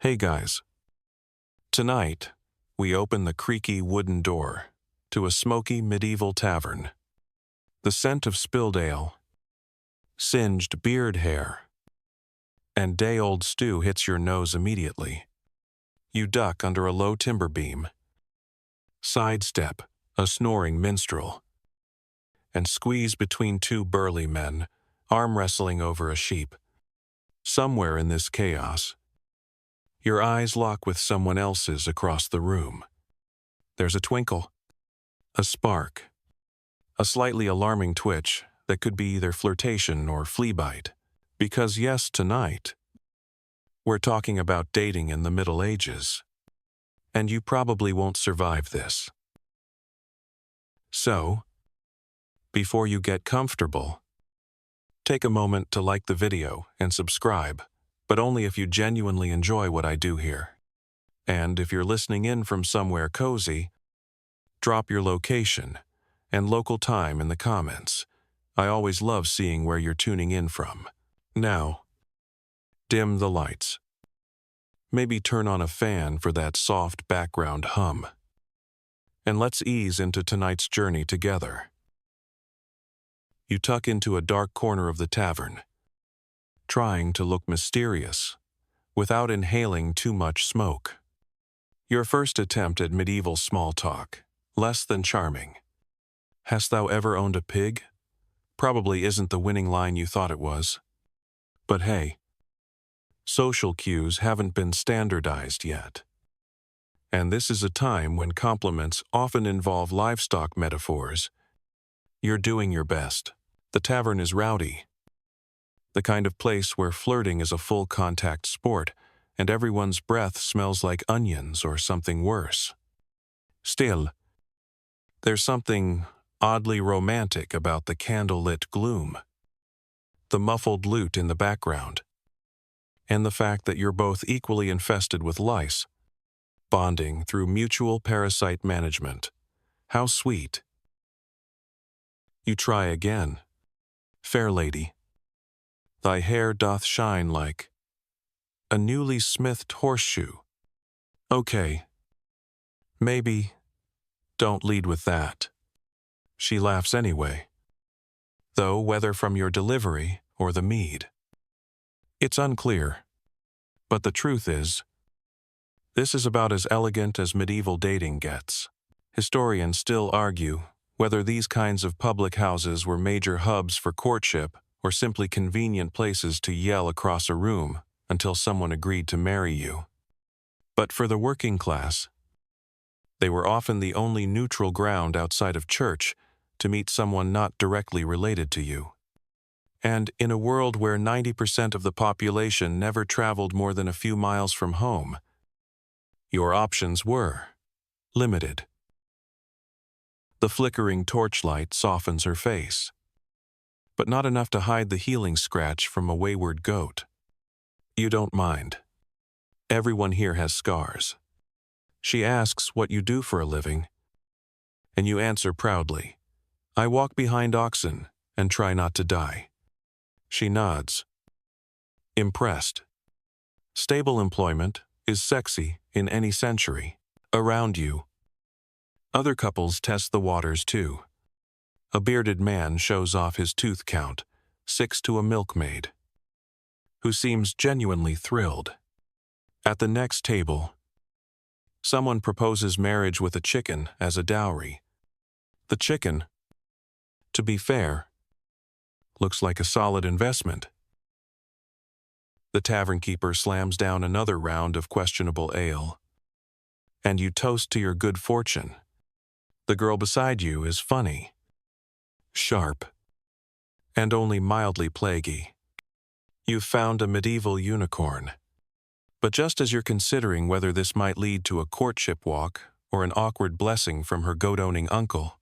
Hey guys. Tonight, we open the creaky wooden door to a smoky medieval tavern. The scent of spilled ale, singed beard hair, and day-old stew hits your nose immediately. You duck under a low timber beam, sidestep a snoring minstrel, and squeeze between two burly men, arm wrestling over a sheep. Somewhere in this chaos, your eyes lock with someone else's across the room. There's a twinkle, a spark, a slightly alarming twitch that could be either flirtation or flea bite. Because yes, tonight, we're talking about dating in the Middle Ages. And you probably won't survive this. So, before you get comfortable, take a moment to like the video and subscribe, but only if you genuinely enjoy what I do here. And if you're listening in from somewhere cozy, drop your location and local time in the comments. I always love seeing where you're tuning in from. Now, dim the lights. Maybe turn on a fan for that soft background hum. And let's ease into tonight's journey together. You tuck into a dark corner of the tavern, trying to look mysterious, without inhaling too much smoke. Your first attempt at medieval small talk, less than charming. Hast thou ever owned a pig? Probably isn't the winning line you thought it was. But hey, social cues haven't been standardized yet. And this is a time when compliments often involve livestock metaphors. You're doing your best. The tavern is rowdy. The kind of place where flirting is a full-contact sport, and everyone's breath smells like onions or something worse. Still, there's something oddly romantic about the candlelit gloom, the muffled lute in the background, and the fact that you're both equally infested with lice, bonding through mutual parasite management. How sweet. You try again. Fair lady, thy hair doth shine like a newly smithed horseshoe. Okay, maybe don't lead with that. She laughs anyway, though whether from your delivery or the mead, it's unclear. But the truth is, this is about as elegant as medieval dating gets. Historians still argue whether these kinds of public houses were major hubs for courtship or simply convenient places to yell across a room until someone agreed to marry you. But for the working class, they were often the only neutral ground outside of church to meet someone not directly related to you. And in a world where 90% of the population never traveled more than a few miles from home, your options were limited. The flickering torchlight softens her face, but not enough to hide the healing scratch from a wayward goat. You don't mind. Everyone here has scars. She asks what you do for a living, and you answer proudly, I walk behind oxen and try not to die. She nods, impressed. Stable employment is sexy in any century. Around you, other couples test the waters too. A bearded man shows off his tooth count, 6 to a milkmaid, who seems genuinely thrilled. At the next table, someone proposes marriage with a chicken as a dowry. The chicken, to be fair, looks like a solid investment. The tavern keeper slams down another round of questionable ale, and you toast to your good fortune. The girl beside you is funny, sharp, and only mildly plaguey. You've found a medieval unicorn. But just as you're considering whether this might lead to a courtship walk or an awkward blessing from her goat-owning uncle,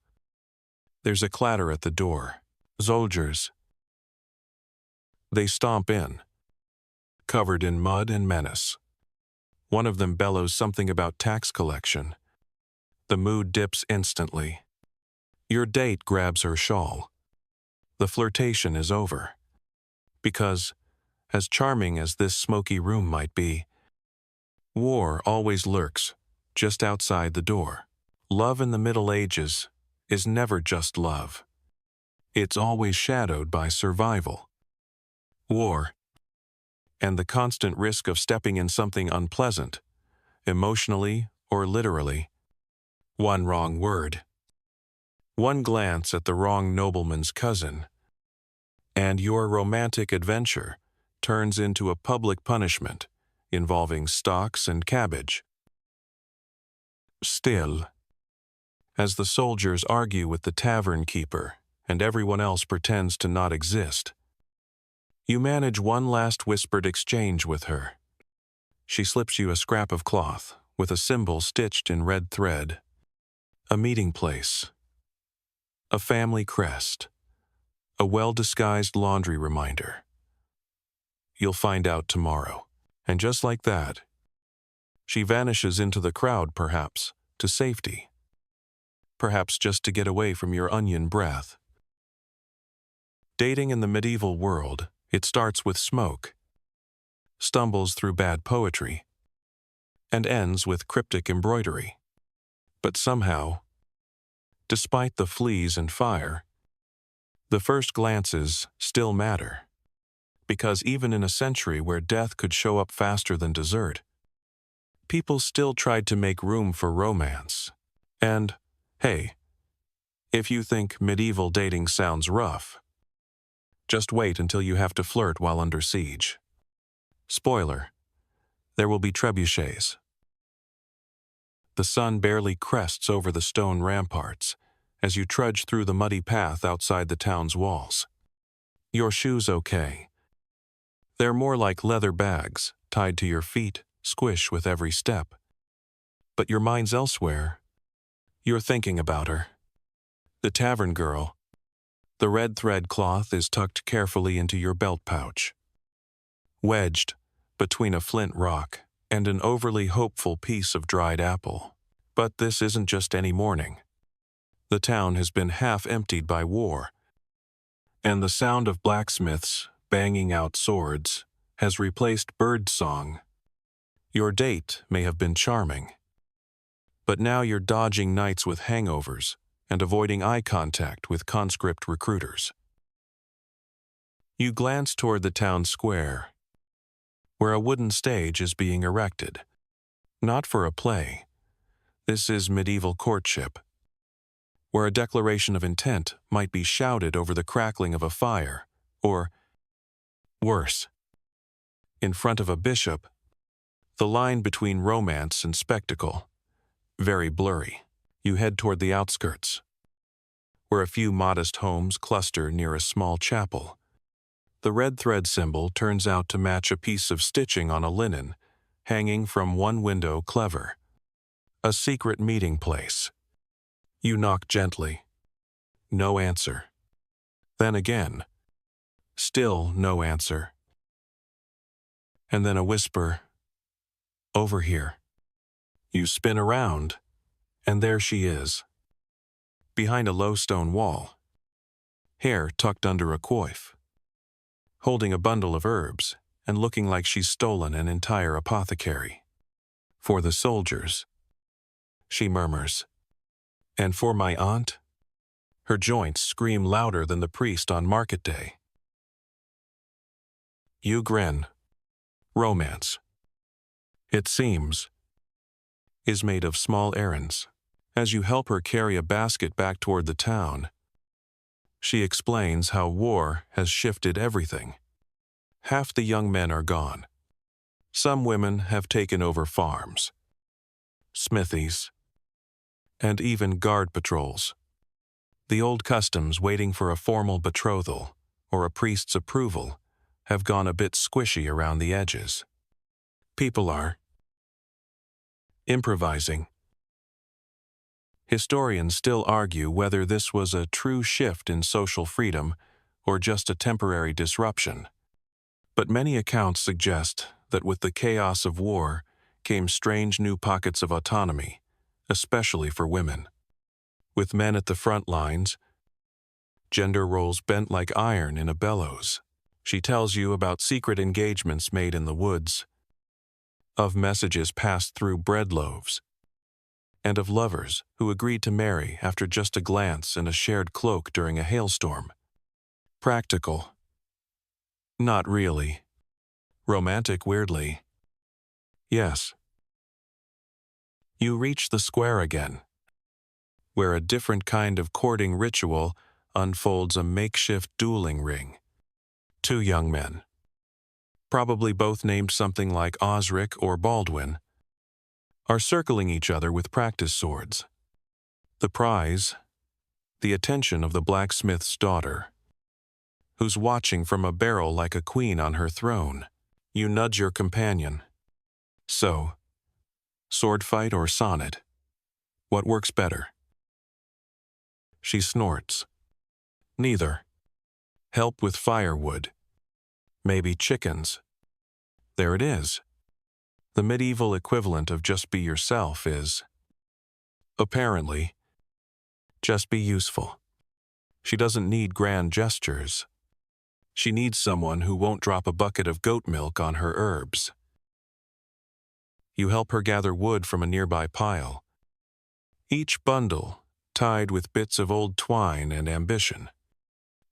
there's a clatter at the door. Soldiers. They stomp in, covered in mud and menace. One of them bellows something about tax collection. The mood dips instantly. Your date grabs her shawl. The flirtation is over. Because, as charming as this smoky room might be, War always lurks, just outside the door. Love in the Middle Ages is never just love. It's always shadowed by survival, war, and the constant risk of stepping in something unpleasant, emotionally or literally. One wrong word, one glance at the wrong nobleman's cousin, and your romantic adventure turns into a public punishment involving stocks and cabbage. Still, as the soldiers argue with the tavern keeper and everyone else pretends to not exist, you manage one last whispered exchange with her. She slips you a scrap of cloth with a symbol stitched in red thread, a meeting place, a family crest, a well-disguised laundry reminder. You'll find out tomorrow. And just like that, she vanishes into the crowd, perhaps to safety, perhaps just to get away from your onion breath. Dating in the medieval world, it starts with smoke, stumbles through bad poetry, and ends with cryptic embroidery. But somehow, despite the fleas and fire, the first glances still matter. Because even in a century where death could show up faster than dessert, people still tried to make room for romance. And, hey, if you think medieval dating sounds rough, just wait until you have to flirt while under siege. Spoiler, there will be trebuchets. The sun barely crests over the stone ramparts as you trudge through the muddy path outside the town's walls. Your shoes okay. They're more like leather bags, tied to your feet, squish with every step. But your mind's elsewhere. You're thinking about her. The tavern girl. The red thread cloth is tucked carefully into your belt pouch. Wedged between a flint rock and an overly hopeful piece of dried apple. But this isn't just any morning. The town has been half emptied by war, and the sound of blacksmiths banging out swords has replaced bird song. Your date may have been charming, but now you're dodging nights with hangovers and avoiding eye contact with conscript recruiters. You glance toward the town square, where a wooden stage is being erected. Not for a play. This is medieval courtship, where a declaration of intent might be shouted over the crackling of a fire, or worse, in front of a bishop. The line between romance and spectacle, very blurry. You head toward the outskirts, where a few modest homes cluster near a small chapel. The red thread symbol turns out to match a piece of stitching on a linen, hanging from one window. Clever. A secret meeting place. You knock gently. No answer. Then again. Still no answer. And then a whisper, "Over here." You spin around, and there she is, behind a low stone wall, hair tucked under a coif, holding a bundle of herbs and looking like she's stolen an entire apothecary. "For the soldiers," she murmurs. "And for my aunt?" Her joints scream louder than the priest on market day. You grin. Romance, it seems, is made of small errands. As you help her carry a basket back toward the town, she explains how war has shifted everything. Half the young men are gone. Some women have taken over farms, smithies, and even guard patrols. The old customs waiting for a formal betrothal or a priest's approval have gone a bit squishy around the edges. People are improvising. Historians still argue whether this was a true shift in social freedom or just a temporary disruption. But many accounts suggest that with the chaos of war came strange new pockets of autonomy, especially for women. With men at the front lines, gender roles bent like iron in a bellows. She tells you about secret engagements made in the woods, of messages passed through bread loaves, and of lovers who agreed to marry after just a glance and a shared cloak during a hailstorm. Practical. Not really. Romantic, weirdly. Yes. You reach the square again, where a different kind of courting ritual unfolds a makeshift dueling ring. Two young men, probably both named something like Osric or Baldwin, are circling each other with practice swords. The prize, the attention of the blacksmith's daughter, who's watching from a barrel like a queen on her throne. You nudge your companion. So, sword fight or sonnet? What works better? She snorts. Neither. Help with firewood. Maybe chickens. There it is. The medieval equivalent of just be yourself is, apparently, just be useful. She doesn't need grand gestures. She needs someone who won't drop a bucket of goat milk on her herbs. You help her gather wood from a nearby pile, each bundle tied with bits of old twine and ambition.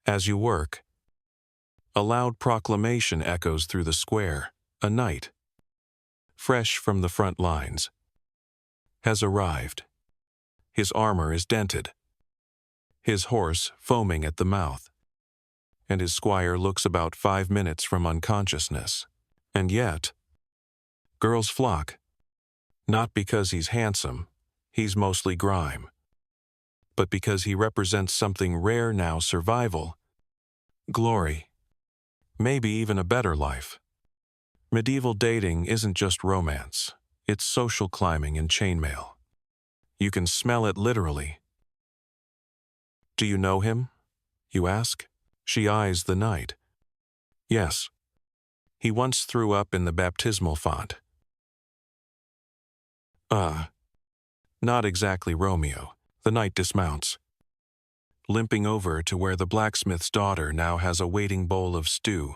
As you work, a loud proclamation echoes through the square. A knight, fresh from the front lines, has arrived. His armor is dented, his horse foaming at the mouth, and his squire looks about 5 minutes from unconsciousness. And yet, girls flock. Not because he's handsome, he's mostly grime, but because he represents something rare now: survival, glory, maybe even a better life. Medieval dating isn't just romance, it's social climbing and chainmail. You can smell it literally. Do you know him? You ask. She eyes the knight. Yes. He once threw up in the baptismal font. Not exactly Romeo. The knight dismounts, limping over to where the blacksmith's daughter now has a waiting bowl of stew.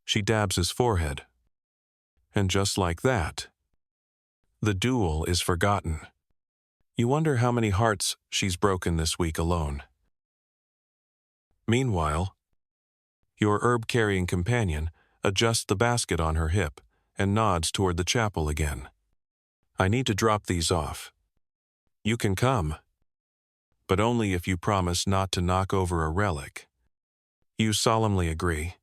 She dabs his forehead. And just like that, the duel is forgotten. You wonder how many hearts she's broken this week alone. Meanwhile, your herb-carrying companion adjusts the basket on her hip and nods toward the chapel again. I need to drop these off. You can come, but only if you promise not to knock over a relic. You solemnly agree.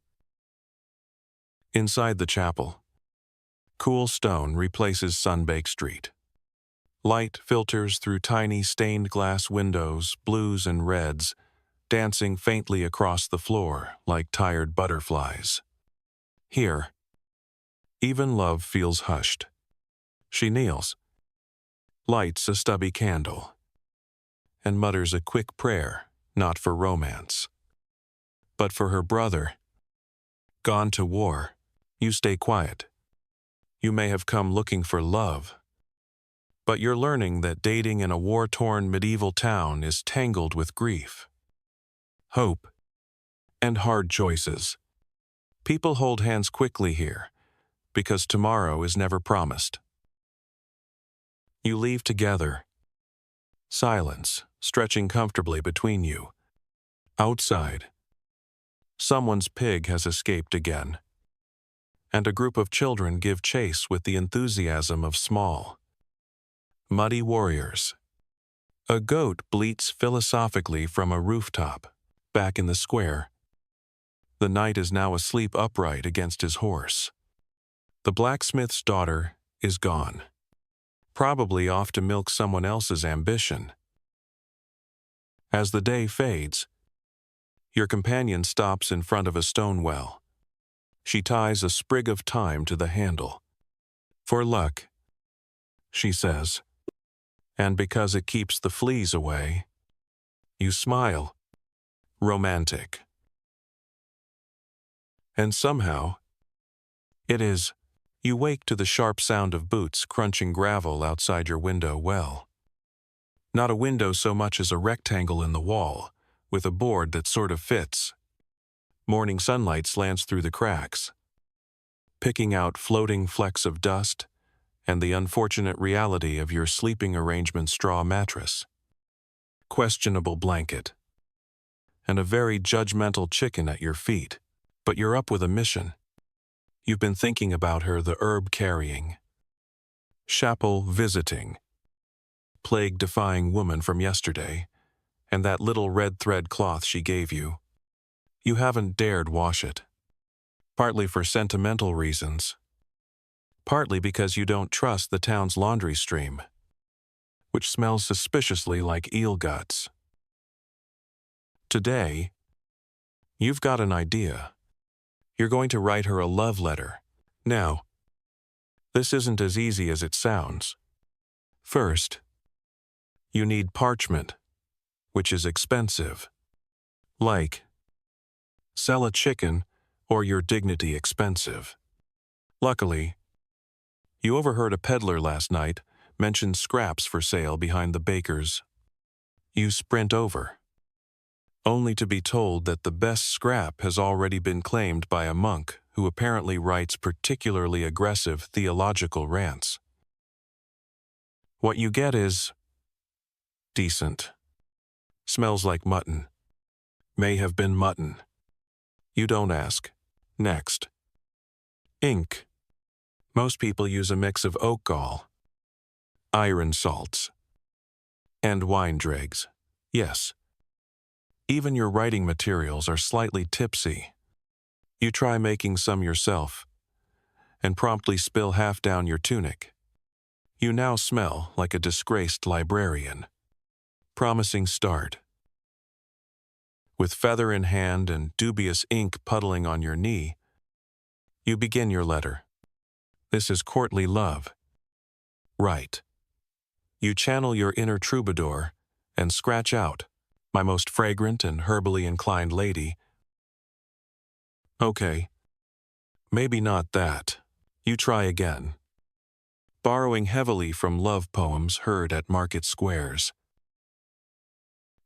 Inside the chapel, cool stone replaces sun-baked street. Light filters through tiny stained glass windows, blues and reds, dancing faintly across the floor like tired butterflies. Here, even love feels hushed. She kneels, lights a stubby candle, and mutters a quick prayer, not for romance, but for her brother. Gone to war, you stay quiet. You may have come looking for love, but you're learning that dating in a war-torn medieval town is tangled with grief, hope, and hard choices. People hold hands quickly here, because tomorrow is never promised. You leave together. Silence stretching comfortably between you. Outside, someone's pig has escaped again, and a group of children give chase with the enthusiasm of small, muddy warriors. A goat bleats philosophically from a rooftop, back in the square. The knight is now asleep upright against his horse. The blacksmith's daughter is gone, probably off to milk someone else's ambition. As the day fades, your companion stops in front of a stone well. She ties a sprig of thyme to the handle. For luck, she says, and because it keeps the fleas away. You smile. Romantic. And somehow, it is. You wake to the sharp sound of boots crunching gravel outside your window well. Not a window so much as a rectangle in the wall, with a board that sort of fits. Morning sunlight slants through the cracks. picking out floating flecks of dust, and the unfortunate reality of your sleeping arrangement straw mattress, questionable blanket, and a very judgmental chicken at your feet. But you're up with a mission. You've been thinking about her, the herb-carrying, chapel-visiting, plague-defying woman from yesterday, and that little red thread cloth she gave you. You haven't dared wash it, partly for sentimental reasons, partly because you don't trust the town's laundry stream, which smells suspiciously like eel guts. Today, you've got an idea. You're going to write her a love letter. Now, this isn't as easy as it sounds. First, you need parchment, which is expensive. Like, sell a chicken or your dignity expensive. Luckily, you overheard a peddler last night mention scraps for sale behind the baker's. You sprint over, only to be told that the best scrap has already been claimed by a monk who apparently writes particularly aggressive theological rants. What you get is decent. Smells like mutton. May have been mutton. You don't ask. Next. Ink. Most people use a mix of oak gall, iron salts, and wine dregs. Yes. Even your writing materials are slightly tipsy. You try making some yourself, and promptly spill half down your tunic. You now smell like a disgraced librarian. Promising start. With feather in hand and dubious ink puddling on your knee, you begin your letter. This is courtly love. Right. You channel your inner troubadour and scratch out, my most fragrant and herbally inclined lady. Okay. Maybe not that. You try again. Borrowing heavily from love poems heard at market squares.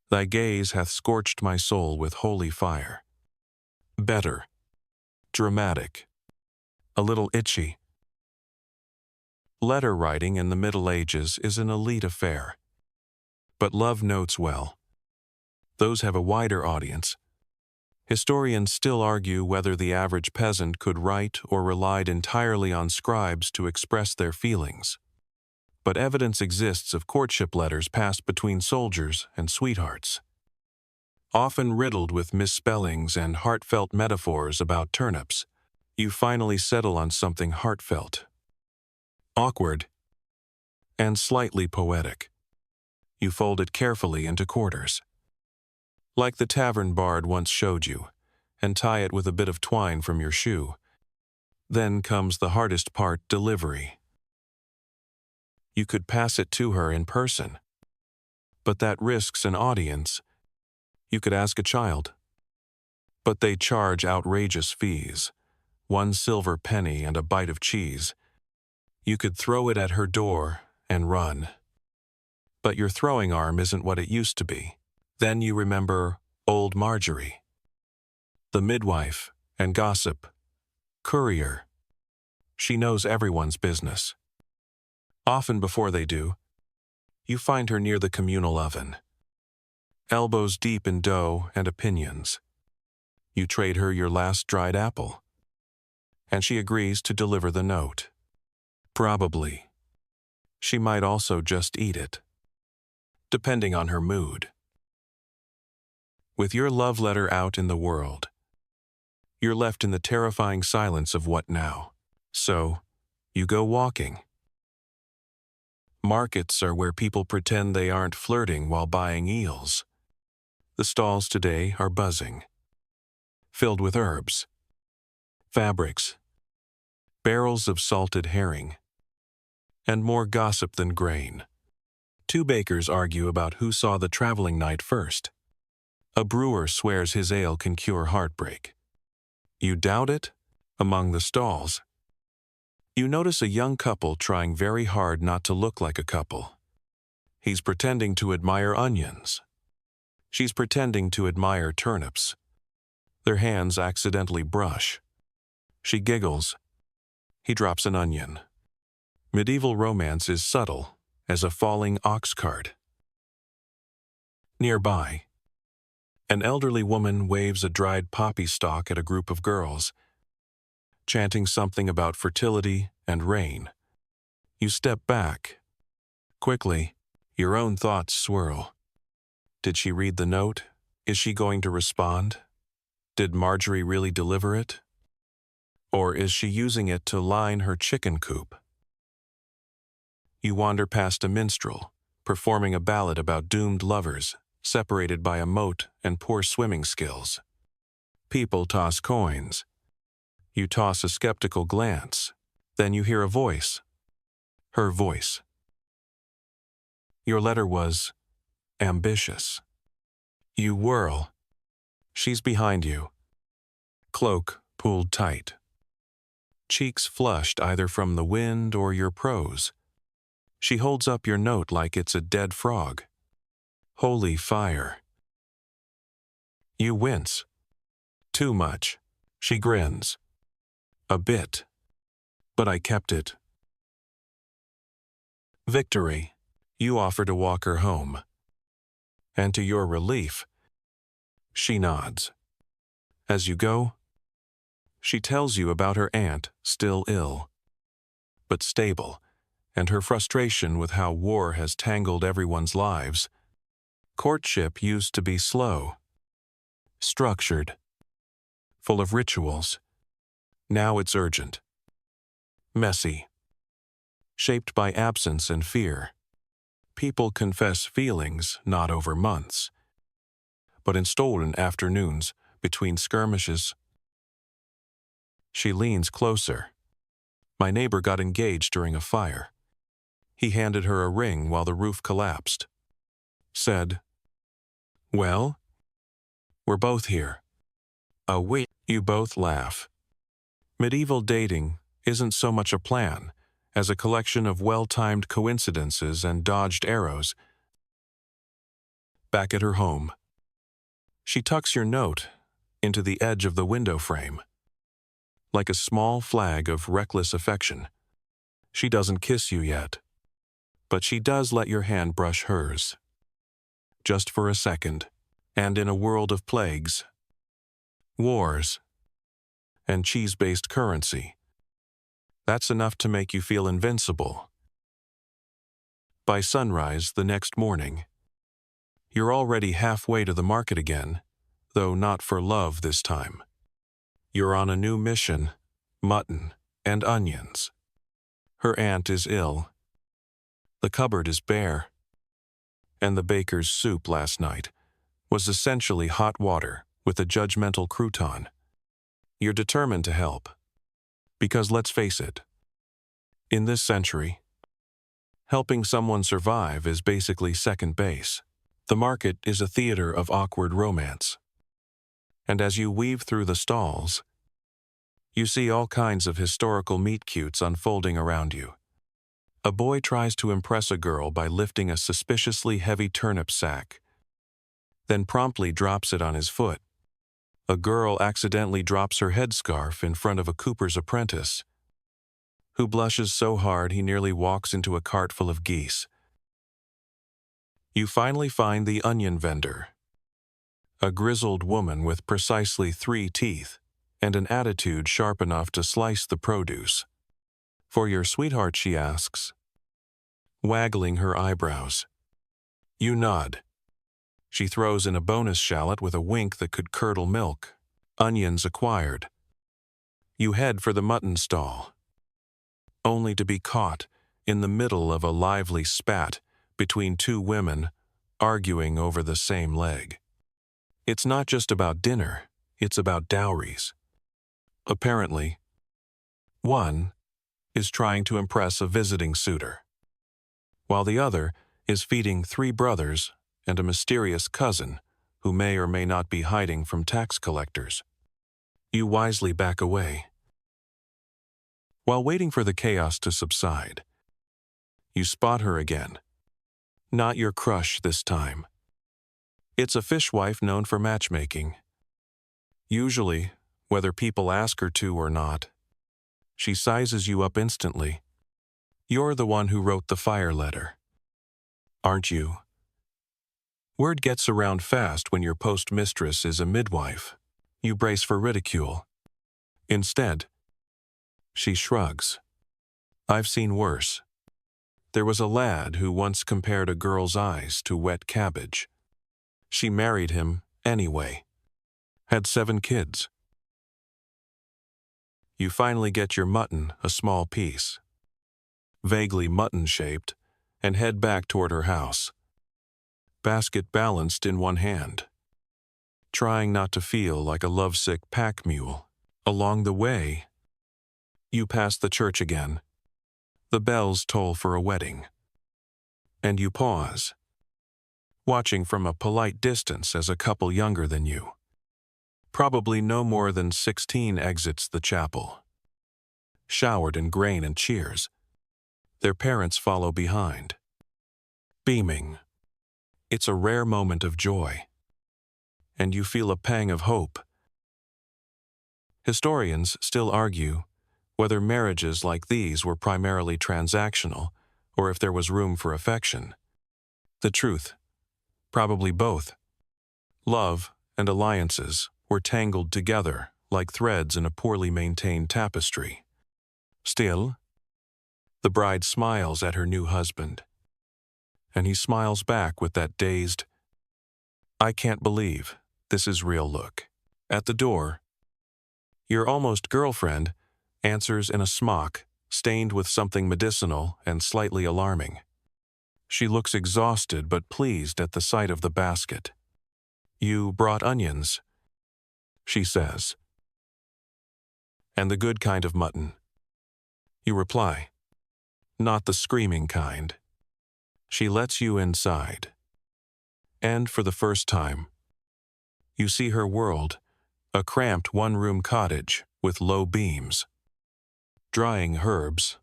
Thy gaze hath scorched my soul with holy fire. Better. Dramatic. A little itchy. Letter writing in the Middle Ages is an elite affair. But love notes well. Those have a wider audience. Historians still argue whether the average peasant could write or relied entirely on scribes to express their feelings. But evidence exists of courtship letters passed between soldiers and sweethearts. Often riddled with misspellings and heartfelt metaphors about turnips, you finally settle on something heartfelt, awkward, and slightly poetic. You fold it carefully into quarters, like the tavern bard once showed you, and tie it with a bit of twine from your shoe. Then comes the hardest part, delivery. You could pass it to her in person, but that risks an audience. You could ask a child, but they charge outrageous fees, 1 silver penny and a bite of cheese. You could throw it at her door and run, but your throwing arm isn't what it used to be. Then you remember old Marjorie, the midwife and gossip, courier. She knows everyone's business. Often before they do, you find her near the communal oven, elbows deep in dough and opinions. You trade her your last dried apple, and she agrees to deliver the note. Probably. She might also just eat it, depending on her mood. With your love letter out in the world, you're left in the terrifying silence of what now? So, you go walking. Markets are where people pretend they aren't flirting while buying eels. The stalls today are buzzing, filled with herbs, fabrics, barrels of salted herring, and more gossip than grain. 2 bakers argue about who saw the traveling knight first. A brewer swears his ale can cure heartbreak. You doubt it? Among the stalls, you notice a young couple trying very hard not to look like a couple. He's pretending to admire onions. She's pretending to admire turnips. Their hands accidentally brush. She giggles, he drops an onion. Medieval romance is subtle as a falling ox cart. Nearby, an elderly woman waves a dried poppy stalk at a group of girls, chanting something about fertility and rain. You step back. Quickly, your own thoughts swirl. Did she read the note? Is she going to respond? Did Marjorie really deliver it? Or is she using it to line her chicken coop? You wander past a minstrel, performing a ballad about doomed lovers, separated by a moat and poor swimming skills. People toss coins. You toss a skeptical glance. Then you hear a voice. Her voice. Your letter was ambitious. You whirl. She's behind you. Cloak pulled tight. Cheeks flushed either from the wind or your prose. She holds up your note like it's a dead frog. Holy fire. You wince. Too much. She grins. A bit. But I kept it. Victory. You offer to walk her home. And to your relief, she nods. As you go, she tells you about her aunt, still ill, but stable, and her frustration with how war has tangled everyone's lives. Courtship used to be slow, structured, full of rituals. Now it's urgent, messy, shaped by absence and fear. People confess feelings not over months, but in stolen afternoons between skirmishes. She leans closer. My neighbor got engaged during a fire. He handed her a ring while the roof collapsed. Said, "Well, we're both here." You both laugh. Medieval dating isn't so much a plan as a collection of well-timed coincidences and dodged arrows. Back at her home, she tucks your note into the edge of the window frame. Like a small flag of reckless affection. She doesn't kiss you yet, but she does let your hand brush hers. Just for a second, and in a world of plagues, wars, and cheese-based currency, that's enough to make you feel invincible. By sunrise the next morning, you're already halfway to the market again, though not for love this time. You're on a new mission, mutton and onions. Her aunt is ill. The cupboard is bare. And the baker's soup last night was essentially hot water with a judgmental crouton. You're determined to help. Because let's face it, in this century, helping someone survive is basically second base. The market is a theater of awkward romance. And as you weave through the stalls, you see all kinds of historical meet-cutes unfolding around you. A boy tries to impress a girl by lifting a suspiciously heavy turnip sack, then promptly drops it on his foot. A girl accidentally drops her headscarf in front of a cooper's apprentice, who blushes so hard he nearly walks into a cart full of geese. You finally find the onion vendor, a grizzled woman with precisely 3 teeth and an attitude sharp enough to slice the produce. "For your sweetheart," she asks, waggling her eyebrows. You nod. She throws in a bonus shallot with a wink that could curdle milk. Onions acquired. You head for the mutton stall, only to be caught in the middle of a lively spat between 2 women arguing over the same leg. It's not just about dinner, it's about dowries. Apparently, one is trying to impress a visiting suitor, while the other is feeding 3 brothers and a mysterious cousin who may or may not be hiding from tax collectors. You wisely back away. While waiting for the chaos to subside, you spot her again. Not your crush this time. It's a fishwife known for matchmaking. Usually, whether people ask her to or not, She sizes you up instantly. You're the one who wrote the fire letter, aren't you? Word gets around fast when your postmistress is a midwife. You brace for ridicule. Instead, she shrugs. I've seen worse. There was a lad who once compared a girl's eyes to wet cabbage. She married him anyway. Had 7 kids. You finally get your mutton, a small piece, vaguely mutton-shaped, and head back toward her house. Basket balanced in one hand, trying not to feel like a lovesick pack mule. Along the way, you pass the church again. The bells toll for a wedding. And you pause, watching from a polite distance as a couple younger than you, probably no more than 16, exits the chapel. Showered in grain and cheers, their parents follow behind, beaming. It's a rare moment of joy, and you feel a pang of hope. Historians still argue whether marriages like these were primarily transactional or if there was room for affection. The truth, probably both. Love and alliances were tangled together like threads in a poorly maintained tapestry. Still, the bride smiles at her new husband, and he smiles back with that dazed, I can't believe this is real look. At the door, your almost girlfriend answers in a smock, stained with something medicinal and slightly alarming. She looks exhausted but pleased at the sight of the basket. You brought onions, she says. And the good kind of mutton. You reply, not the screaming kind. She lets you inside. And for the first time, you see her world, a cramped one-room cottage with low beams, drying herbs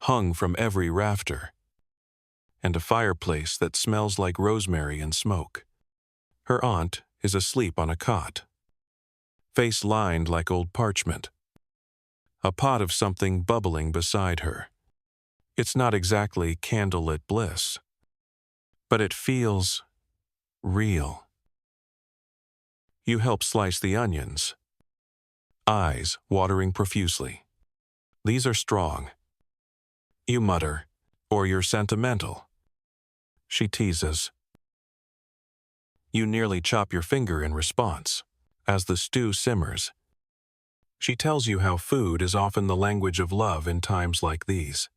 hung from every rafter, and a fireplace that smells like rosemary and smoke. Her aunt is asleep on a cot, face lined like old parchment, a pot of something bubbling beside her. It's not exactly candlelit bliss, but it feels real. You help slice the onions, eyes watering profusely. These are strong. You mutter, or you're sentimental. She teases. You nearly chop your finger in response, as the stew simmers. She tells you how food is often the language of love in times like these,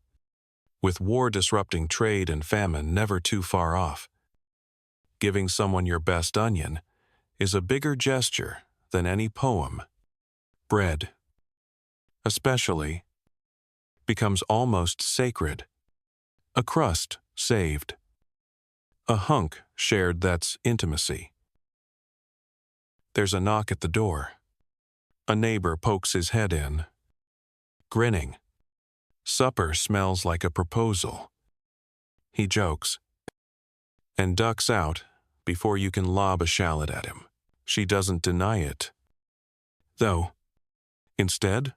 with war-disrupting trade and famine never too far off. Giving someone your best onion is a bigger gesture than any poem. Bread, especially, becomes almost sacred. A crust saved. A hunk shared that's intimacy. There's a knock at the door. A neighbor pokes his head in, grinning. Supper smells like a proposal. He jokes, and ducks out before you can lob a shallot at him. She doesn't deny it, though. Instead,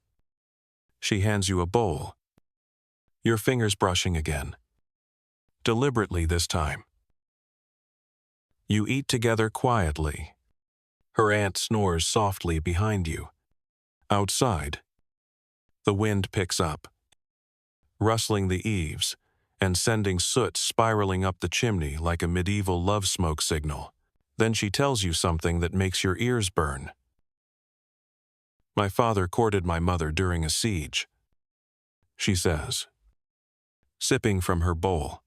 she hands you a bowl, your fingers brushing again, deliberately this time. You eat together quietly. Her aunt snores softly behind you. Outside, the wind picks up, rustling the eaves and sending soot spiraling up the chimney like a medieval love smoke signal. Then she tells you something that makes your ears burn. My father courted my mother during a siege, she says, sipping from her bowl.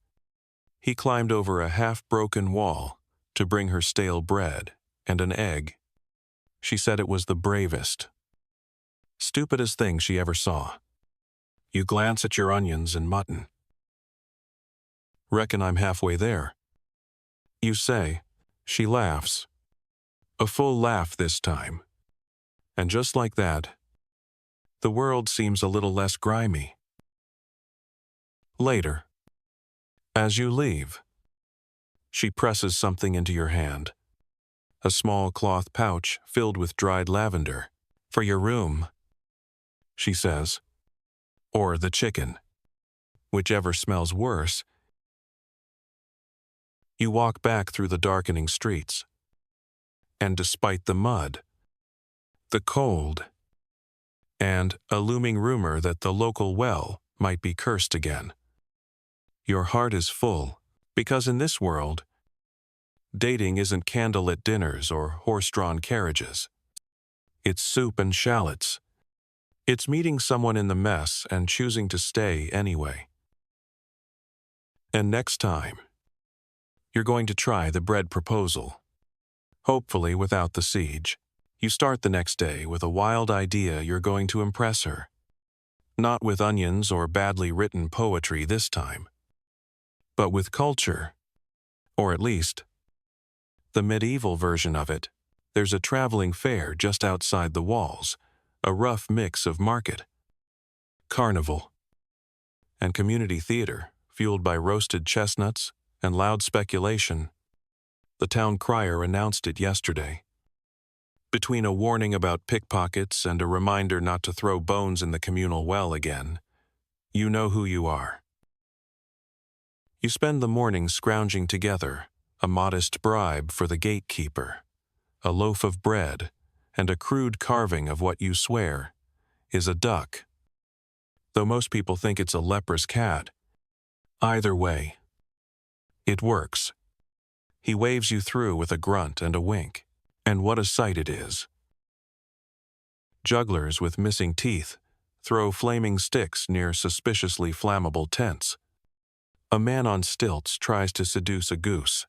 He climbed over a half-broken wall to bring her stale bread and an egg. She said it was the bravest, stupidest thing she ever saw. You glance at your onions and mutton. Reckon I'm halfway there, you say. She laughs. A full laugh this time. And just like that, the world seems a little less grimy. Later, as you leave, she presses something into your hand. A small cloth pouch filled with dried lavender. For your room, she says. or the chicken. Whichever smells worse. You walk back through the darkening streets. And despite the mud, the cold, and a looming rumor that the local well might be cursed again, your heart is full, because in this world, dating isn't candlelit dinners or horse-drawn carriages. It's soup and shallots. It's meeting someone in the mess and choosing to stay anyway. And next time, you're going to try the bread proposal. Hopefully without the siege. You start the next day with a wild idea you're going to impress her. Not with onions or badly written poetry this time, but with culture. Or at least, the medieval version of it. There's a traveling fair just outside the walls, a rough mix of market, carnival, and community theater, fueled by roasted chestnuts and loud speculation. The town crier announced it yesterday. Between a warning about pickpockets and a reminder not to throw bones in the communal well again, you know who you are. You spend the morning scrounging together, a modest bribe for the gatekeeper, a loaf of bread, and a crude carving of what you swear is a duck, though most people think it's a leprous cat. Either way, it works. He waves you through with a grunt and a wink, and what a sight it is. Jugglers with missing teeth throw flaming sticks near suspiciously flammable tents. A man on stilts tries to seduce a goose.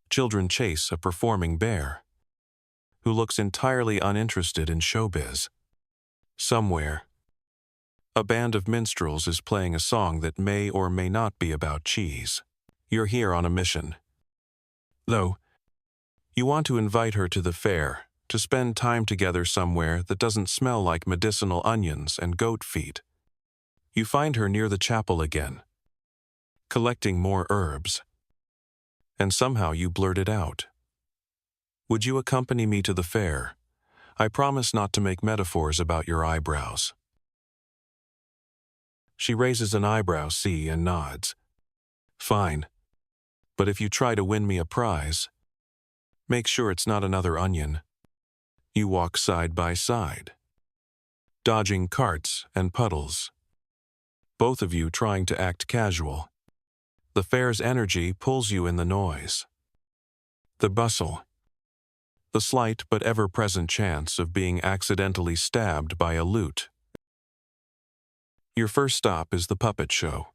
Children chase a performing bear, who looks entirely uninterested in showbiz. Somewhere, a band of minstrels is playing a song that may or may not be about cheese. You're here on a mission. Though, you want to invite her to the fair, to spend time together somewhere that doesn't smell like medicinal onions and goat feet. You find her near the chapel again, collecting more herbs. And somehow you blurt it out. Would you accompany me to the fair? I promise not to make metaphors about your eyebrows. She raises an eyebrow, see, and nods. Fine. But if you try to win me a prize, make sure it's not another onion. You walk side by side, dodging carts and puddles, both of you trying to act casual. The fair's energy pulls you in the noise, the bustle, the slight but ever-present chance of being accidentally stabbed by a lute. Your first stop is the puppet show.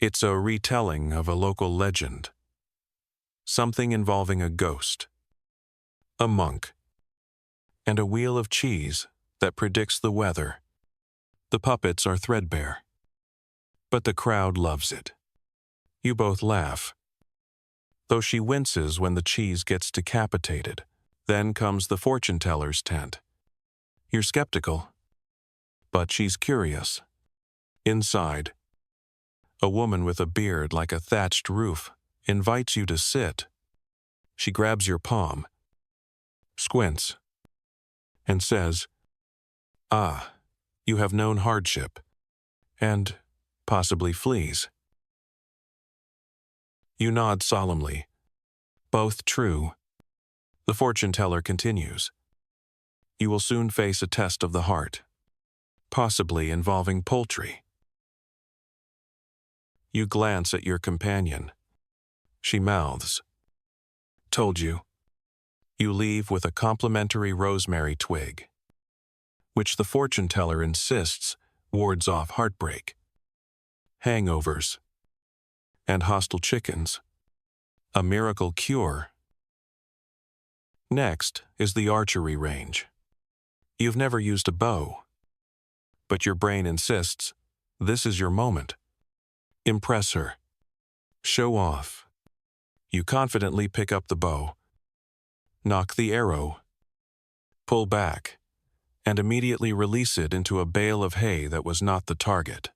It's a retelling of a local legend. Something involving a ghost, a monk, and a wheel of cheese that predicts the weather. The puppets are threadbare, but the crowd loves it. You both laugh, though she winces when the cheese gets decapitated. Then comes the fortune-teller's tent. You're skeptical, but she's curious. Inside, a woman with a beard like a thatched roof invites you to sit. She grabs your palm, squints, and says, "Ah, you have known hardship," and possibly fleas. You nod solemnly. Both true. The fortune-teller continues. You will soon face a test of the heart, possibly involving poultry. You glance at your companion. She mouths, "Told you." You leave with a complimentary rosemary twig, which the fortune-teller insists wards off heartbreak, hangovers, and hostile chickens. A miracle cure. Next is the archery range. You've never used a bow, but your brain insists this is your moment. Impress her. Show off. You confidently pick up the bow, knock the arrow, pull back, and immediately release it into a bale of hay that was not the target.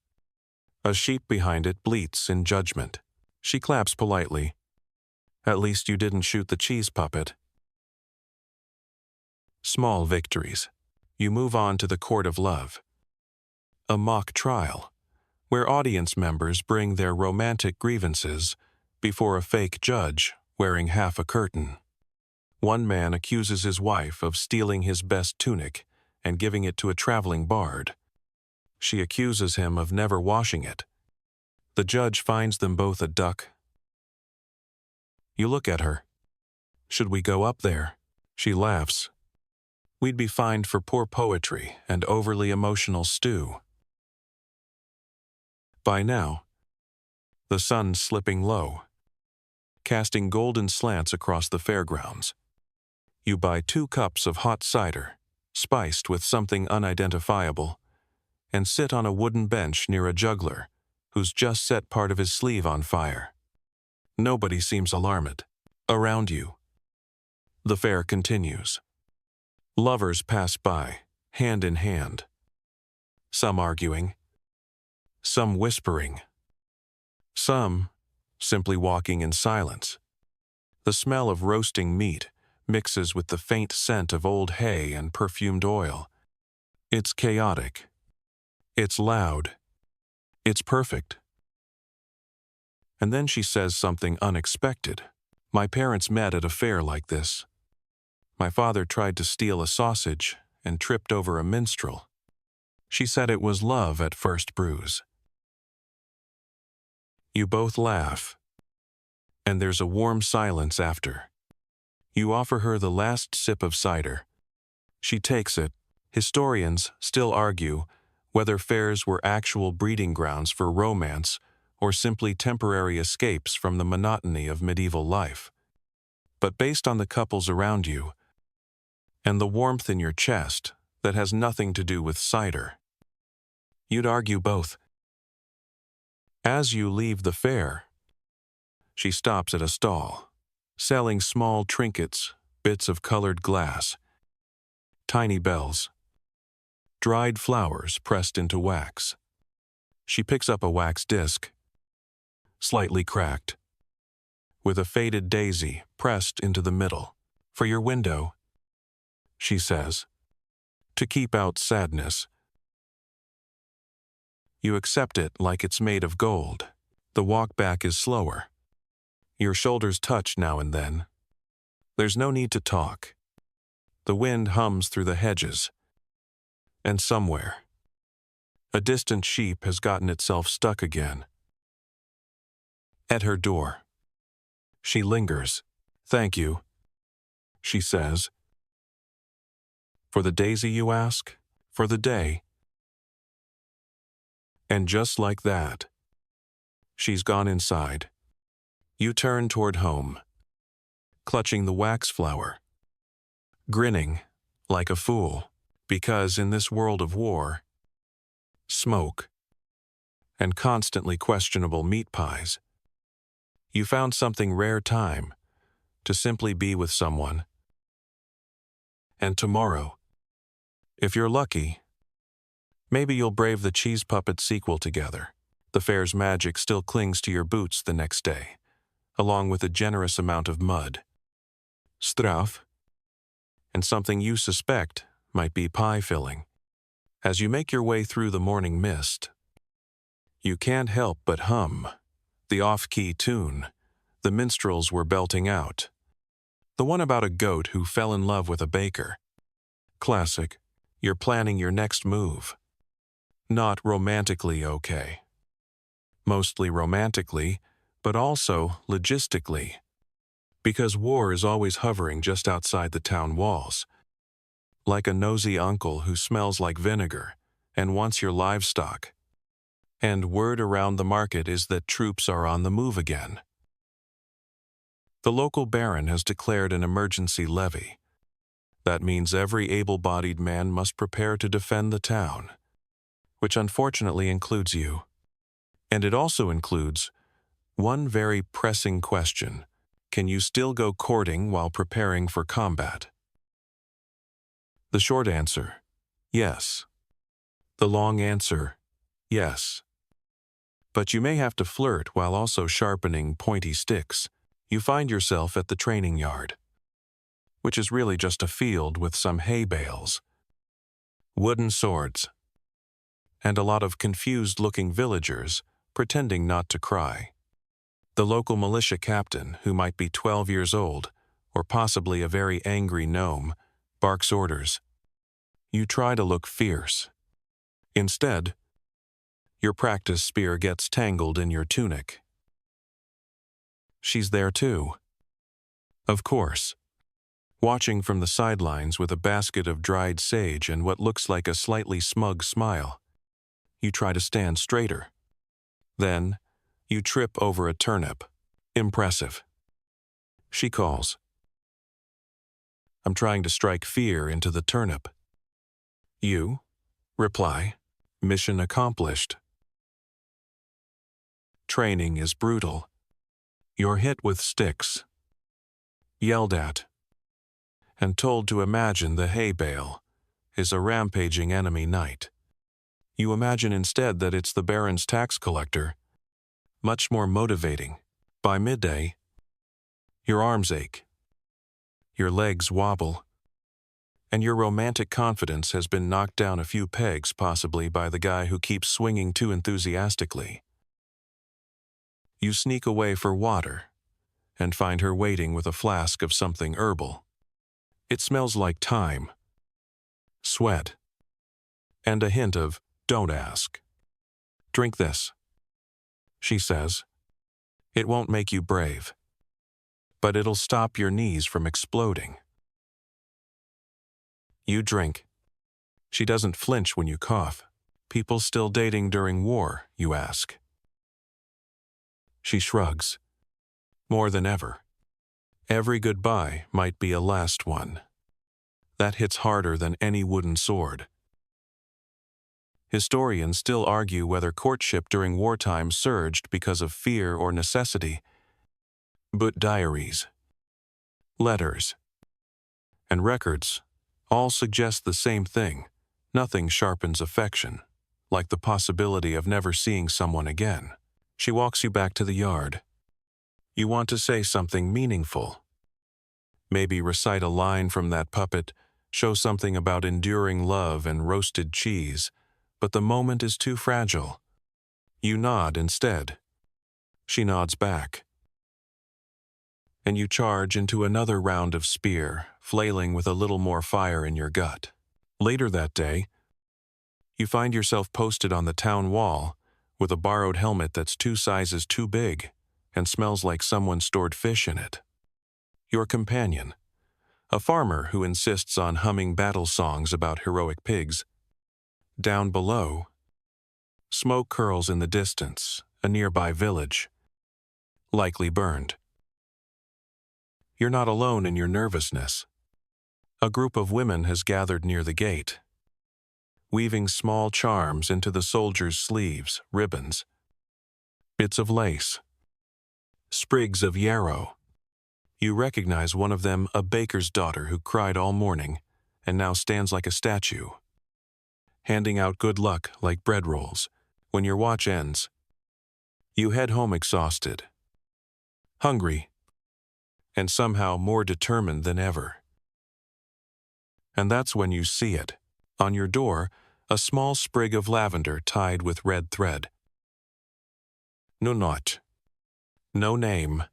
A sheep behind it bleats in judgment. She claps politely. At least you didn't shoot the cheese puppet. Small victories. You move on to the court of love. a mock trial, where audience members bring their romantic grievances before a fake judge wearing half a curtain. One man accuses his wife of stealing his best tunic and giving it to a traveling bard. She accuses him of never washing it. The judge finds them both a duck. You look at her. Should we go up there? She laughs. We'd be fined for poor poetry and overly emotional stew. By now, the sun's slipping low, casting golden slants across the fairgrounds. You buy 2 cups of hot cider, spiced with something unidentifiable, and sit on a wooden bench near a juggler who's just set part of his sleeve on fire. Nobody seems alarmed. Around you, the fair continues. Lovers pass by, hand in hand. Some arguing, some whispering, some simply walking in silence. The smell of roasting meat mixes with the faint scent of old hay and perfumed oil. It's chaotic. It's loud. It's perfect. And then she says something unexpected. My parents met at a fair like this. My father tried to steal a sausage and tripped over a minstrel. She said it was love at first bruise. You both laugh, and there's a warm silence after. You offer her the last sip of cider. She takes it. Historians still argue whether fairs were actual breeding grounds for romance or simply temporary escapes from the monotony of medieval life. But based on the couples around you, and the warmth in your chest that has nothing to do with cider, you'd argue both. As you leave the fair, she stops at a stall, selling small trinkets, bits of colored glass, tiny bells, dried flowers pressed into wax. She picks up a wax disc, slightly cracked, with a faded daisy pressed into the middle. For your window, she says, to keep out sadness. You accept it like it's made of gold. The walk back is slower. Your shoulders touch now and then. There's no need to talk. The wind hums through the hedges. And somewhere, a distant sheep has gotten itself stuck again. At her door, she lingers. Thank you, she says. For the daisy, you ask? For the day? And just like that, she's gone inside. You turn toward home, clutching the wax flower, grinning like a fool, because in this world of war, smoke, and constantly questionable meat pies, you found something rare time to simply be with someone. And tomorrow, if you're lucky, maybe you'll brave the cheese puppet sequel together. The fair's magic still clings to your boots the next day, along with a generous amount of mud, straf, and something you suspect might be pie filling. As you make your way through the morning mist, you can't help but hum the off-key tune the minstrels were belting out. The one about a goat who fell in love with a baker. Classic. You're planning your next move. Not romantically okay. Mostly romantically, but also logistically. Because war is always hovering just outside the town walls. Like a nosy uncle who smells like vinegar and wants your livestock. And word around the market is that troops are on the move again. The local baron has declared an emergency levy. That means every able-bodied man must prepare to defend the town, which unfortunately includes you. And it also includes one very pressing question. Can you still go courting while preparing for combat? The short answer, yes. The long answer, yes. But you may have to flirt while also sharpening pointy sticks. You find yourself at the training yard, which is really just a field with some hay bales, wooden swords, and a lot of confused-looking villagers pretending not to cry. The local militia captain, who might be 12 years old, or possibly a very angry gnome, barks orders. You try to look fierce. Instead, your practice spear gets tangled in your tunic. She's there too. Of course. Watching from the sidelines with a basket of dried sage and what looks like a slightly smug smile. You try to stand straighter. Then, you trip over a turnip. Impressive. She calls. I'm trying to strike fear into the turnip. You reply, mission accomplished. Training is brutal. You're hit with sticks, yelled at, and told to imagine the hay bale is a rampaging enemy knight. You imagine instead that it's the Baron's tax collector. Much more motivating. By midday, your arms ache, your legs wobble, and your romantic confidence has been knocked down a few pegs, possibly by the guy who keeps swinging too enthusiastically. You sneak away for water and find her waiting with a flask of something herbal. It smells like thyme, sweat, and a hint of "don't ask." Drink this, she says. It won't make you brave, but it'll stop your knees from exploding. You drink. She doesn't flinch when you cough. People still dating during war, you ask. She shrugs. More than ever. Every goodbye might be a last one. That hits harder than any wooden sword. Historians still argue whether courtship during wartime surged because of fear or necessity. But diaries, letters, and records all suggest the same thing. Nothing sharpens affection, like the possibility of never seeing someone again. She walks you back to the yard. You want to say something meaningful. Maybe recite a line from that puppet, show something about enduring love and roasted cheese, but the moment is too fragile. You nod instead. She nods back. And you charge into another round of spear, flailing with a little more fire in your gut. Later that day, you find yourself posted on the town wall with a borrowed helmet that's 2 sizes too big and smells like someone stored fish in it. Your companion, a farmer who insists on humming battle songs about heroic pigs. Down below, smoke curls in the distance, a nearby village, likely burned. You're not alone in your nervousness. A group of women has gathered near the gate, weaving small charms into the soldiers' sleeves, ribbons, bits of lace, sprigs of yarrow. You recognize one of them, a baker's daughter who cried all morning and now stands like a statue, handing out good luck like bread rolls. When your watch ends, you head home exhausted, hungry, and somehow more determined than ever. And that's when you see it. On your door, a small sprig of lavender tied with red thread. No note, no name,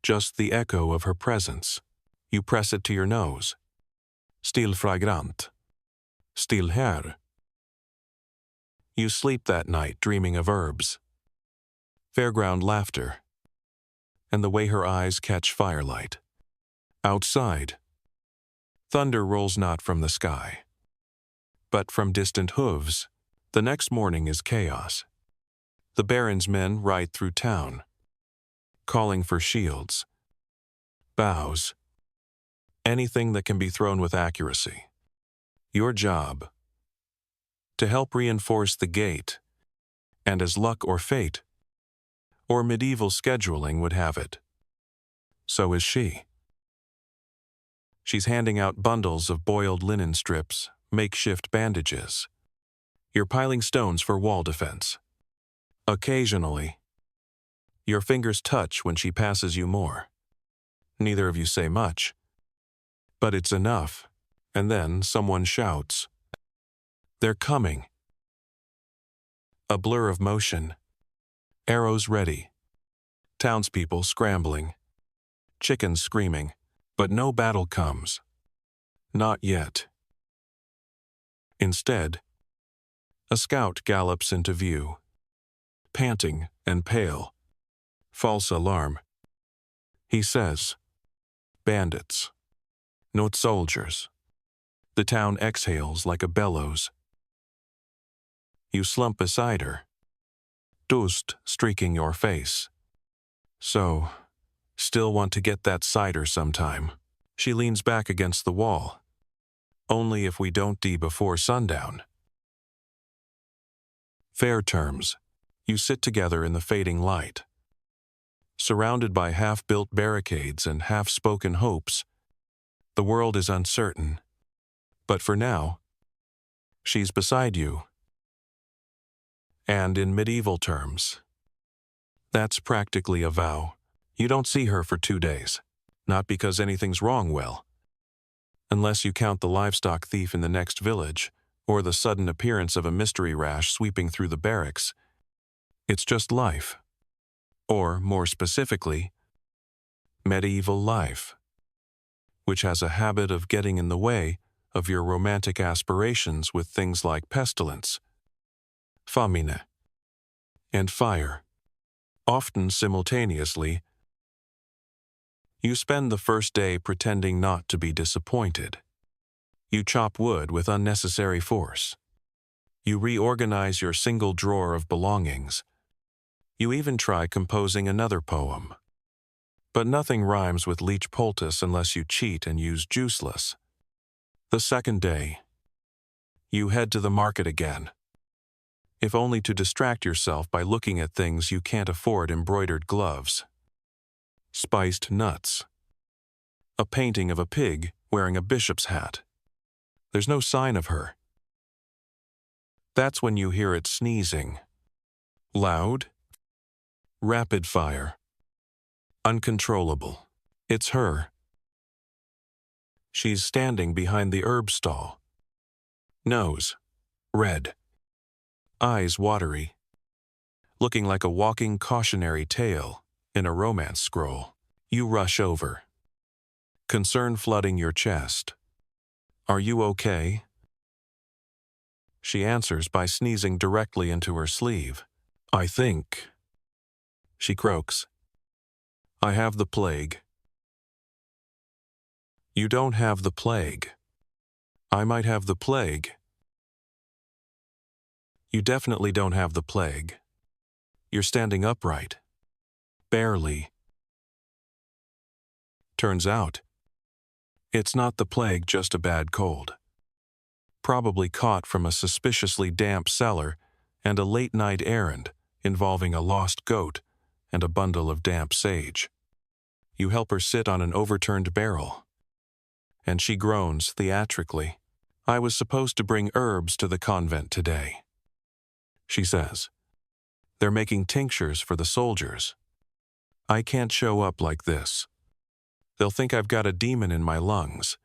just the echo of her presence. You press it to your nose. Still fragrant. Still här. You sleep that night dreaming of herbs, fairground laughter, and the way her eyes catch firelight. Outside, thunder rolls not from the sky, but from distant hooves. The next morning is chaos. The Baron's men ride through town, calling for shields, bows, anything that can be thrown with accuracy. Your job, to help reinforce the gate, and as luck or fate, or medieval scheduling would have it, so is she. She's handing out bundles of boiled linen strips, makeshift bandages. You're piling stones for wall defense. Occasionally, your fingers touch when she passes you more. Neither of you say much, but it's enough, and then someone shouts. They're coming. A blur of motion. Arrows ready. Townspeople scrambling. Chickens screaming. But no battle comes. Not yet. Instead, a scout gallops into view. Panting and pale. False alarm. He says, "Bandits. Not soldiers." The town exhales like a bellows. You slump beside her, dust streaking your face. "So, still want to get that cider sometime." She leans back against the wall. "Only if we don't die before sundown." Fair terms. You sit together in the fading light. Surrounded by half-built barricades and half-spoken hopes, the world is uncertain. But for now, she's beside you. And in medieval terms, that's practically a vow. You don't see her for 2 days. Not because anything's wrong, well, unless you count the livestock thief in the next village, or the sudden appearance of a mystery rash sweeping through the barracks. It's just life. Or, more specifically, medieval life, which has a habit of getting in the way of your romantic aspirations with things like pestilence, famine, and fire, often simultaneously. You spend the first day pretending not to be disappointed. You chop wood with unnecessary force. You reorganize your single drawer of belongings. You even try composing another poem. But nothing rhymes with leech poultice unless you cheat and use juiceless. The second day, you head to the market again, if only to distract yourself by looking at things you can't afford: embroidered gloves, spiced nuts, a painting of a pig wearing a bishop's hat. There's no sign of her. That's when you hear it sneezing. Loud, rapid fire, uncontrollable. It's her. She's standing behind the herb stall. Nose red, eyes watery, looking like a walking cautionary tale in a romance scroll. You rush over, concern flooding your chest. "Are you okay?" She answers by sneezing directly into her sleeve. "I think," she croaks, "I have the plague." "You don't have the plague." "I might have the plague." "You definitely don't have the plague. You're standing upright. Barely." Turns out, it's not the plague, just a bad cold. Probably caught from a suspiciously damp cellar and a late-night errand involving a lost goat and a bundle of damp sage. You help her sit on an overturned barrel, and she groans theatrically. "I was supposed to bring herbs to the convent today," she says. "They're making tinctures for the soldiers. I can't show up like this. They'll think I've got a demon in my lungs."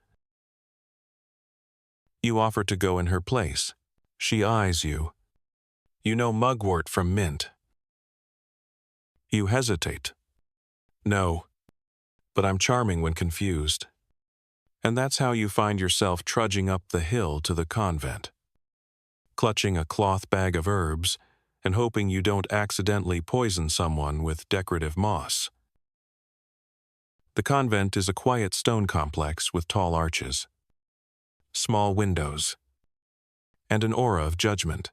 You offer to go in her place. She eyes you. "You know mugwort from mint." You hesitate. "No, but I'm charming when confused." And that's how you find yourself trudging up the hill to the convent, clutching a cloth bag of herbs and hoping you don't accidentally poison someone with decorative moss. The convent is a quiet stone complex with tall arches, small windows, and an aura of judgment.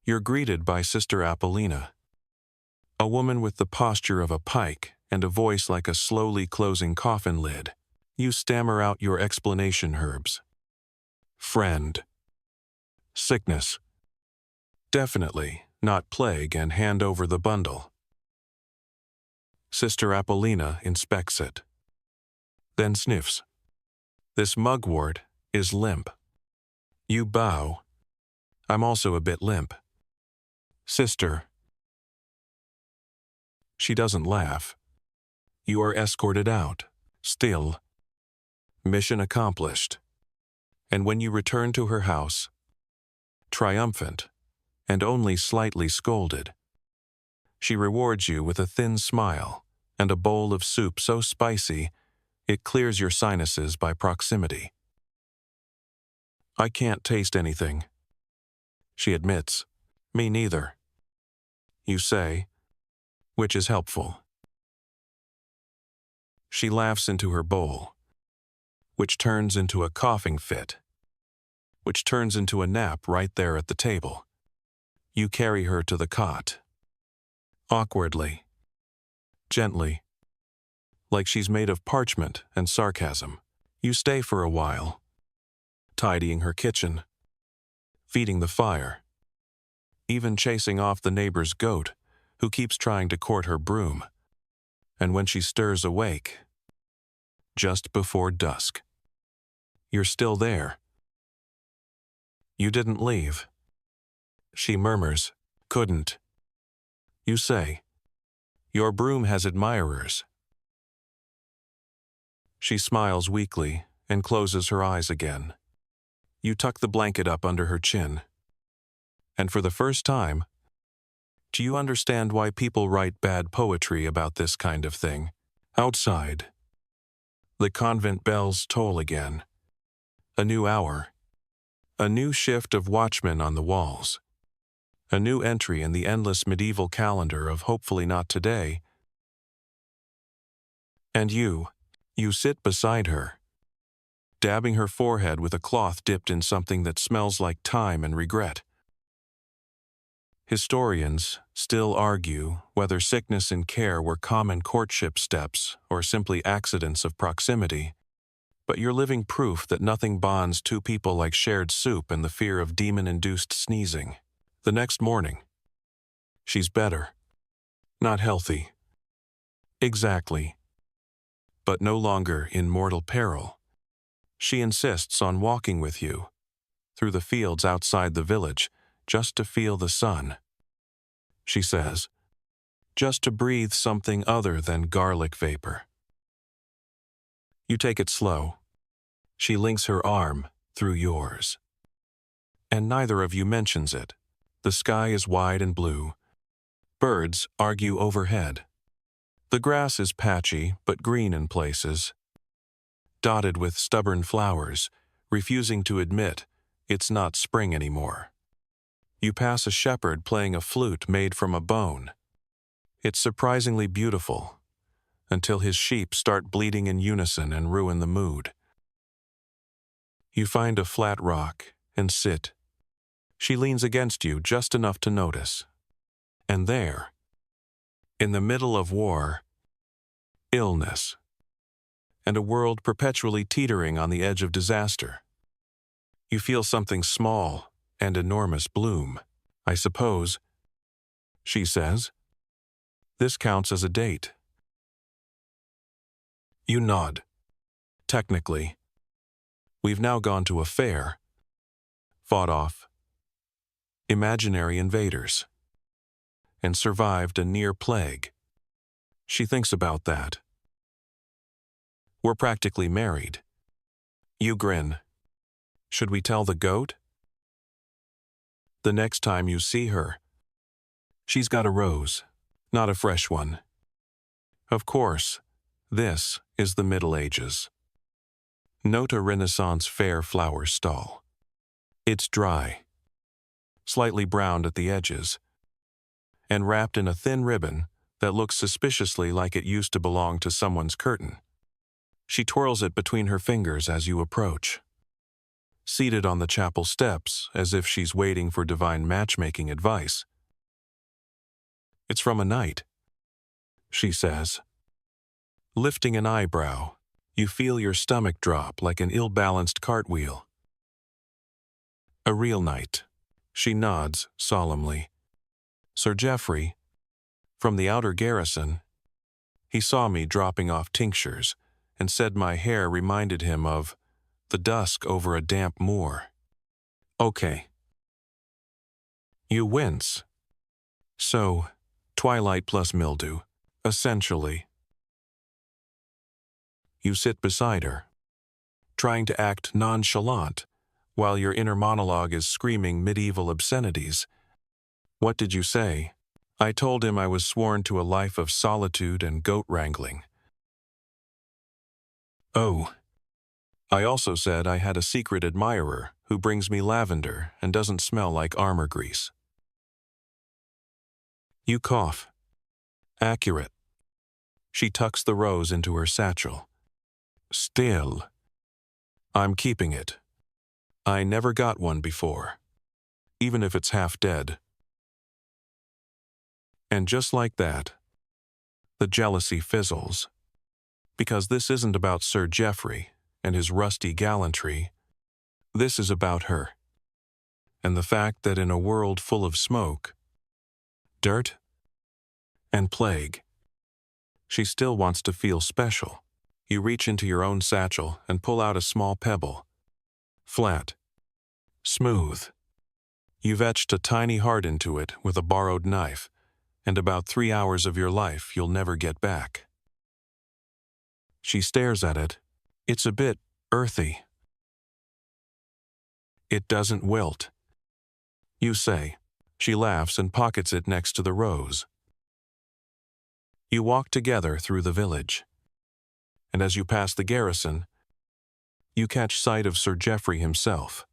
You're greeted by Sister Apollina, a woman with the posture of a pike and a voice like a slowly closing coffin lid. You stammer out your explanation: herbs, friend, sickness. Definitely not plague, and hand over the bundle. Sister Apollina inspects it, then sniffs. "This mugwort is limp." You bow. "I'm also a bit limp." "Sister." She doesn't laugh. You are escorted out, still. Mission accomplished. And when you return to her house, triumphant, and only slightly scolded. She rewards you with a thin smile and a bowl of soup so spicy it clears your sinuses by proximity. I can't taste anything. She admits, me neither. You say, which is helpful. She laughs into her bowl, which turns into a coughing fit, which turns into a nap right there at the table. You carry her to the cot. Awkwardly, gently, like she's made of parchment and sarcasm. You stay for a while, tidying her kitchen, feeding the fire, even chasing off the neighbor's goat who keeps trying to court her broom. And when she stirs awake, just before dusk, you're still there. You didn't leave. She murmurs, couldn't. You say, your broom has admirers. She smiles weakly and closes her eyes again. You tuck the blanket up under her chin. And for the first time, do you understand why people write bad poetry about this kind of thing? Outside, the convent bells toll again. A new hour. A new shift of watchmen on the walls. A new entry in the endless medieval calendar of hopefully not today. And you sit beside her, dabbing her forehead with a cloth dipped in something that smells like time and regret. Historians still argue whether sickness and care were common courtship steps or simply accidents of proximity, but you're living proof that nothing bonds two people like shared soup and the fear of demon-induced sneezing. The next morning, she's better. Not healthy. Exactly. But no longer in mortal peril. She insists on walking with you through the fields outside the village, just to feel the sun. She says, just to breathe something other than garlic vapor. You take it slow. She links her arm through yours. And neither of you mentions it. The sky is wide and blue. Birds argue overhead. The grass is patchy but green in places, dotted with stubborn flowers, refusing to admit it's not spring anymore. You pass a shepherd playing a flute made from a bone. It's surprisingly beautiful, until his sheep start bleating in unison and ruin the mood. You find a flat rock and sit. She leans against you just enough to notice. And there, in the middle of war, illness, and a world perpetually teetering on the edge of disaster, you feel something small and enormous bloom. I suppose, she says, this counts as a date. You nod. Technically, we've now gone to a fair, fought off imaginary invaders, and survived a near plague. She thinks about that. We're practically married. You grin. Should we tell the goat? The next time you see her, she's got a rose, not a fresh one. Of course, this is the Middle Ages. Note a Renaissance fair flower stall. It's dry, slightly browned at the edges, and wrapped in a thin ribbon that looks suspiciously like it used to belong to someone's curtain. She twirls it between her fingers as you approach, seated on the chapel steps as if she's waiting for divine matchmaking advice. It's from a knight, she says. Lifting an eyebrow, you feel your stomach drop like an ill-balanced cartwheel. A real knight, she nods solemnly. Sir Geoffrey, from the outer garrison. He saw me dropping off tinctures and said my hair reminded him of the dusk over a damp moor. Okay. You wince. So, twilight plus mildew, essentially. You sit beside her, trying to act nonchalant while your inner monologue is screaming medieval obscenities. What did you say? I told him I was sworn to a life of solitude and goat wrangling. Oh. I also said I had a secret admirer who brings me lavender and doesn't smell like armor grease. You cough. Accurate. She tucks the rose into her satchel. Still. I'm keeping it. I never got one before, even if it's half dead. And just like that, the jealousy fizzles. Because this isn't about Sir Geoffrey and his rusty gallantry. This is about her. And the fact that in a world full of smoke, dirt, and plague, she still wants to feel special. You reach into your own satchel and pull out a small pebble. Flat. Smooth. You've etched a tiny heart into it with a borrowed knife, and about 3 hours of your life you'll never get back. She stares at it. It's a bit earthy. It doesn't wilt. You say. She laughs and pockets it next to the rose. You walk together through the village. And as you pass the garrison, you catch sight of Sir Geoffrey himself.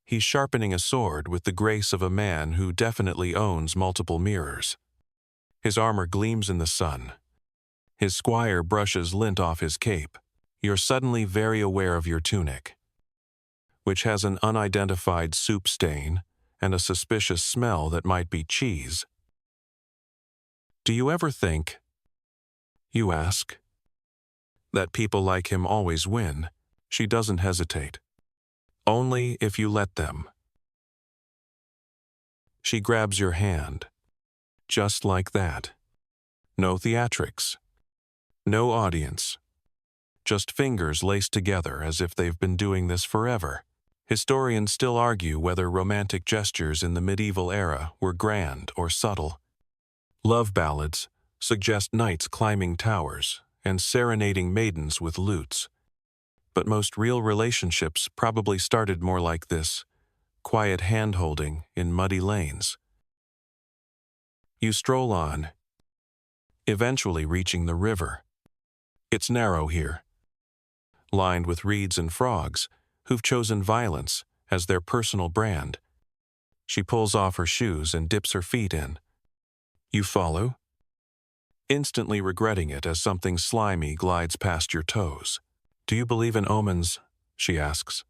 He's sharpening a sword with the grace of a man who definitely owns multiple mirrors. His armor gleams in the sun. His squire brushes lint off his cape. You're suddenly very aware of your tunic, which has an unidentified soup stain and a suspicious smell that might be cheese. Do you ever think, you ask, that people like him always win? She doesn't hesitate. Only if you let them. She grabs your hand. Just like that. No theatrics. No audience. Just fingers laced together as if they've been doing this forever. Historians still argue whether romantic gestures in the medieval era were grand or subtle. Love ballads suggest knights climbing towers and serenading maidens with lutes. But most real relationships probably started more like this, quiet hand-holding in muddy lanes. You stroll on, eventually reaching the river. It's narrow here, lined with reeds and frogs who've chosen violence as their personal brand. She pulls off her shoes and dips her feet in. You follow, instantly regretting it as something slimy glides past your toes. Do you believe in omens? She asks.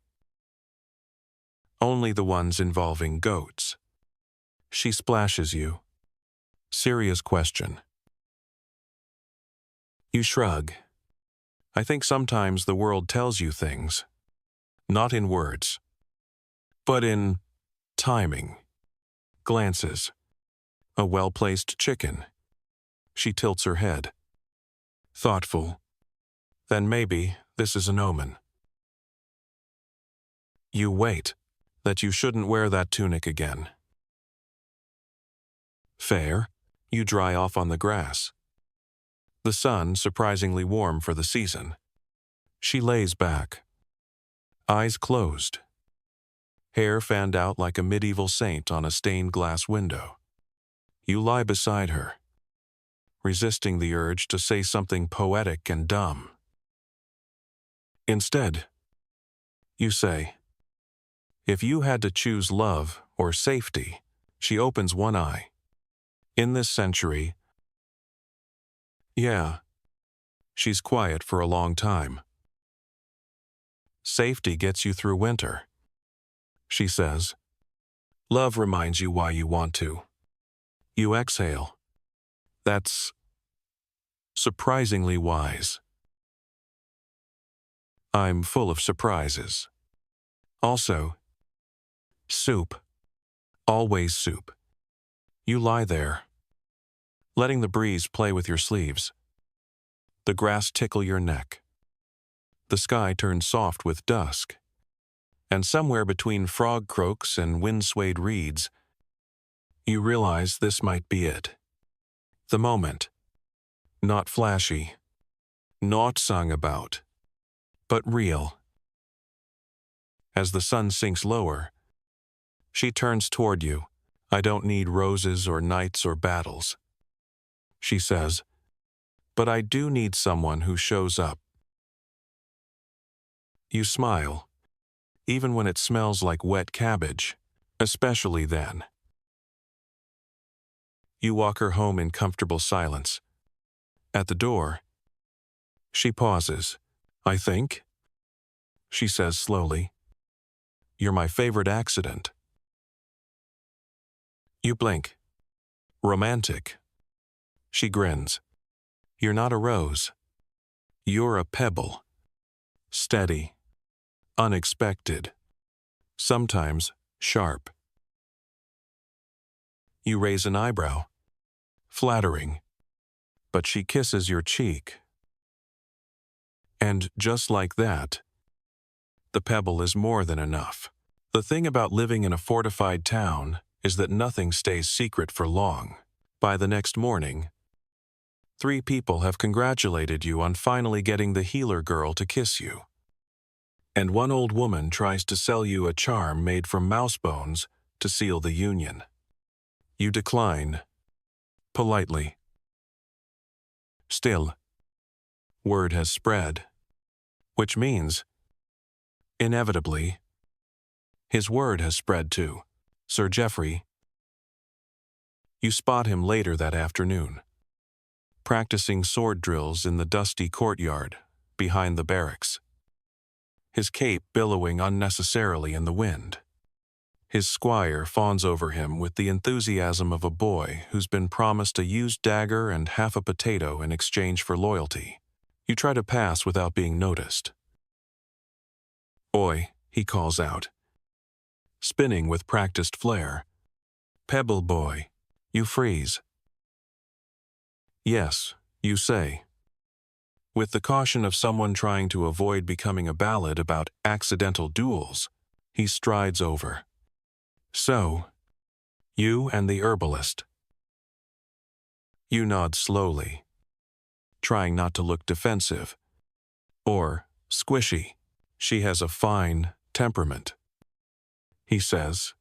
Only the ones involving goats. She splashes you. Serious question. You shrug. I think sometimes the world tells you things, not in words, but in timing, glances, a well-placed chicken. She tilts her head. Thoughtful. Then maybe this is an omen. You wait, that you shouldn't wear that tunic again. Fair. You dry off on the grass. The sun surprisingly warm for the season. She lays back. Eyes closed. Hair fanned out like a medieval saint on a stained glass window. You lie beside her, resisting the urge to say something poetic and dumb. Instead, you say, if you had to choose love or safety, she opens one eye. In this century, yeah, she's quiet for a long time. Safety gets you through winter, she says. Love reminds you why you want to. You exhale. That's surprisingly wise. I'm full of surprises. Also, soup. Always soup. You lie there, letting the breeze play with your sleeves. The grass tickle your neck. The sky turns soft with dusk. And somewhere between frog croaks and wind-swayed reeds, you realize this might be it. The moment. Not flashy. Not sung about. But real. As the sun sinks lower, she turns toward you, I don't need roses or knights or battles. She says, but I do need someone who shows up. You smile, even when it smells like wet cabbage, especially then. You walk her home in comfortable silence. At the door, she pauses. I think, she says slowly, you're my favorite accident. You blink. Romantic. She grins. You're not a rose. You're a pebble. Steady. Unexpected. Sometimes sharp. You raise an eyebrow. Flattering. But she kisses your cheek. And just like that, the pebble is more than enough. The thing about living in a fortified town is that nothing stays secret for long. By the next morning, 3 people have congratulated you on finally getting the healer girl to kiss you. And one old woman tries to sell you a charm made from mouse bones to seal the union. You decline, politely. Still, word has spread, which means, inevitably, his word has spread too. Sir Geoffrey. You spot him later that afternoon, practicing sword drills in the dusty courtyard behind the barracks, his cape billowing unnecessarily in the wind. His squire fawns over him with the enthusiasm of a boy who's been promised a used dagger and half a potato in exchange for loyalty. You try to pass without being noticed. Oi, he calls out, spinning with practiced flair. Pebble boy. You freeze. Yes, you say, with the caution of someone trying to avoid becoming a ballad about accidental duels. He strides over. So, you and the herbalist. You nod slowly, trying not to look defensive or squishy. She has a fine temperament, he says,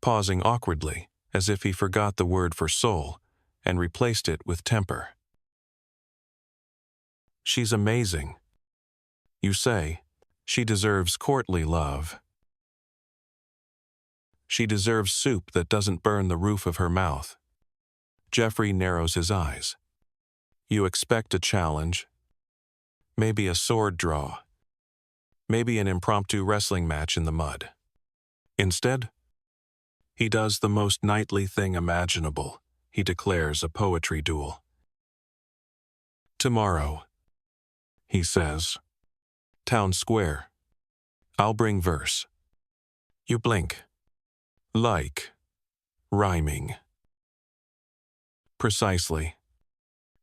pausing awkwardly as if he forgot the word for soul and replaced it with temper. She's amazing. You say, she deserves courtly love. She deserves soup that doesn't burn the roof of her mouth. Geoffrey narrows his eyes. You expect a challenge, maybe a sword draw, maybe an impromptu wrestling match in the mud. Instead, he does the most knightly thing imaginable. He declares a poetry duel. Tomorrow, he says. Town square. I'll bring verse. You blink. Like. Rhyming. Precisely.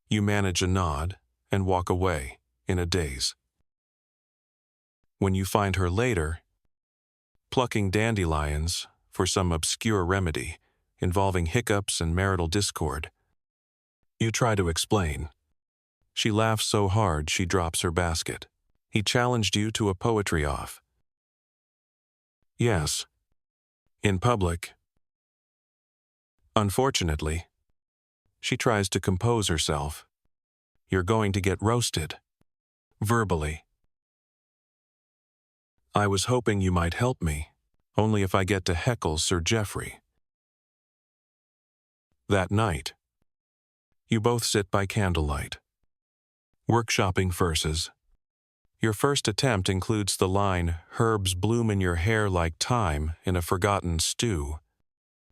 You manage a nod and walk away in a daze. When you find her later, plucking dandelions for some obscure remedy involving hiccups and marital discord, you try to explain. She laughs so hard she drops her basket. He challenged you to a poetry off. Yes. In public. Unfortunately, she tries to compose herself. You're going to get roasted. Verbally. I was hoping you might help me, only if I get to heckle Sir Geoffrey. That night, you both sit by candlelight, workshopping verses. Your first attempt includes the line, "Herbs bloom in your hair like thyme in a forgotten stew."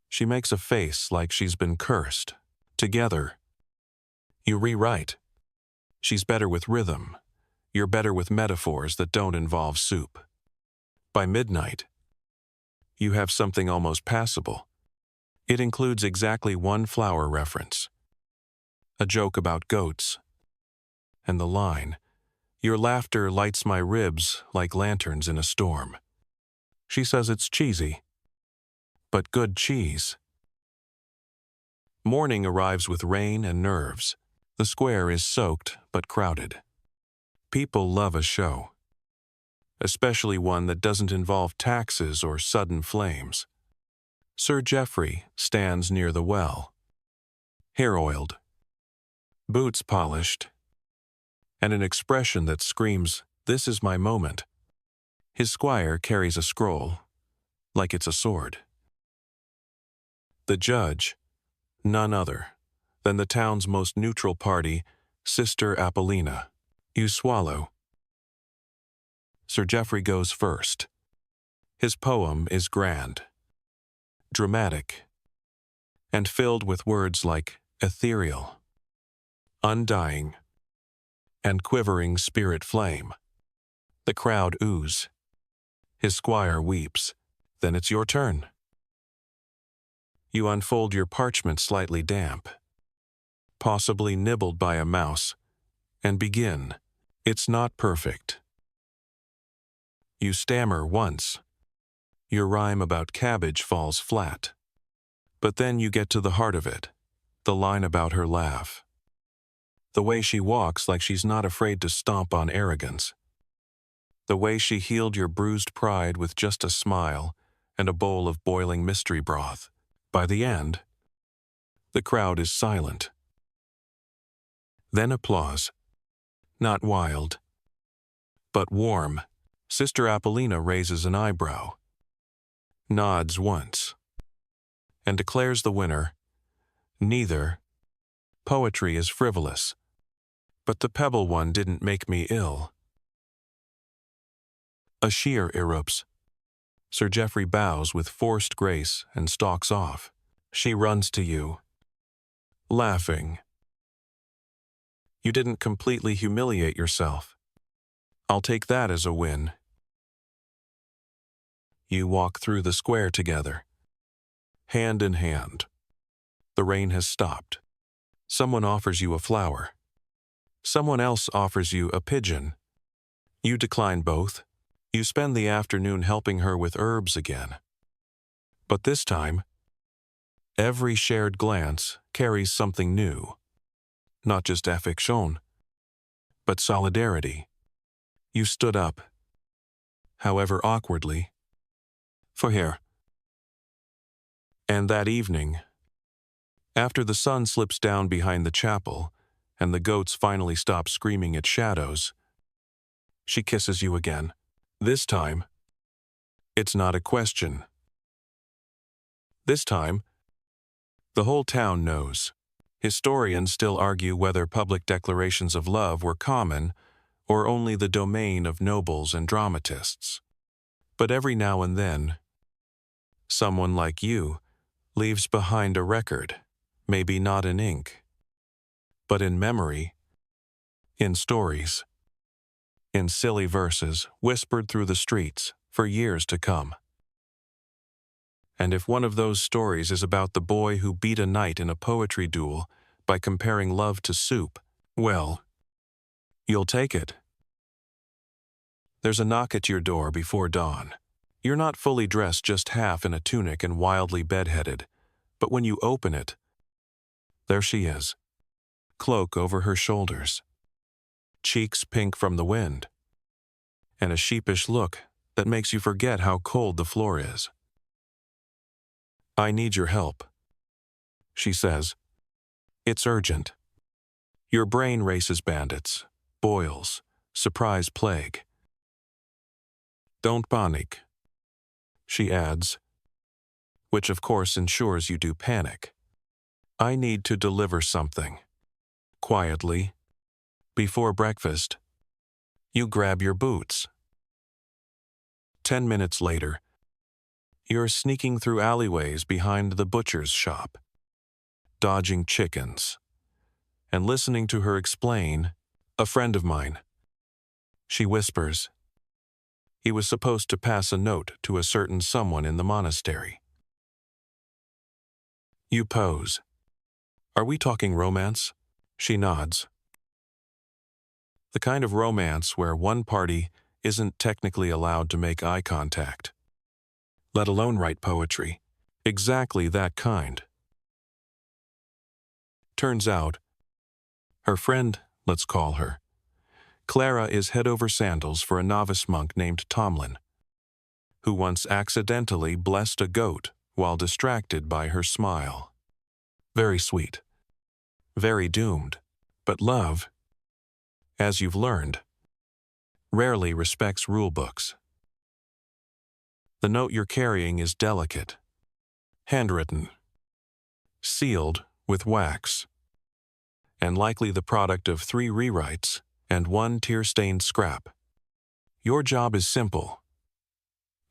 She makes a face like she's been cursed. Together, you rewrite. She's better with rhythm. You're better with metaphors that don't involve soup. By midnight, you have something almost passable. It includes exactly one flower reference, a joke about goats, and the line, "Your laughter lights my ribs like lanterns in a storm." She says it's cheesy, but good cheese. Morning arrives with rain and nerves. The square is soaked but crowded. People love a show, especially one that doesn't involve taxes or sudden flames. Sir Geoffrey stands near the well, hair oiled, boots polished, and an expression that screams, "This is my moment." His squire carries a scroll, like it's a sword. The judge, none other than the town's most neutral party, Sister Apollina. You swallow. Sir Geoffrey goes first. His poem is grand, dramatic, and filled with words like ethereal, undying, and quivering spirit flame. The crowd ooze. His squire weeps. Then it's your turn. You unfold your parchment slightly damp, possibly nibbled by a mouse, and begin. It's not perfect. You stammer once. Your rhyme about cabbage falls flat. But then you get to the heart of it, the line about her laugh. The way she walks like she's not afraid to stomp on arrogance. The way she healed your bruised pride with just a smile and a bowl of boiling mystery broth. By the end, the crowd is silent. Then applause. Not wild, but warm. Sister Apollina raises an eyebrow, nods once, and declares the winner. Neither. Poetry is frivolous, but the pebble one didn't make me ill. A sheer erupts. Sir Geoffrey bows with forced grace and stalks off. She runs to you, laughing. You didn't completely humiliate yourself. I'll take that as a win. You walk through the square together, hand in hand. The rain has stopped. Someone offers you a flower. Someone else offers you a pigeon. You decline both. You spend the afternoon helping her with herbs again. But this time, every shared glance carries something new. Not just affection, but solidarity. You stood up, however awkwardly, for her. And that evening, after the sun slips down behind the chapel and the goats finally stop screaming at shadows, she kisses you again. This time, it's not a question. This time, the whole town knows. Historians still argue whether public declarations of love were common or only the domain of nobles and dramatists. But every now and then, someone like you leaves behind a record, maybe not in ink, but in memory, in stories, in silly verses whispered through the streets for years to come. And if one of those stories is about the boy who beat a knight in a poetry duel by comparing love to soup, well, you'll take it. There's a knock at your door before dawn. You're not fully dressed, just half in a tunic and wildly bedheaded, but when you open it, there she is, cloak over her shoulders, cheeks pink from the wind, and a sheepish look that makes you forget how cold the floor is. "I need your help," she says. "It's urgent." Your brain races bandits, boils, surprise plague. "Don't panic," she adds, which of course ensures you do panic. "I need to deliver something." Quietly, before breakfast, you grab your boots. 10 minutes later, you're sneaking through alleyways behind the butcher's shop, dodging chickens, and listening to her explain, "A friend of mine," she whispers. "He was supposed to pass a note to a certain someone in the monastery." You pose. "Are we talking romance?" She nods. The kind of romance where one party isn't technically allowed to make eye contact, let alone write poetry. Exactly that kind. Turns out, her friend, let's call her, Clara, is head over sandals for a novice monk named Tomlin, who once accidentally blessed a goat while distracted by her smile. Very sweet. Very doomed. But love, as you've learned, rarely respects rulebooks. The note you're carrying is delicate, handwritten, sealed with wax, and likely the product of 3 rewrites and 1 tear-stained scrap. Your job is simple.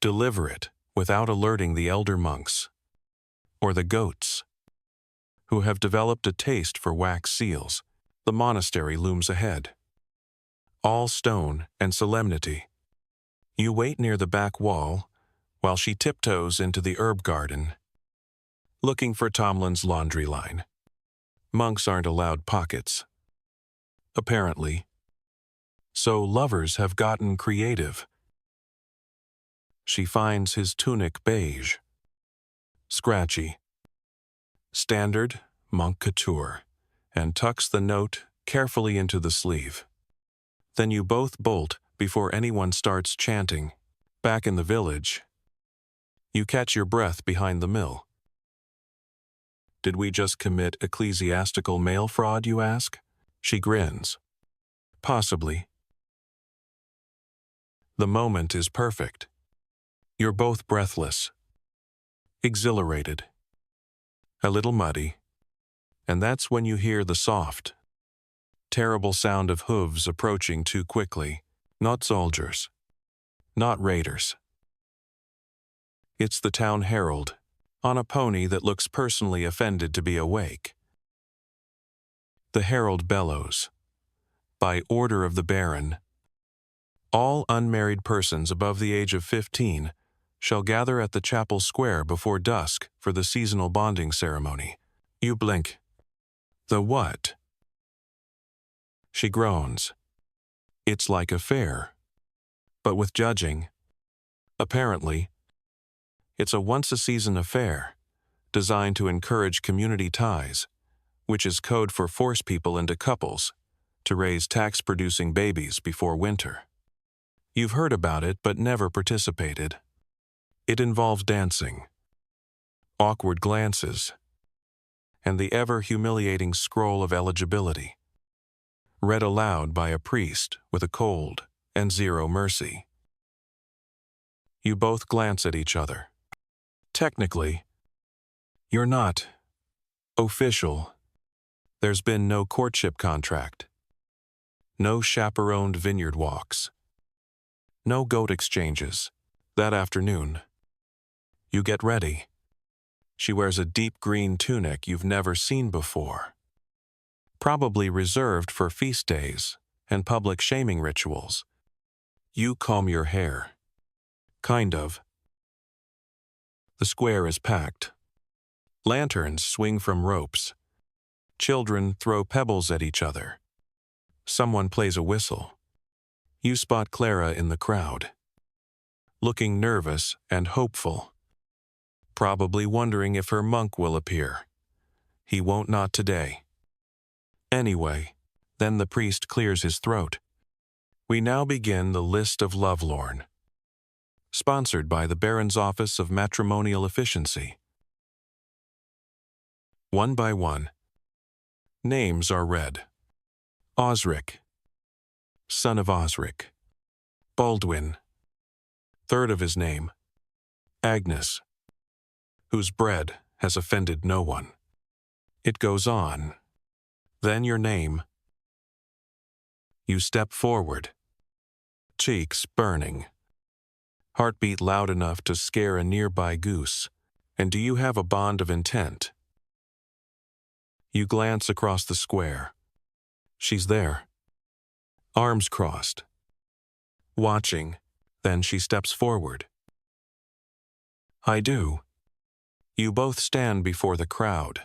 Deliver it without alerting the elder monks, or the goats, who have developed a taste for wax seals. The monastery looms ahead. All stone and solemnity. You wait near the back wall while she tiptoes into the herb garden, looking for Tomlin's laundry line. Monks aren't allowed pockets, apparently, so lovers have gotten creative. She finds his tunic beige, scratchy, standard monk couture, and tucks the note carefully into the sleeve. Then you both bolt before anyone starts chanting. Back in the village, you catch your breath behind the mill. Did we just commit ecclesiastical mail fraud, you ask? She grins. Possibly. The moment is perfect. You're both breathless, exhilarated, a little muddy, and that's when you hear the soft, terrible sound of hooves approaching too quickly. Not soldiers, not raiders. It's the town herald, on a pony that looks personally offended to be awake. The herald bellows, by order of the Baron, all unmarried persons above the age of 15 shall gather at the chapel square before dusk for the seasonal bonding ceremony. You blink. The what? She groans. It's like a fair, but with judging. Apparently, it's a once-a-season affair, designed to encourage community ties, which is code for force people into couples to raise tax-producing babies before winter. You've heard about it but never participated. It involves dancing, awkward glances, and the ever-humiliating scroll of eligibility, read aloud by a priest with a cold and zero mercy. You both glance at each other. Technically, you're not official. There's been no courtship contract, no chaperoned vineyard walks, no goat exchanges. That afternoon, you get ready. She wears a deep green tunic you've never seen before, probably reserved for feast days and public shaming rituals. You comb your hair. Kind of. The square is packed. Lanterns swing from ropes. Children throw pebbles at each other. Someone plays a whistle. You spot Clara in the crowd, looking nervous and hopeful, probably wondering if her monk will appear. He won't, not today. Anyway, then the priest clears his throat. We now begin the list of lovelorn, sponsored by the Baron's Office of Matrimonial Efficiency. One by one, names are read. Osric, son of Osric. Baldwin, third of his name. Agnes, whose bread has offended no one. It goes on. Then your name. You step forward, cheeks burning, heartbeat loud enough to scare a nearby goose. And do you have a bond of intent? You glance across the square. She's there, arms crossed, watching. Then she steps forward. I do. You both stand before the crowd.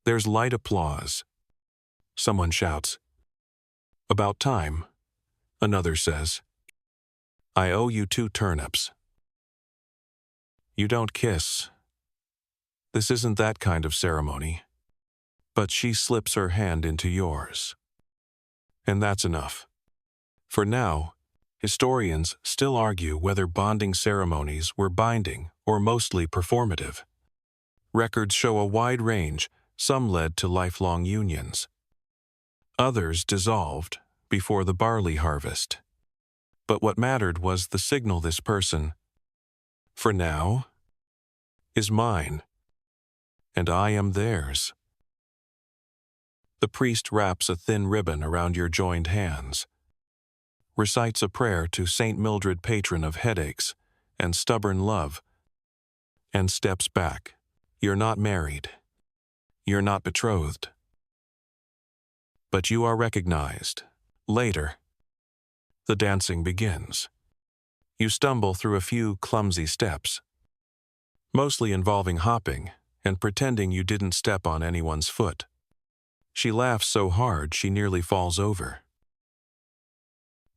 There's light applause. Someone shouts, "About time." Another says, "I owe you 2 turnips." You don't kiss. This isn't that kind of ceremony. But she slips her hand into yours. And that's enough. For now, historians still argue whether bonding ceremonies were binding or mostly performative. Records show a wide range. Some led to lifelong unions. Others dissolved before the barley harvest. But what mattered was the signal this person, for now, is mine, and I am theirs. The priest wraps a thin ribbon around your joined hands, recites a prayer to Saint Mildred, patron of headaches and stubborn love, and steps back. You're not married. You're not betrothed. But you are recognized. Later, the dancing begins. You stumble through a few clumsy steps, mostly involving hopping and pretending you didn't step on anyone's foot. She laughs so hard she nearly falls over.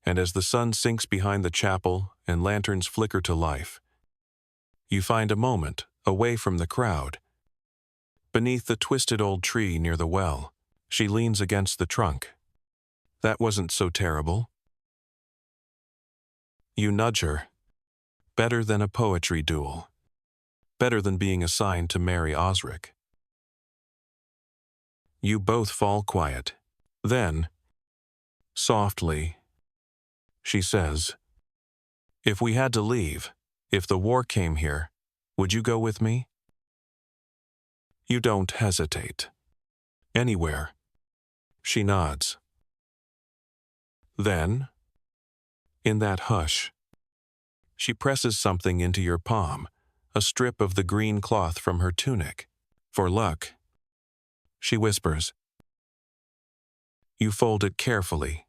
And as the sun sinks behind the chapel and lanterns flicker to life, you find a moment away from the crowd. Beneath the twisted old tree near the well, she leans against the trunk. That wasn't so terrible. You nudge her. Better than a poetry duel. Better than being assigned to marry Osric. You both fall quiet. Then, softly, she says, "If we had to leave, if the war came here, would you go with me?" You don't hesitate. Anywhere. She nods. Then, in that hush, she presses something into your palm, a strip of the green cloth from her tunic. "For luck," she whispers. You fold it carefully.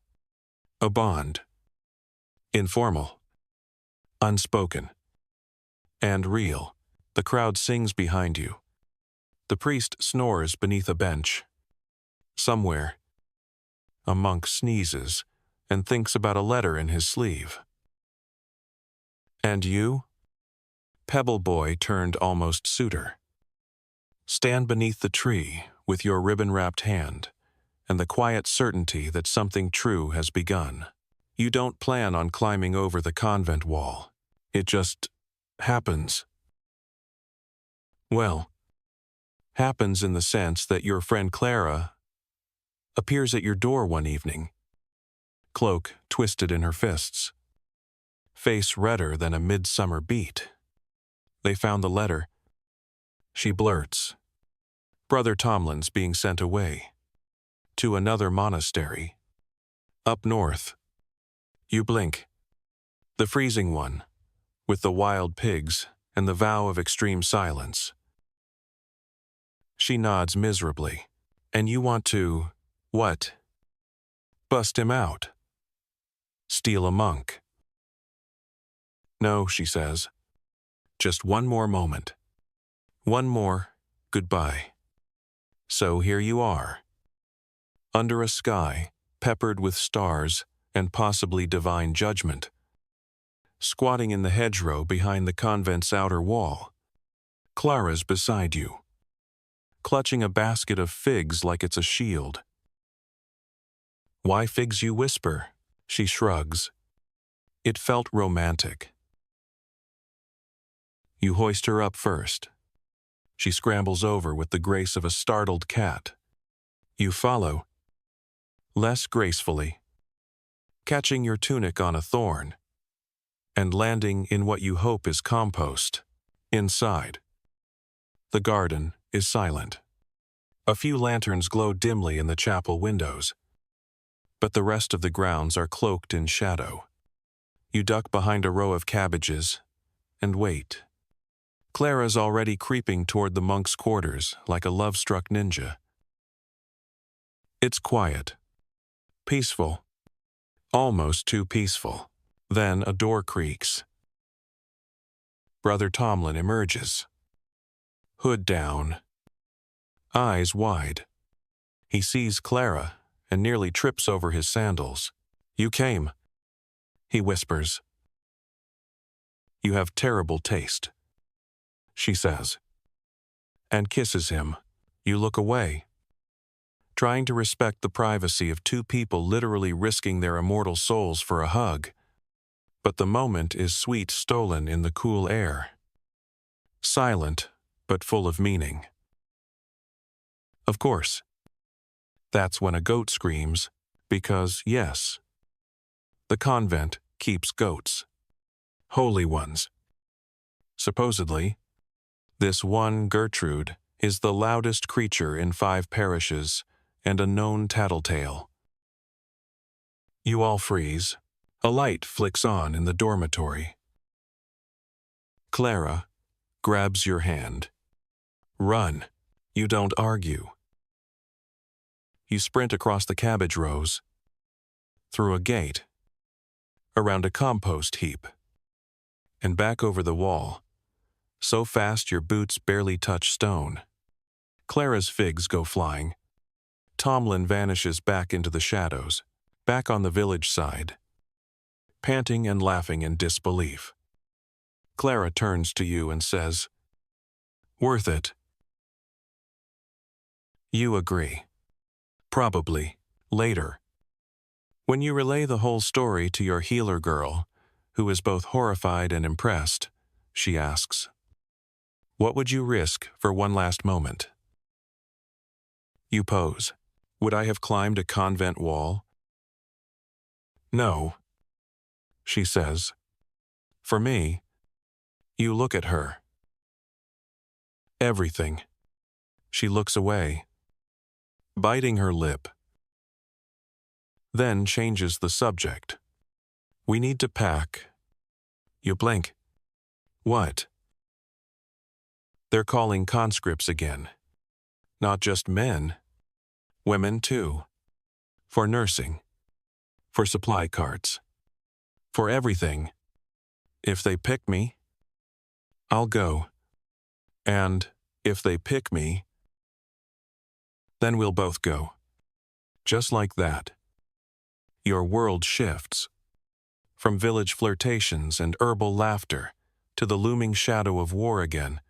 A bond. Informal. Unspoken. And real. The crowd sings behind you. The priest snores beneath a bench. Somewhere, a monk sneezes and thinks about a letter in his sleeve. And you, pebble boy turned almost suitor, stand beneath the tree with your ribbon-wrapped hand and the quiet certainty that something true has begun. You don't plan on climbing over the convent wall. It just happens. Well, happens in the sense that your friend Clara appears at your door one evening, cloak twisted in her fists, face redder than a midsummer beet. They found the letter. She blurts, "Brother Tomlin's being sent away, to another monastery, up north." You blink. The freezing one, with the wild pigs and the vow of extreme silence. She nods miserably. And you want to, what? Bust him out. Steal a monk. No, she says. Just one more moment. One more goodbye. So here you are. Under a sky peppered with stars and possibly divine judgment. Squatting in the hedgerow behind the convent's outer wall. Clara's beside you, clutching a basket of figs like it's a shield. "Why figs?" you whisper. She shrugs. It felt romantic. You hoist her up first. She scrambles over with the grace of a startled cat. You follow, less gracefully, catching your tunic on a thorn, and landing in what you hope is compost. Inside, the garden is silent. A few lanterns glow dimly in the chapel windows, but the rest of the grounds are cloaked in shadow. You duck behind a row of cabbages and wait. Clara's already creeping toward the monk's quarters like a love-struck ninja. It's quiet, peaceful, almost too peaceful. Then a door creaks. Brother Tomlin emerges. Hood down, eyes wide. He sees Clara and nearly trips over his sandals. "You came," he whispers. "You have terrible taste," she says, and kisses him. You look away, trying to respect the privacy of two people literally risking their immortal souls for a hug. But the moment is sweet stolen in the cool air. Silent, but full of meaning. Of course, that's when a goat screams, because, yes, the convent keeps goats. Holy ones. Supposedly, this one Gertrude is the loudest creature in 5 parishes and a known tattletale. You all freeze. A light flicks on in the dormitory. Clara grabs your hand. Run. You don't argue. You sprint across the cabbage rows, through a gate, around a compost heap, and back over the wall, so fast your boots barely touch stone. Clara's figs go flying. Tomlin vanishes back into the shadows, back on the village side, panting and laughing in disbelief. Clara turns to you and says, "Worth it." You agree. Probably, later. When you relay the whole story to your healer girl, who is both horrified and impressed, she asks, "What would you risk for one last moment?" You pose. Would I have climbed a convent wall? No, she says. For me, you look at her. Everything. She looks away, biting her lip. Then changes the subject. We need to pack. You blink. What? They're calling conscripts again. Not just men. Women too. For nursing. For supply carts. For everything. If they pick me, I'll go. And if they pick me, then we'll both go. Just like that. Your world shifts. From village flirtations and herbal laughter to the looming shadow of war again.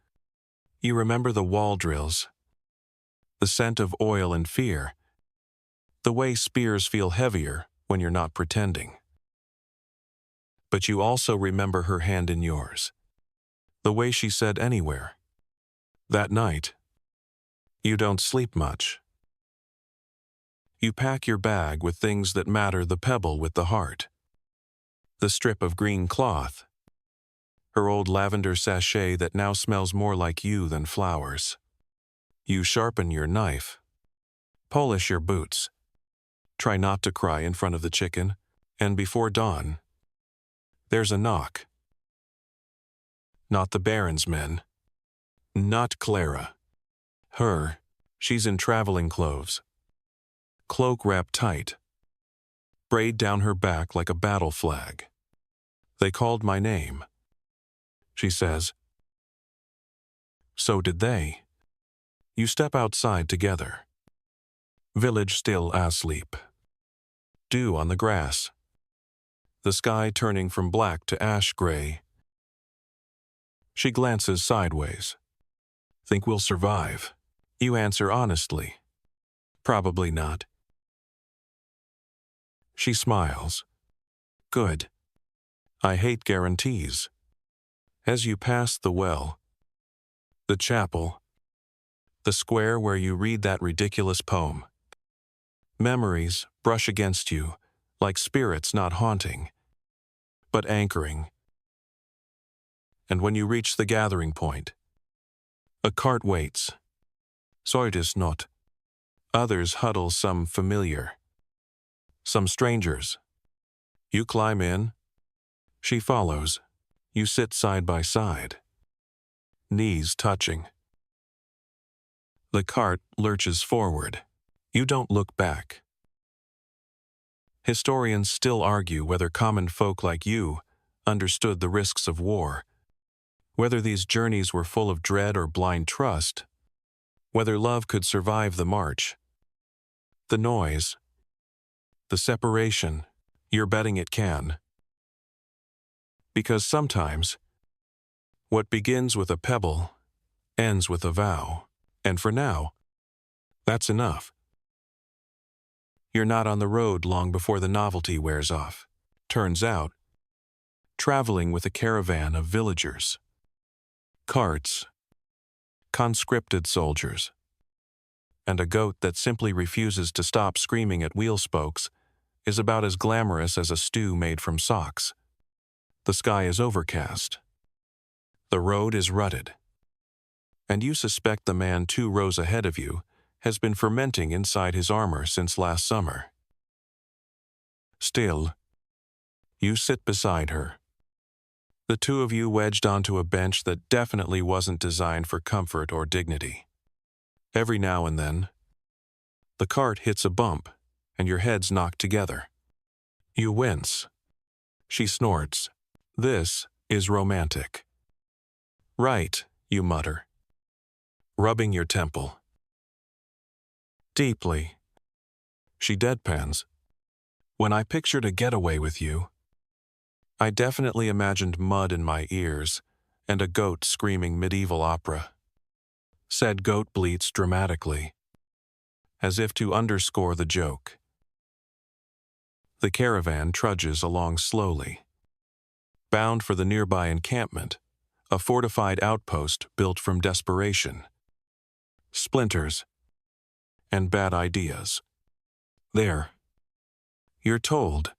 You remember the wall drills, the scent of oil and fear, the way spears feel heavier when you're not pretending. But you also remember her hand in yours, the way she said anywhere. That night, you don't sleep much. You pack your bag with things that matter, the pebble with the heart, the strip of green cloth, her old lavender sachet that now smells more like you than flowers. You sharpen your knife, polish your boots, try not to cry in front of the chicken, and before dawn, there's a knock. Not the Baron's men. Not Clara. Her, she's in traveling clothes. Cloak wrapped tight. Braid down her back like a battle flag. They called my name. She says. So did they. You step outside together. Village still asleep. Dew on the grass. The sky turning from black to ash gray. She glances sideways. Think we'll survive? You answer honestly. Probably not. She smiles. Good. I hate guarantees. As you pass the well, the chapel, the square where you read that ridiculous poem, memories brush against you like spirits not haunting, but anchoring. And when you reach the gathering point, a cart waits. So it is not. Others huddle, some familiar, some strangers. You climb in. She follows. You sit side by side, knees touching. The cart lurches forward. You don't look back. Historians still argue whether common folk like you understood the risks of war, whether these journeys were full of dread or blind trust, whether love could survive the march, the noise, the separation. You're betting it can. Because sometimes, what begins with a pebble ends with a vow, and for now, that's enough. You're not on the road long before the novelty wears off. Turns out, traveling with a caravan of villagers. Carts, conscripted soldiers. And a goat that simply refuses to stop screaming at wheel spokes is about as glamorous as a stew made from socks. The sky is overcast. The road is rutted. And you suspect the man 2 rows ahead of you has been fermenting inside his armor since last summer. Still, you sit beside her. The 2 of you wedged onto a bench that definitely wasn't designed for comfort or dignity. Every now and then, the cart hits a bump and your heads knock together. You wince. She snorts. This is romantic. Right, you mutter, rubbing your temple. Deeply. She deadpans. When I pictured a getaway with you, I definitely imagined mud in my ears and a goat screaming medieval opera. Said goat bleats dramatically, as if to underscore the joke. The caravan trudges along slowly, bound for the nearby encampment, a fortified outpost built from desperation, splinters, and bad ideas. There, you're told,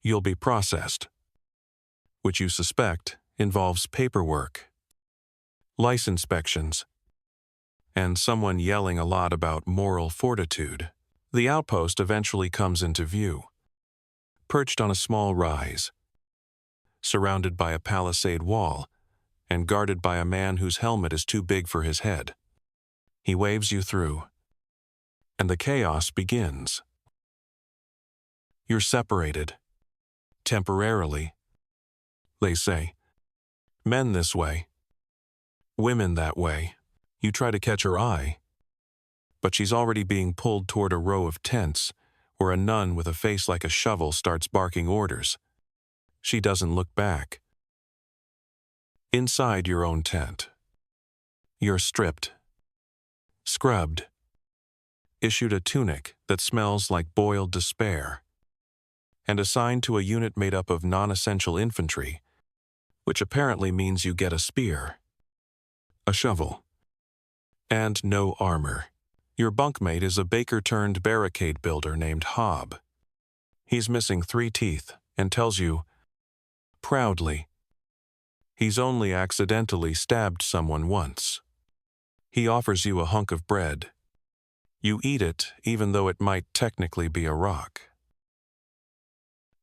you'll be processed, which you suspect involves paperwork, license inspections, and someone yelling a lot about moral fortitude. The outpost eventually comes into view, perched on a small rise, surrounded by a palisade wall and guarded by a man whose helmet is too big for his head. He waves you through, and the chaos begins. You're separated, temporarily, they say. Men this way, women that way. You try to catch her eye, but she's already being pulled toward a row of tents where a nun with a face like a shovel starts barking orders. She doesn't look back. Inside your own tent, you're stripped, scrubbed, issued a tunic that smells like boiled despair, and assigned to a unit made up of non-essential infantry, which apparently means you get a spear, a shovel, and no armor. Your bunkmate is a baker-turned-barricade builder named Hob. He's missing 3 teeth and tells you, proudly, he's only accidentally stabbed someone once. He offers you a hunk of bread. You eat it even though it might technically be a rock.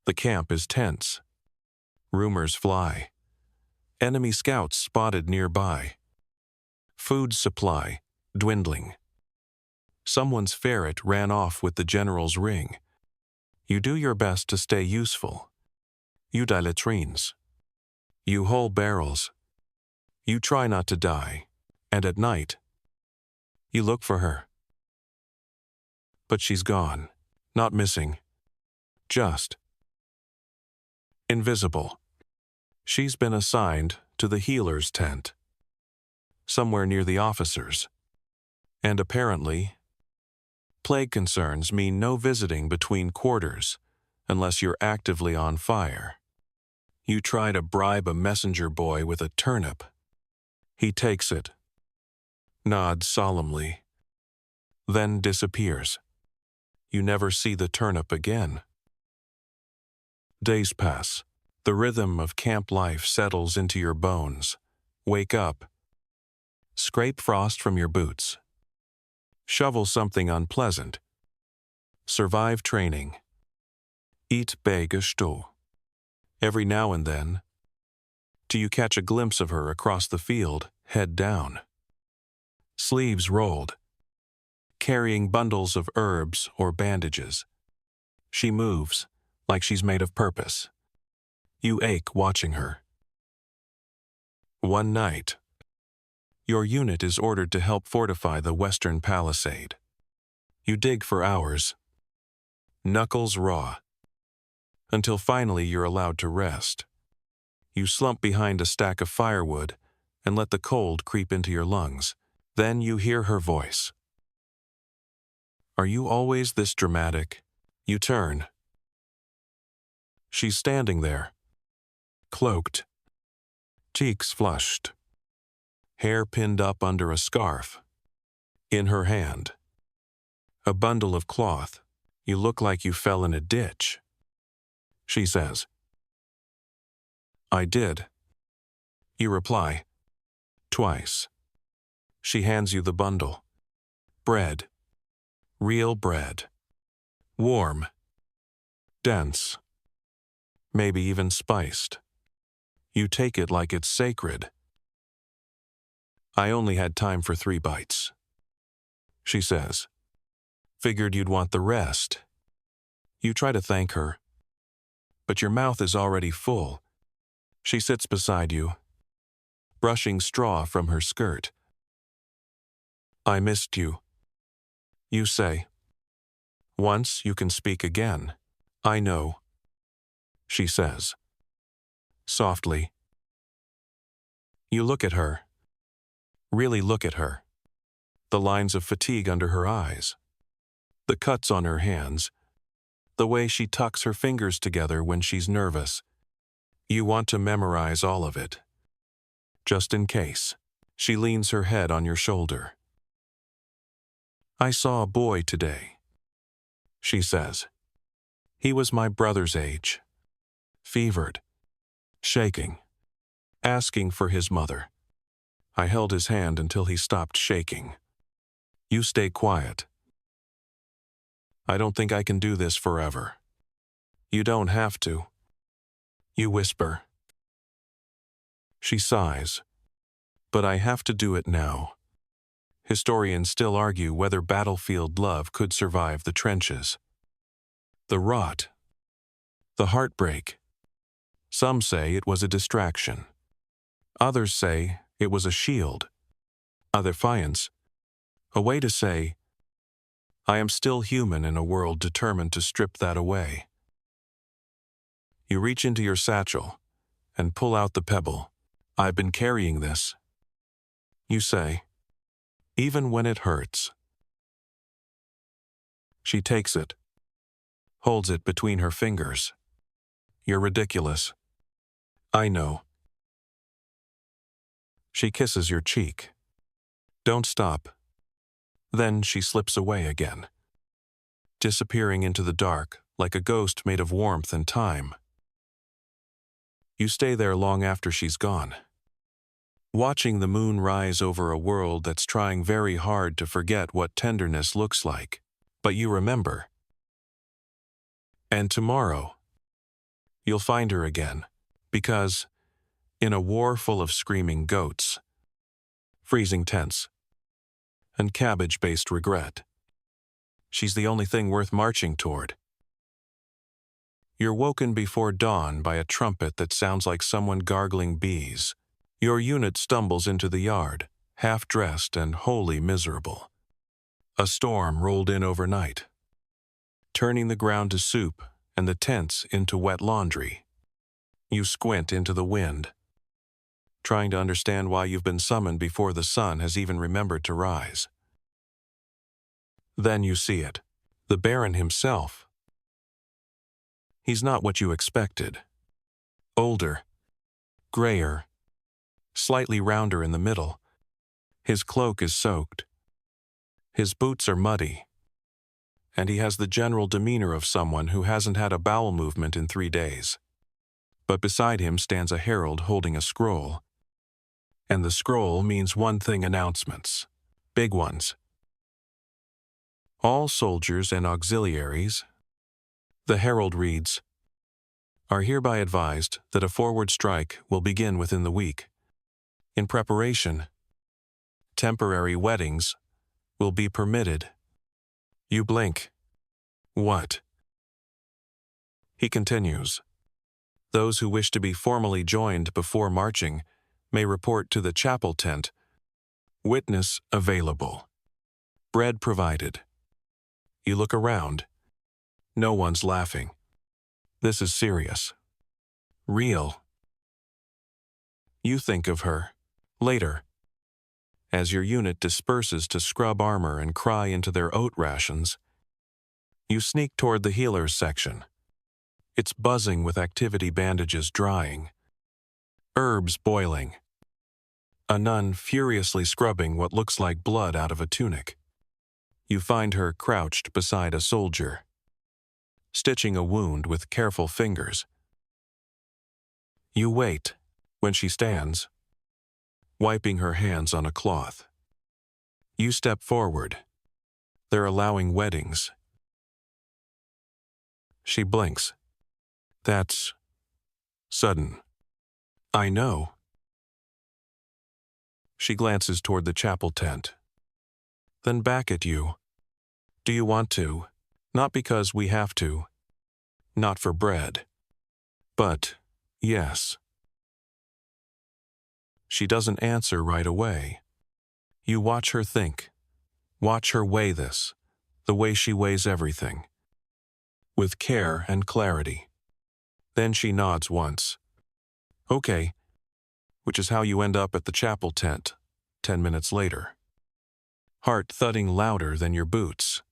The camp is tense. Rumors fly. Enemy scouts spotted nearby. Food supply dwindling. Someone's ferret ran off with the general's ring. You do your best to stay useful. You die latrines. You hole barrels. You try not to die. And at night, you look for her. But she's gone. Not missing. Just invisible. She's been assigned to the healer's tent, somewhere near the officers. And apparently, plague concerns mean no visiting between quarters unless you're actively on fire. You try to bribe a messenger boy with a turnip. He takes it, nods solemnly, then disappears. You never see the turnip again. Days pass. The rhythm of camp life settles into your bones. Wake up. Scrape frost from your boots. Shovel something unpleasant. Survive training. Eat Begesto. Every now and then, do you catch a glimpse of her across the field, head down, sleeves rolled, carrying bundles of herbs or bandages. She moves like she's made of purpose. You ache watching her. One night, your unit is ordered to help fortify the western palisade. You dig for hours, knuckles raw, until finally you're allowed to rest. You slump behind a stack of firewood and let the cold creep into your lungs. Then you hear her voice. Are you always this dramatic? You turn. She's standing there, cloaked, cheeks flushed, hair pinned up under a scarf. In her hand, a bundle of cloth. You look like you fell in a ditch. She says, I did. You reply, twice. She hands you the bundle. Bread. Real bread. Warm. Dense. Maybe even spiced. You take it like it's sacred. I only had time for 3 bites. She says, figured you'd want the rest. You try to thank her, but your mouth is already full. She sits beside you, brushing straw from her skirt. I missed you. You say, once you can speak again. I know. She says, softly. You look at her. Really look at her. The lines of fatigue under her eyes. The cuts on her hands. The way she tucks her fingers together when she's nervous. You want to memorize all of it. Just in case. She leans her head on your shoulder. I saw a boy today. She says. He was my brother's age. Fevered. Shaking. Asking for his mother. I held his hand until he stopped shaking. You stay quiet. I don't think I can do this forever. You don't have to. You whisper. She sighs. But I have to do it now. Historians still argue whether battlefield love could survive the trenches. The rot. The heartbreak. Some say it was a distraction. Others say it was a shield. A defiance. A way to say, I am still human in a world determined to strip that away. You reach into your satchel and pull out the pebble. I've been carrying this. You say, even when it hurts. She takes it, holds it between her fingers. You're ridiculous. I know. She kisses your cheek. Don't stop. Then she slips away again, disappearing into the dark like a ghost made of warmth and time. You stay there long after she's gone, watching the moon rise over a world that's trying very hard to forget what tenderness looks like, but you remember. And tomorrow, you'll find her again, because, in a war full of screaming goats, freezing tents, and cabbage-based regret, she's the only thing worth marching toward. You're woken before dawn by a trumpet that sounds like someone gargling bees. Your unit stumbles into the yard, half-dressed and wholly miserable. A storm rolled in overnight, turning the ground to soup and the tents into wet laundry. You squint into the wind, trying to understand why you've been summoned before the sun has even remembered to rise. Then you see it, the Baron himself. He's not what you expected. Older, grayer, slightly rounder in the middle. His cloak is soaked. His boots are muddy. And he has the general demeanor of someone who hasn't had a bowel movement in 3 days. But beside him stands a herald holding a scroll. And the scroll means one thing: announcements. Big ones. All soldiers and auxiliaries, the herald reads, are hereby advised that a forward strike will begin within the week. In preparation, temporary weddings will be permitted. You blink. What? He continues. Those who wish to be formally joined before marching may report to the chapel tent. Witness available. Bread provided. You look around. No one's laughing. This is serious. Real. You think of her. Later. As your unit disperses to scrub armor and cry into their oat rations, you sneak toward the healers section. It's buzzing with activity bandages drying, herbs boiling, a nun furiously scrubbing what looks like blood out of a tunic. You find her crouched beside a soldier, stitching a wound with careful fingers. You wait when she stands, wiping her hands on a cloth. You step forward. They're allowing weddings. She blinks. That's sudden. I know. She glances toward the chapel tent, then back at you. Do you want to? Not because we have to. Not for bread. But, yes. She doesn't answer right away. You watch her think. Watch her weigh this, the way she weighs everything. With care and clarity. Then she nods once. Okay. Which is how you end up at the chapel tent, 10 minutes later. Heart thudding louder than your boots.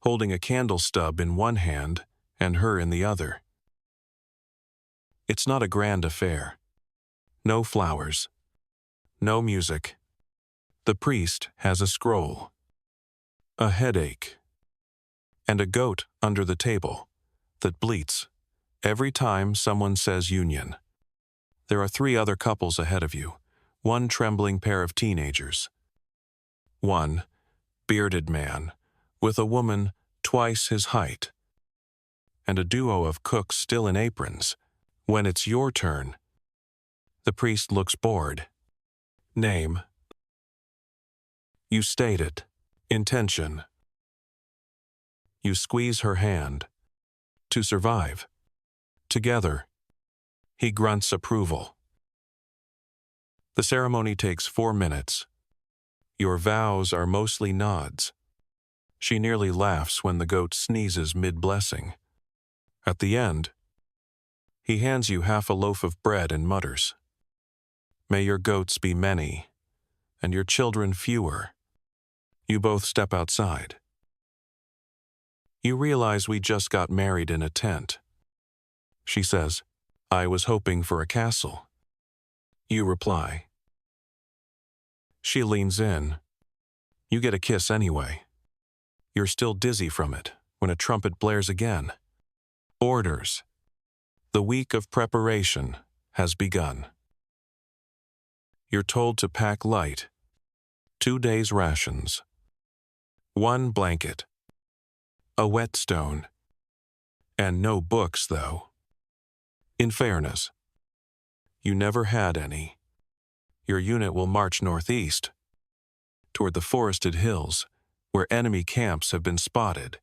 Holding a candle stub in one hand and her in the other. It's not a grand affair. No flowers. No music. The priest has a scroll. A headache. And a goat under the table that bleats every time someone says union. There are 3 other couples ahead of you, one trembling pair of teenagers. One bearded man with a woman twice his height. And a duo of cooks still in aprons. When it's your turn, the priest looks bored. Name. You state it. Intention. You squeeze her hand. To survive. Together. He grunts approval. The ceremony takes 4 minutes. Your vows are mostly nods. She nearly laughs when the goat sneezes mid-blessing. At the end, he hands you half a loaf of bread and mutters, "May your goats be many, and your children fewer." You both step outside. You realize we just got married in a tent. She says, "I was hoping for a castle." You reply. She leans in. You get a kiss anyway. You're still dizzy from it when a trumpet blares again. Orders. The week of preparation has begun. You're told to pack light. 2 days' rations. 1 blanket. A whetstone. And no books, though. In fairness, you never had any. Your unit will march northeast, toward the forested hills, where enemy camps have been spotted.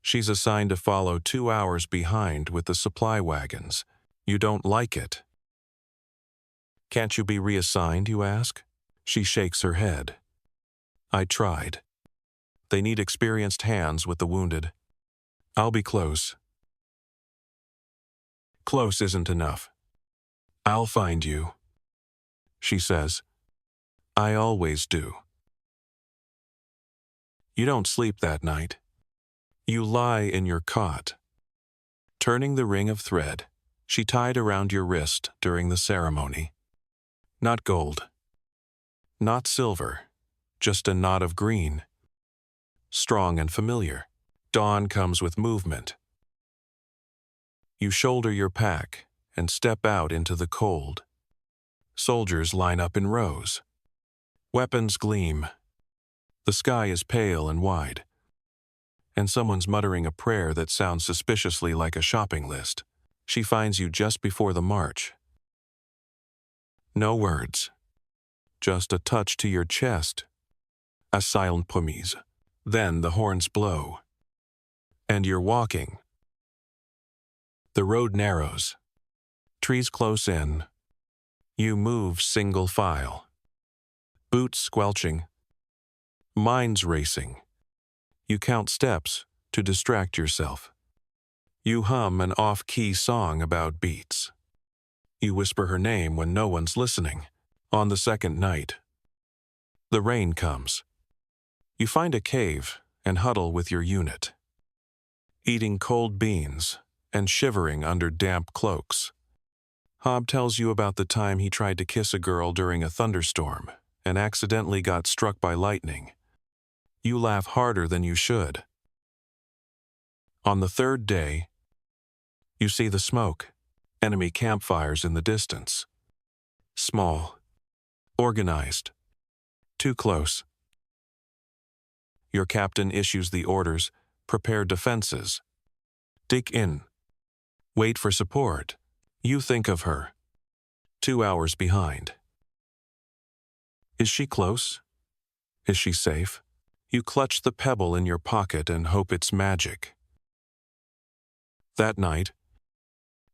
She's assigned to follow 2 hours behind with the supply wagons. You don't like it. Can't you be reassigned, you ask? She shakes her head. I tried. They need experienced hands with the wounded. I'll be close. Close isn't enough. I'll find you. She says. I always do. You don't sleep that night. You lie in your cot. Turning the ring of thread she tied around your wrist during the ceremony. Not gold. Not silver. Just a knot of green. Strong and familiar. Dawn comes with movement. You shoulder your pack and step out into the cold. Soldiers line up in rows. Weapons gleam. The sky is pale and wide. And someone's muttering a prayer that sounds suspiciously like a shopping list. She finds you just before the march. No words. Just a touch to your chest. A silent promise. Then the horns blow. And you're walking. The road narrows. Trees close in. You move single file. Boots squelching. Minds racing. You count steps to distract yourself. You hum an off-key song about beats. You whisper her name when no one's listening. On the second night, the rain comes. You find a cave and huddle with your unit, eating cold beans and shivering under damp cloaks. Hob tells you about the time he tried to kiss a girl during a thunderstorm and accidentally got struck by lightning. You laugh harder than you should. On the third day, you see the smoke, enemy campfires in the distance. Small, organized, too close. Your captain issues the orders, prepare defenses. Dig in. Wait for support. You think of her. 2 hours behind. Is she close? Is she safe? You clutch the pebble in your pocket and hope it's magic. That night,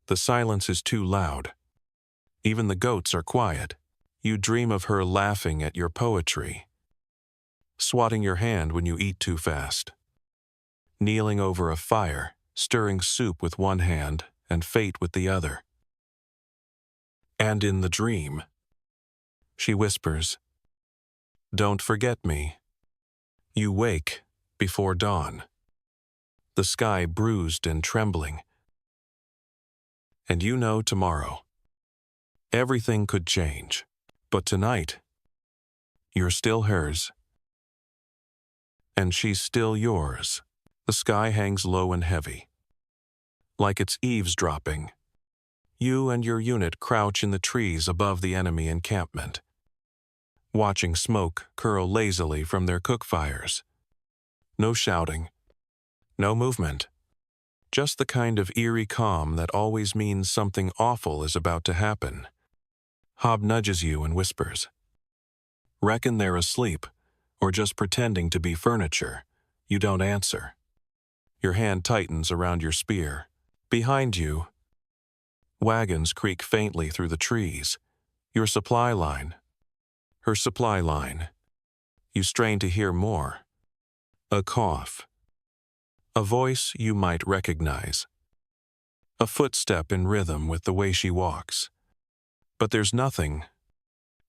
the silence is too loud. Even the goats are quiet. You dream of her laughing at your poetry, swatting your hand when you eat too fast, kneeling over a fire, stirring soup with one hand and fate with the other. And in the dream, she whispers, "Don't forget me." You wake before dawn, the sky bruised and trembling. And you know tomorrow, everything could change. But tonight, you're still hers. And she's still yours. The sky hangs low and heavy, like it's eavesdropping. You and your unit crouch in the trees above the enemy encampment, watching smoke curl lazily from their cook fires. No shouting, no movement, just the kind of eerie calm that always means something awful is about to happen. Hob nudges you and whispers, "Reckon they're asleep, or just pretending to be furniture." You don't answer. Your hand tightens around your spear. Behind you, wagons creak faintly through the trees. Your supply line. Her supply line. You strain to hear more. A cough. A voice you might recognize. A footstep in rhythm with the way she walks. But there's nothing.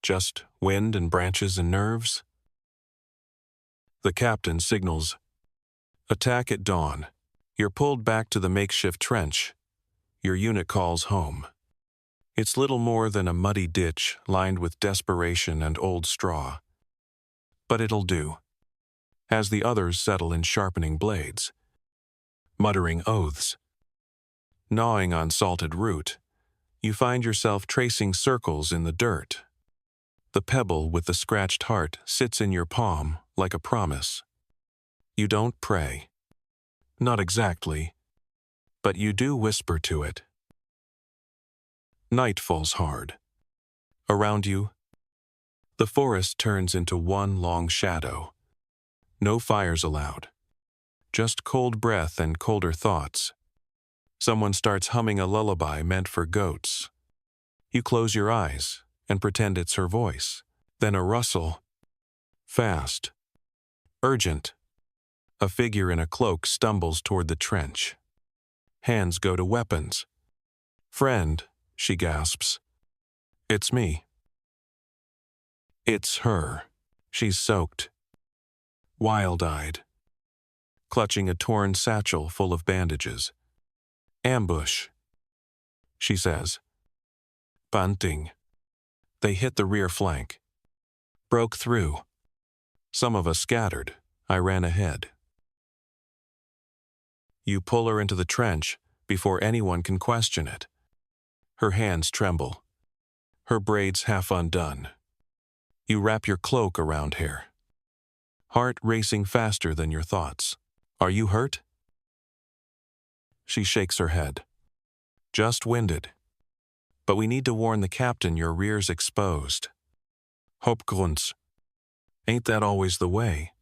Just wind and branches and nerves. The captain signals, "Attack at dawn." You're pulled back to the makeshift trench. Your unit calls home. It's little more than a muddy ditch lined with desperation and old straw. But it'll do, as the others settle in sharpening blades, muttering oaths, gnawing on salted root. You find yourself tracing circles in the dirt. The pebble with the scratched heart sits in your palm like a promise. You don't pray. Not exactly, but you do whisper to it. Night falls hard. Around you, the forest turns into one long shadow. No fires allowed. Just cold breath and colder thoughts. Someone starts humming a lullaby meant for goats. You close your eyes and pretend it's her voice. Then a rustle. Fast. Urgent. A figure in a cloak stumbles toward the trench. Hands go to weapons. "Friend," she gasps. "It's me." It's her. She's soaked. Wild-eyed. Clutching a torn satchel full of bandages. "Ambush," she says. "Bunting." They hit the rear flank. Broke through. Some of us scattered. I ran ahead. You pull her into the trench before anyone can question it. Her hands tremble. Her braids half undone. You wrap your cloak around her. Heart racing faster than your thoughts. "Are you hurt?" She shakes her head. "Just winded. But we need to warn the captain your rear's exposed." Hope grunts. "Ain't that always the way?"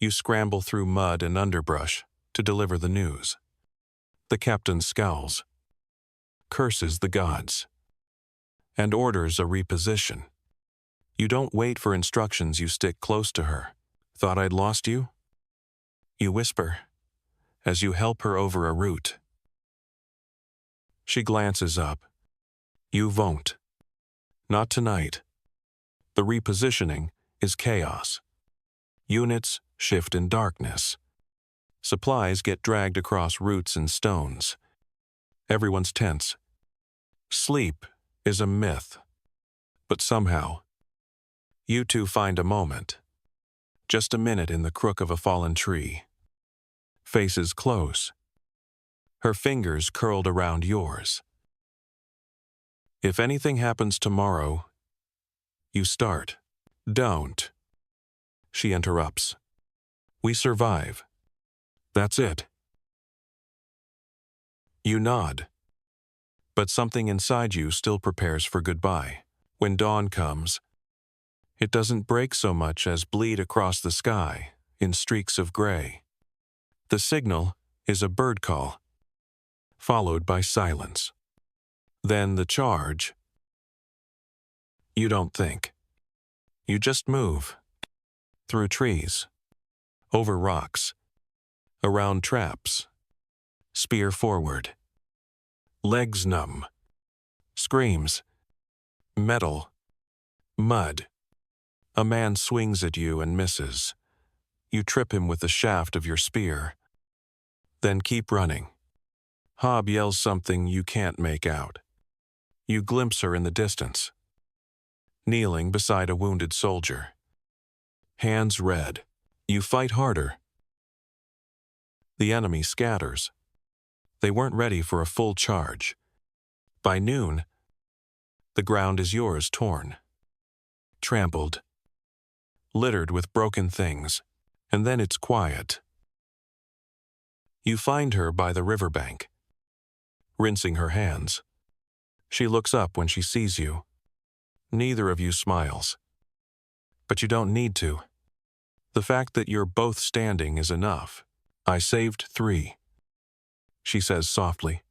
You scramble through mud and underbrush to deliver the news. The captain scowls, curses the gods, and orders a reposition. You don't wait for instructions, you stick close to her. "Thought I'd lost you?" You whisper, as you help her over a root. She glances up. "You won't. Not tonight." The repositioning is chaos. Units shift in darkness. Supplies get dragged across roots and stones. Everyone's tense, Sleep is a myth, but somehow, you two find a moment. Just a minute in the crook of a fallen tree. Faces close. Her fingers curled around yours. If anything happens tomorrow, you start. Don't. She interrupts. We survive. That's it. You nod. But something inside you still prepares for goodbye. When dawn comes, it doesn't break so much as bleed across the sky in streaks of gray. The signal is a bird call, followed by silence. Then the charge. You don't think. You just move. Through trees, over rocks, around traps, spear forward. Legs numb. Screams. Metal. Mud. A man swings at you and misses. You trip him with the shaft of your spear. Then keep running. Hob yells something you can't make out. You glimpse her in the distance, kneeling beside a wounded soldier. Hands red. You fight harder. The enemy scatters. They weren't ready for a full charge. By noon, the ground is yours, torn, trampled, littered with broken things, and then it's quiet. You find her by the riverbank, rinsing her hands. She looks up when she sees you. Neither of you smiles. But you don't need to. The fact that you're both standing is enough. I saved 3. She says softly.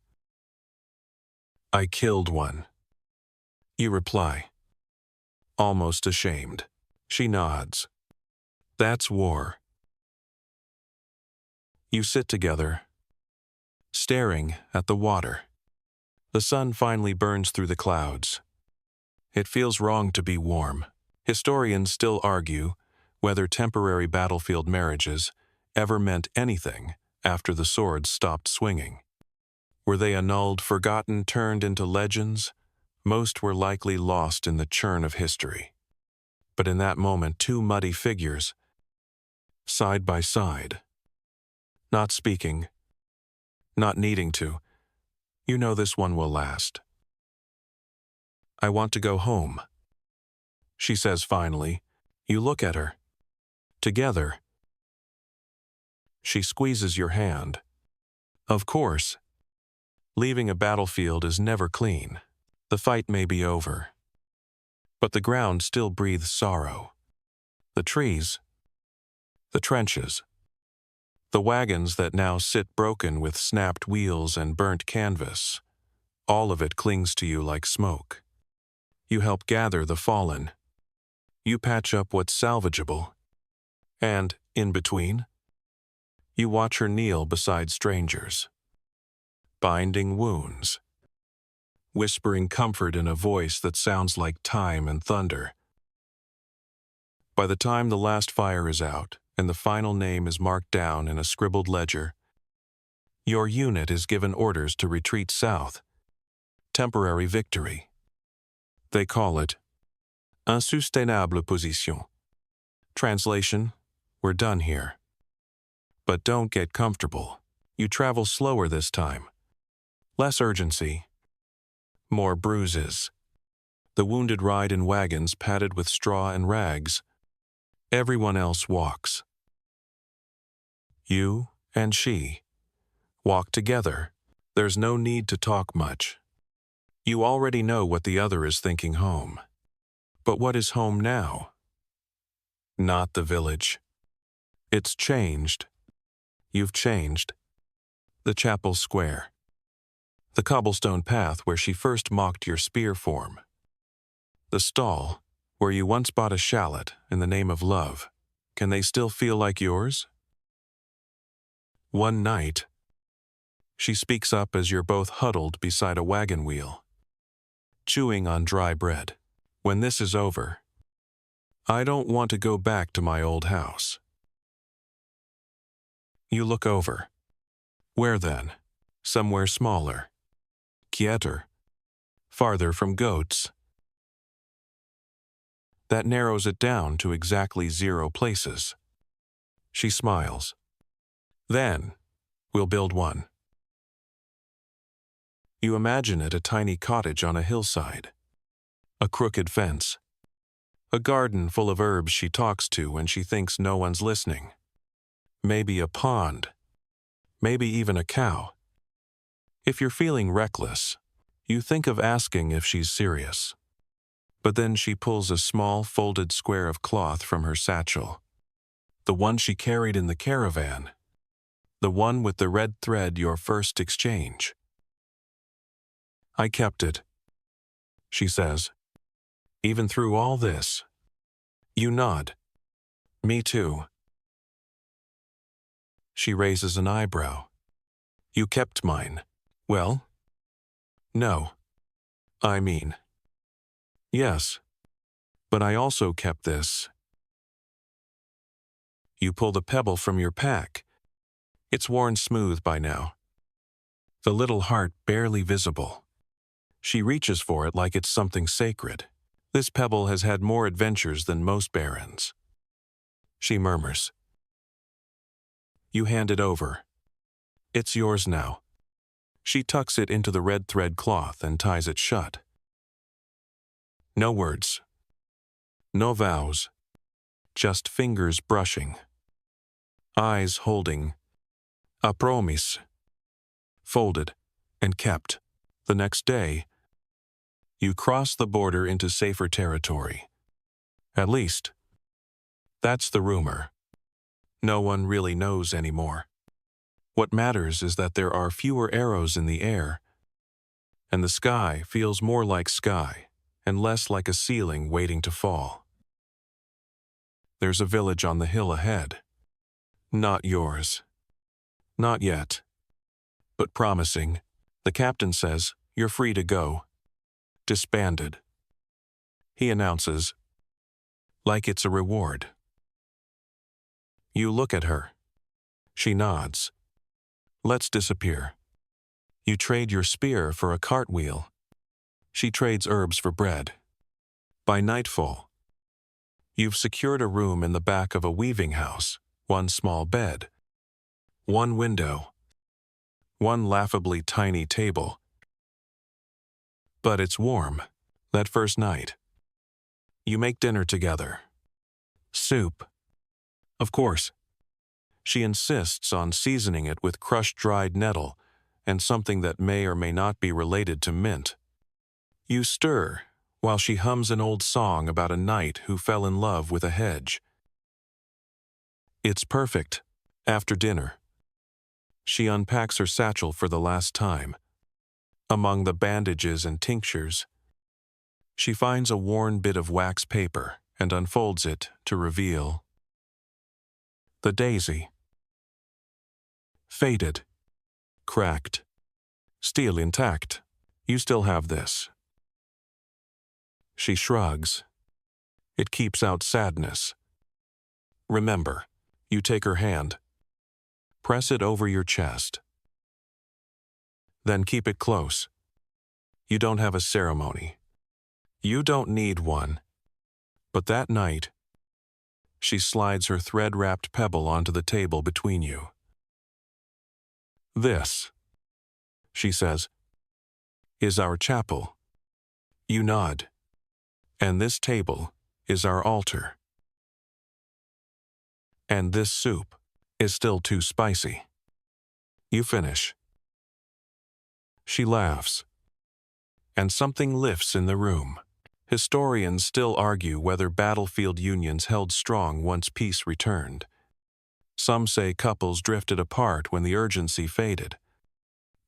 I killed one. You reply, almost ashamed. She nods. That's war. You sit together, staring at the water. The sun finally burns through the clouds. It feels wrong to be warm. Historians still argue whether temporary battlefield marriages ever meant anything after the swords stopped swinging. Were they annulled, forgotten, turned into legends? Most were likely lost in the churn of history. But in that moment, 2 muddy figures, side by side, not speaking, not needing to. You know this one will last. I want to go home, she says finally. You look at her. Together. She squeezes your hand. Of course. Leaving a battlefield is never clean. The fight may be over, but the ground still breathes sorrow. The trees, the trenches, the wagons that now sit broken with snapped wheels and burnt canvas, all of it clings to you like smoke. You help gather the fallen. You patch up what's salvageable. And, in between, you watch her kneel beside strangers, binding wounds, whispering comfort in a voice that sounds like time and thunder. By the time the last fire is out and the final name is marked down in a scribbled ledger, your unit is given orders to retreat south. Temporary victory. They call it insoutenable position. Translation, we're done here. But don't get comfortable. You travel slower this time. Less urgency. More bruises. The wounded ride in wagons padded with straw and rags. Everyone else walks. You and she walk together. There's no need to talk much. You already know what the other is thinking home. But what is home now? Not the village. It's changed. You've changed. The chapel square. The cobblestone path where she first mocked your spear form. The stall where you once bought a shallot in the name of love. Can they still feel like yours? One night, she speaks up as you're both huddled beside a wagon wheel, chewing on dry bread. When this is over, I don't want to go back to my old house. You look over. Where then? Somewhere smaller, quieter, farther from goats. That narrows it down to exactly 0 places. She smiles. Then, we'll build one. You imagine it a tiny cottage on a hillside. A crooked fence. A garden full of herbs she talks to when she thinks no one's listening. Maybe a pond. Maybe even a cow. If you're feeling reckless, you think of asking if she's serious. But then she pulls a small folded square of cloth from her satchel. The one she carried in the caravan. The one with the red thread, your first exchange. I kept it, she says. Even through all this. You nod. Me too. She raises an eyebrow. You kept mine. Well? No. I mean. Yes. But I also kept this. You pull the pebble from your pack. It's worn smooth by now. The little heart barely visible. She reaches for it like it's something sacred. This pebble has had more adventures than most barons. She murmurs. You hand it over. It's yours now. She tucks it into the red thread cloth and ties it shut. No words. No vows. Just fingers brushing. Eyes holding. A promise. Folded and kept. The next day, you cross the border into safer territory. At least, that's the rumor. No one really knows anymore. What matters is that there are fewer arrows in the air, and the sky feels more like sky and less like a ceiling waiting to fall. There's a village on the hill ahead. Not yours. Not yet. But promising. The captain says, you're free to go. Disbanded. He announces, like it's a reward. You look at her. She nods. Let's disappear. You trade your spear for a cartwheel. She trades herbs for bread. By nightfall, you've secured a room in the back of a weaving house, one small bed, one window, one laughably tiny table. But it's warm, that first night. You make dinner together. Soup. Of course. She insists on seasoning it with crushed dried nettle and something that may or may not be related to mint. You stir while she hums an old song about a knight who fell in love with a hedge. It's perfect. After dinner, she unpacks her satchel for the last time. Among the bandages and tinctures, she finds a worn bit of wax paper and unfolds it to reveal the daisy. Faded. Cracked. Still intact. You still have this. She shrugs. It keeps out sadness. Remember, you take her hand. Press it over your chest. Then keep it close. You don't have a ceremony. You don't need one. But that night, she slides her thread-wrapped pebble onto the table between you. This, she says, is our chapel. You nod. And this table is our altar. And this soup is still too spicy. You finish. She laughs. And something lifts in the room. Historians still argue whether battlefield unions held strong once peace returned. Some say couples drifted apart when the urgency faded.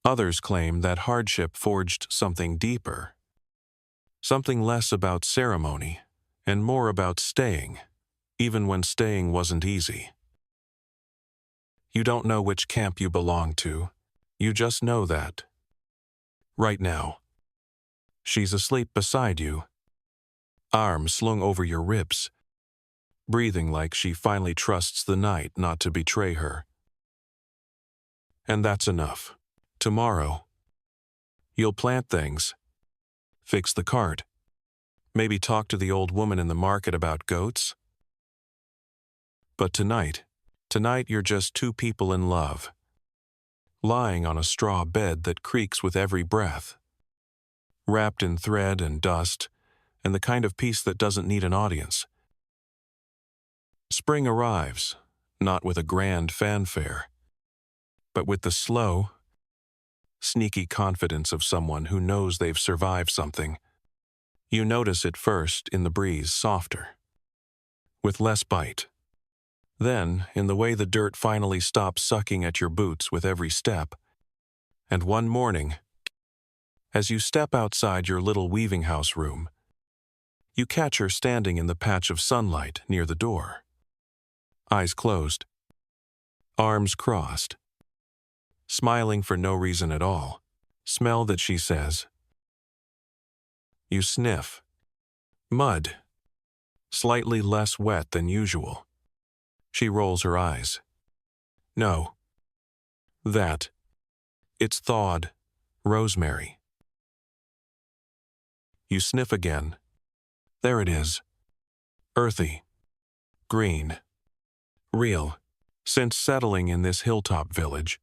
Others claim that hardship forged something deeper. Something less about ceremony and more about staying, even when staying wasn't easy. You don't know which camp you belong to. You just know that. Right now. She's asleep beside you. Arms slung over your ribs. Breathing like she finally trusts the night not to betray her. And that's enough. Tomorrow, you'll plant things. fix the cart, maybe talk to the old woman in the market about goats. But tonight you're just two people in love, lying on a straw bed that creaks with every breath, wrapped in thread and dust, and the kind of peace that doesn't need an audience. Spring arrives, not with a grand fanfare, but with the slow, sneaky confidence of someone who knows they've survived something. You notice it first in the breeze, softer, with less bite. Then, in the way the dirt finally stops sucking at your boots with every step. And one morning, as you step outside your little weaving house room, you catch her standing in the patch of sunlight near the door. Eyes closed, arms crossed, smiling for no reason at all. Smell that she says. You sniff. Mud. Slightly less wet than usual. She rolls her eyes. No. That. It's thawed. Rosemary. You sniff again. There it is. Earthy. Green. Real. Since settling in this hilltop village,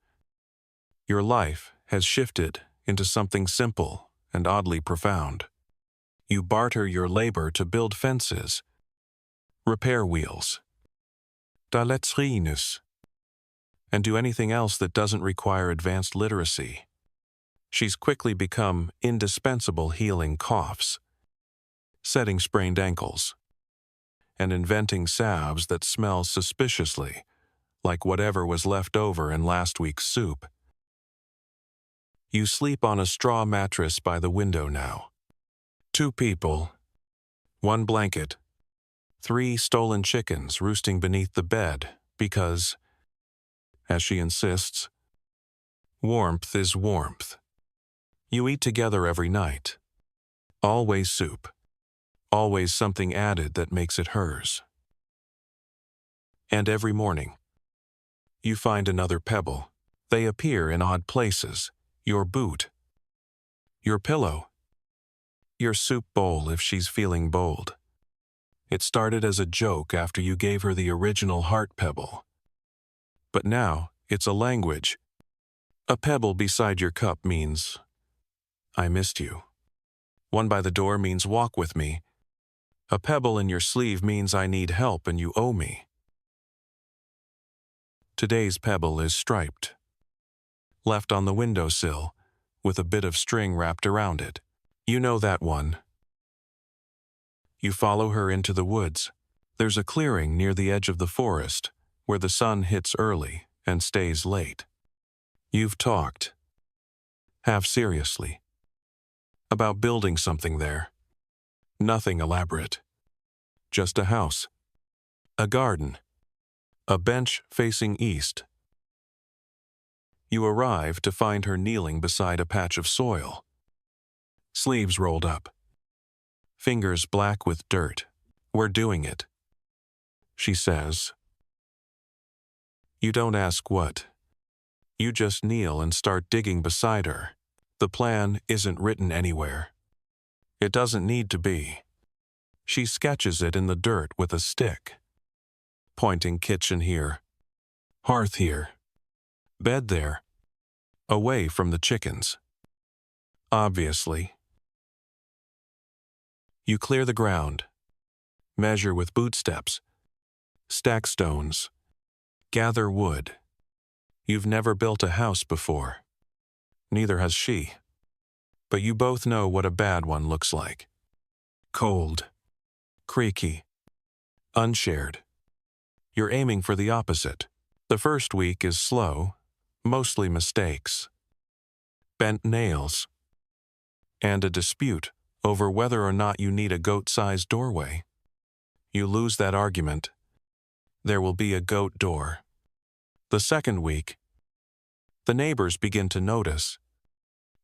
your life has shifted into something simple and oddly profound. You barter your labor to build fences, repair wheels, latrines, and do anything else that doesn't require advanced literacy. She's quickly become indispensable healing coughs, setting sprained ankles, and inventing salves that smell suspiciously like whatever was left over in last week's soup. You sleep on a straw mattress by the window now. 2 people, 1 blanket, 3 stolen chickens roosting beneath the bed because, as she insists, warmth is warmth. You eat together every night. Always soup. Always something added that makes it hers. And every morning, you find another pebble. They appear in odd places. Your boot. Your pillow. Your soup bowl if she's feeling bold. It started as a joke after you gave her the original heart pebble. But now, it's a language. A pebble beside your cup means, I missed you. One by the door means walk with me. A pebble in your sleeve means I need help and you owe me. Today's pebble is striped, left on the windowsill, with a bit of string wrapped around it. You know that one. You follow her into the woods. There's a clearing near the edge of the forest, where the sun hits early and stays late. You've talked, half seriously, about building something there. Nothing elaborate. Just a house, a garden, a bench facing east. You arrive to find her kneeling beside a patch of soil, sleeves rolled up, fingers black with dirt. We're doing it, she says. You don't ask what. You just kneel and start digging beside her. The plan isn't written anywhere. It doesn't need to be. She sketches it in the dirt with a stick, pointing kitchen here, hearth here, bed there, away from the chickens. Obviously. You clear the ground, measure with boot steps, stack stones, gather wood. You've never built a house before. Neither has she. But you both know what a bad one looks like. Cold, creaky, unshared. You're aiming for the opposite. The first week is slow, mostly mistakes, bent nails, and a dispute over whether or not you need a goat-sized doorway. You lose that argument. There will be a goat door. The second week, the neighbors begin to notice.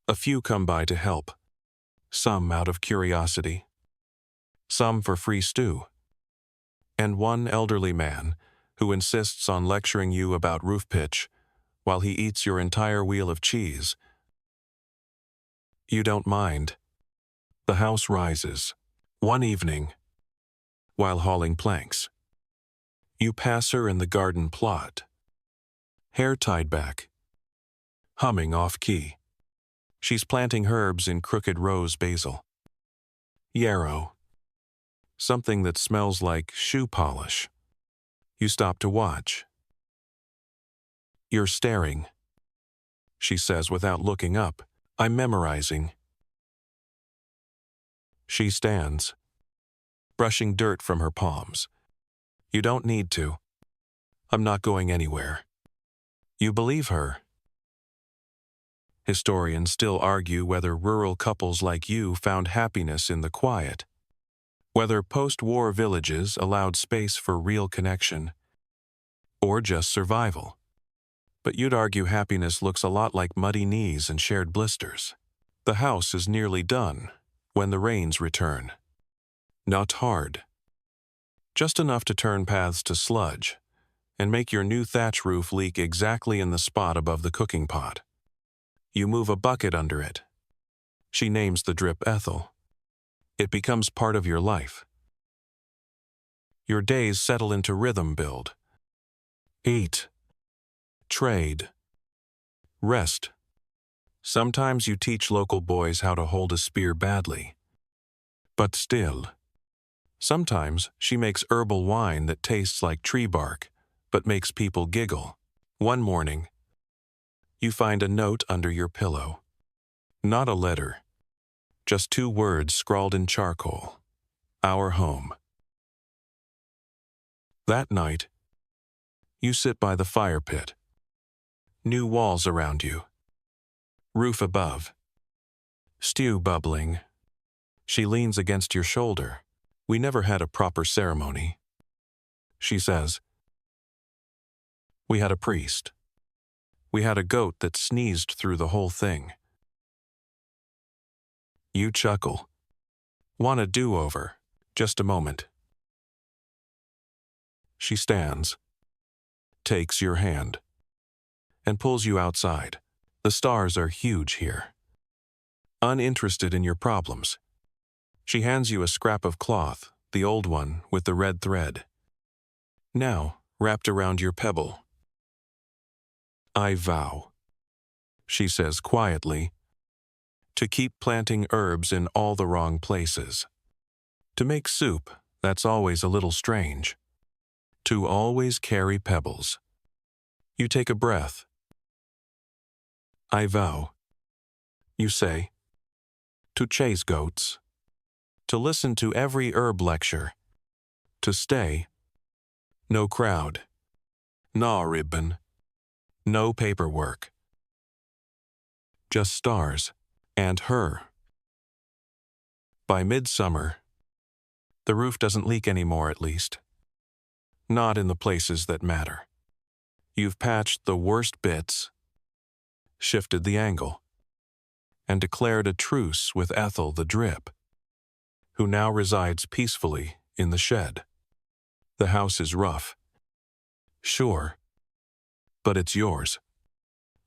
A few come by to help, some out of curiosity, some for free stew, and one elderly man who insists on lecturing you about roof pitch while he eats your entire wheel of cheese. You don't mind. The house rises. One evening, while hauling planks, you pass her in the garden plot, hair tied back, humming off-key. She's planting herbs in crooked rose basil, yarrow, something that smells like shoe polish. You stop to watch. "You're staring," she says without looking up. "I'm memorizing." She stands, brushing dirt from her palms. "You don't need to. I'm not going anywhere." You believe her. Historians still argue whether rural couples like you found happiness in the quiet, whether post-war villages allowed space for real connection, or just survival. But you'd argue happiness looks a lot like muddy knees and shared blisters. The house is nearly done when the rains return. Not hard. Just enough to turn paths to sludge and make your new thatch roof leak exactly in the spot above the cooking pot. You move a bucket under it. She names the drip Ethel. It becomes part of your life. Your days settle into rhythm build. Eat. Trade. Rest. Sometimes you teach local boys how to hold a spear badly. But still. Sometimes she makes herbal wine that tastes like tree bark, but makes people giggle. One morning, you find a note under your pillow. Not a letter. Just 2 words scrawled in charcoal. Our home. That night, you sit by the fire pit. New walls around you. Roof above. Stew bubbling. She leans against your shoulder. "We never had a proper ceremony," she says. "We had a priest. We had a goat that sneezed through the whole thing." You chuckle. "Want a do-over? Just a moment." She stands, takes your hand, and pulls you outside. The stars are huge here. Uninterested in your problems. She hands you a scrap of cloth, the old one with the red thread. Now, wrapped around your pebble. "I vow," she says quietly, "to keep planting herbs in all the wrong places. To make soup that's always a little strange. To always carry pebbles." You take a breath. "I vow," you say, "to chase goats. To listen to every herb lecture. To stay. No crowd. No ribbon. No paperwork. Just stars. And her." By midsummer, the roof doesn't leak anymore, at least. Not in the places that matter. You've patched the worst bits, shifted the angle, and declared a truce with Ethel the drip, who now resides peacefully in the shed. The house is rough. Sure. But it's yours.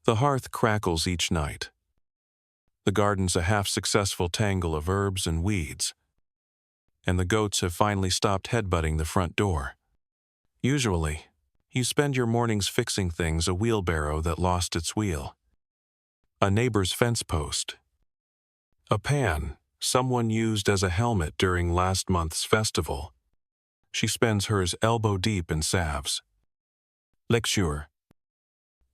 The hearth crackles each night. The garden's a half-successful tangle of herbs and weeds. And the goats have finally stopped headbutting the front door. Usually, you spend your mornings fixing things: a wheelbarrow that lost its wheel, a neighbor's fence post, a pan someone used as a helmet during last month's festival. She spends hers elbow-deep in salves, lecture,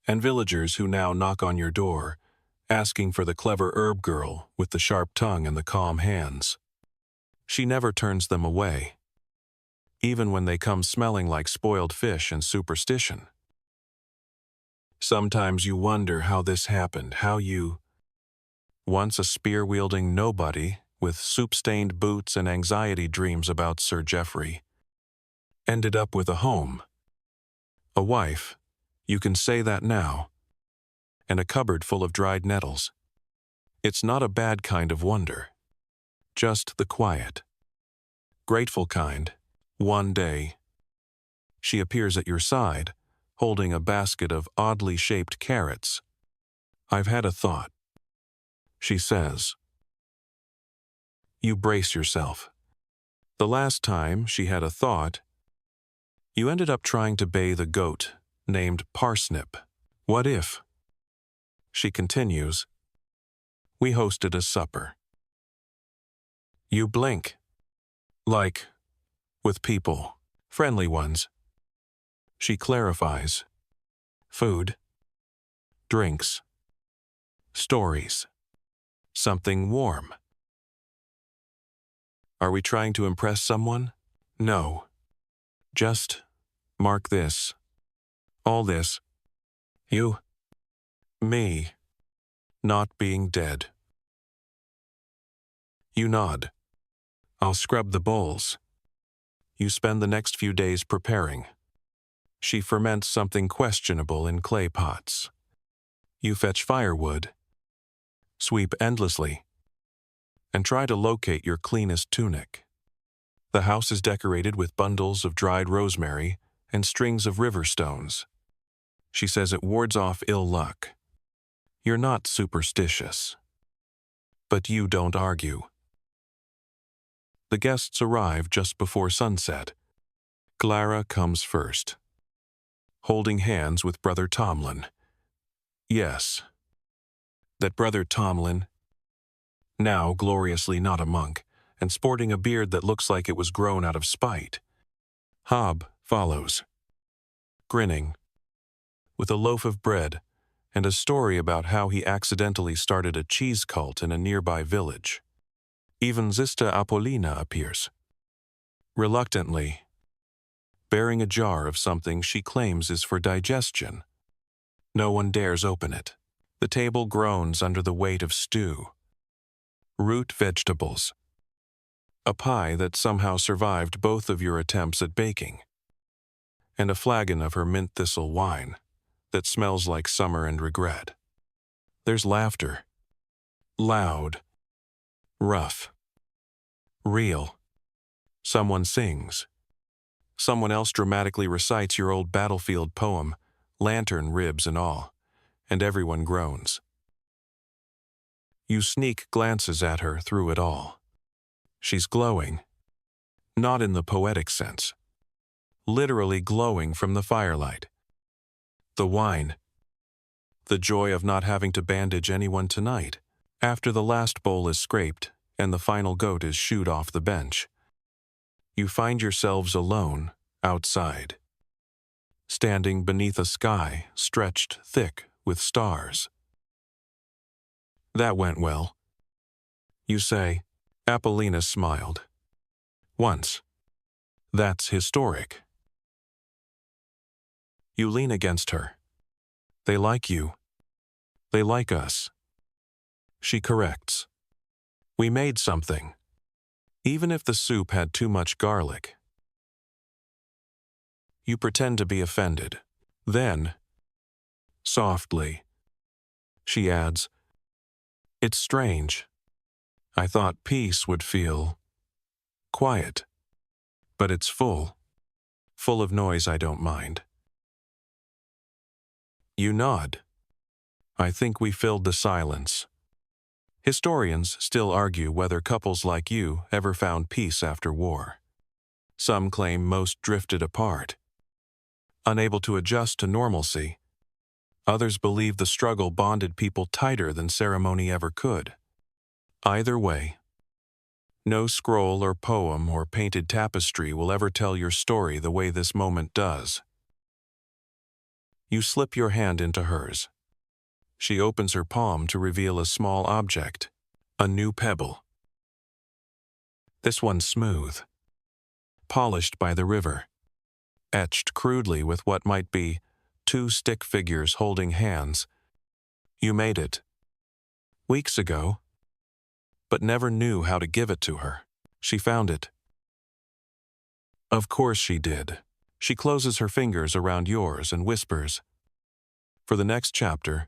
and villagers who now knock on your door, asking for the clever herb girl with the sharp tongue and the calm hands. She never turns them away, even when they come smelling like spoiled fish and superstition. Sometimes you wonder how this happened, how you, once a spear-wielding nobody with soup-stained boots and anxiety dreams about Sir Geoffrey, ended up with a home, a wife, you can say that now, and a cupboard full of dried nettles. It's not a bad kind of wonder, just the quiet, grateful kind. One day, she appears at your side, holding a basket of oddly shaped carrots. "I've had a thought," she says. You brace yourself. The last time she had a thought, you ended up trying to bathe a goat named Parsnip. What if? She continues, we hosted a supper. You blink. Like, with people, friendly ones. She clarifies. Food, drinks, stories, something warm. Are we trying to impress someone? No. Just mark this. All this. You. Me. Not being dead. You nod. I'll scrub the bowls. You spend the next few days preparing. She ferments something questionable in clay pots. You fetch firewood, sweep endlessly, and try to locate your cleanest tunic. The house is decorated with bundles of dried rosemary and strings of river stones. She says it wards off ill luck. You're not superstitious. But you don't argue. The guests arrive just before sunset. Clara comes first, holding hands with Brother Tomlin. Yes, that Brother Tomlin, now gloriously not a monk, and sporting a beard that looks like it was grown out of spite. Hob follows, grinning, with a loaf of bread and a story about how he accidentally started a cheese cult in a nearby village. Even Zista Apollina appears, reluctantly, bearing a jar of something she claims is for digestion. No one dares open it. The table groans under the weight of stew, root vegetables, a pie that somehow survived both of your attempts at baking, and a flagon of her mint thistle wine that smells like summer and regret. There's laughter. Loud. Rough. Real. Someone sings. Someone else dramatically recites your old battlefield poem, lantern ribs and all, and everyone groans. You sneak glances at her through it all. She's glowing. Not in the poetic sense. Literally glowing from the firelight. The wine. The joy of not having to bandage anyone tonight, after the last bowl is scraped and the final goat is shooed off the bench. You find yourselves alone, outside, standing beneath a sky stretched thick with stars. That went well. You say. Apollina smiled. Once. That's historic. You lean against her. They like you. They like us. She corrects. We made something. Even if the soup had too much garlic. You pretend to be offended. Then, softly, she adds, it's strange. I thought peace would feel quiet, but it's full of noise I don't mind. You nod. I think we filled the silence. Historians still argue whether couples like you ever found peace after war. Some claim most drifted apart, unable to adjust to normalcy. Others believe the struggle bonded people tighter than ceremony ever could. Either way, no scroll or poem or painted tapestry will ever tell your story the way this moment does. You slip your hand into hers. She opens her palm to reveal a small object, a new pebble. This one's smooth, polished by the river, etched crudely with what might be two stick figures holding hands. You made it. Weeks ago, but never knew how to give it to her. She found it. Of course she did. She closes her fingers around yours and whispers. For the next chapter,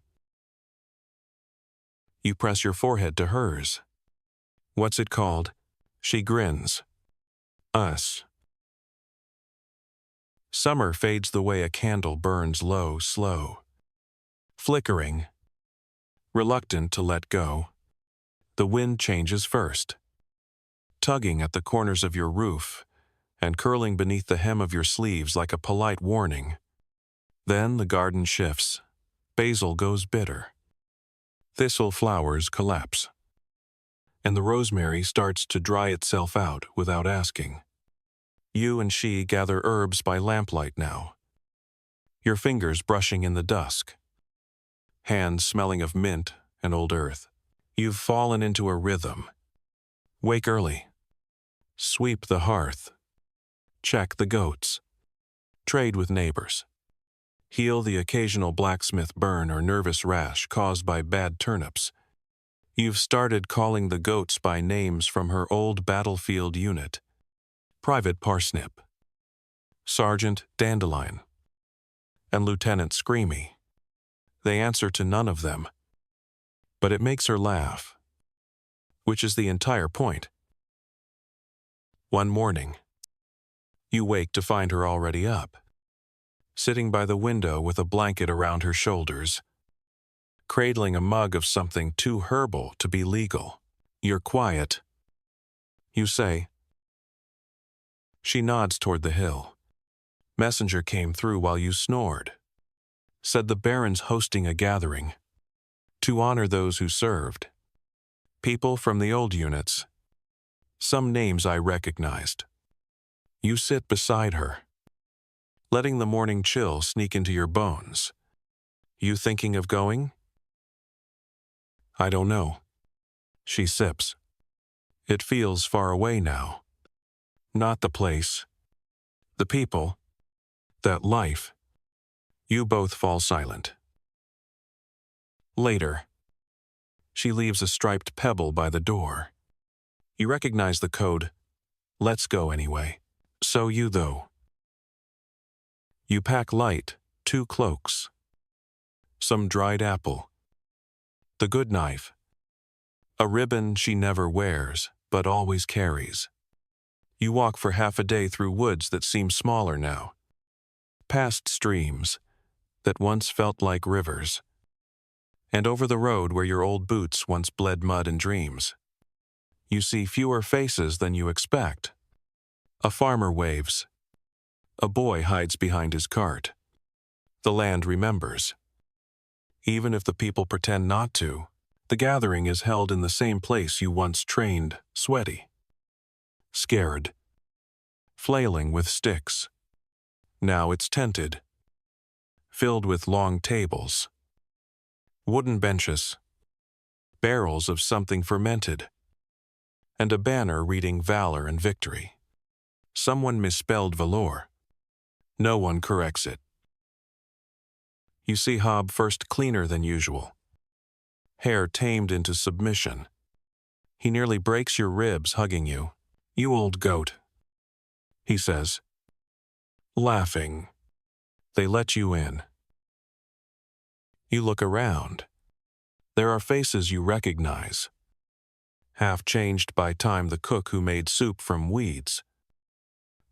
you press your forehead to hers. What's it called? She grins. Us. Summer fades the way a candle burns low, slow. Flickering. Reluctant to let go. The wind changes first. tugging at the corners of your roof and curling beneath the hem of your sleeves like a polite warning. Then the garden shifts. Basil goes bitter. Thistle flowers collapse. And the rosemary starts to dry itself out without asking. You and she gather herbs by lamplight now, your fingers brushing in the dusk, hands smelling of mint and old earth. You've fallen into a rhythm. Wake early. Sweep the hearth. Check the goats. Trade with neighbors. Heal the occasional blacksmith burn or nervous rash caused by bad turnips. You've started calling the goats by names from her old battlefield unit. Private Parsnip, Sergeant Dandelion, and Lieutenant Screamy. They answer to none of them. But it makes her laugh, which is the entire point. One morning, you wake to find her already up, sitting by the window with a blanket around her shoulders, cradling a mug of something too herbal to be legal. You're quiet. You say. She nods toward the hill. Messenger came through while you snored. Said the Baron's hosting a gathering to honor those who served. People from the old units. Some names I recognized. You sit beside her, letting the morning chill sneak into your bones. You thinking of going? I don't know. She sips. It feels far away now. Not the place. The people. That life. You both fall silent. Later. She leaves a striped pebble by the door. You recognize the code. Let's go anyway. So you though. You pack light, 2 cloaks. Some dried apple. The good knife. A ribbon she never wears, but always carries. You walk for half a day through woods that seem smaller now. Past streams that once felt like rivers. And over the road where your old boots once bled mud and dreams. You see fewer faces than you expect. A farmer waves. A boy hides behind his cart. The land remembers. Even if the people pretend not to, the gathering is held in the same place you once trained, sweaty, scared, flailing with sticks. Now it's tented, filled with long tables, wooden benches, barrels of something fermented, and a banner reading valor and victory. Someone misspelled valor. No one corrects it. You see Hob first cleaner than usual. Hair tamed into submission. He nearly breaks your ribs hugging you. You old goat, he says. Laughing. They let you in. You look around. There are faces you recognize. Half changed by time the cook who made soup from weeds.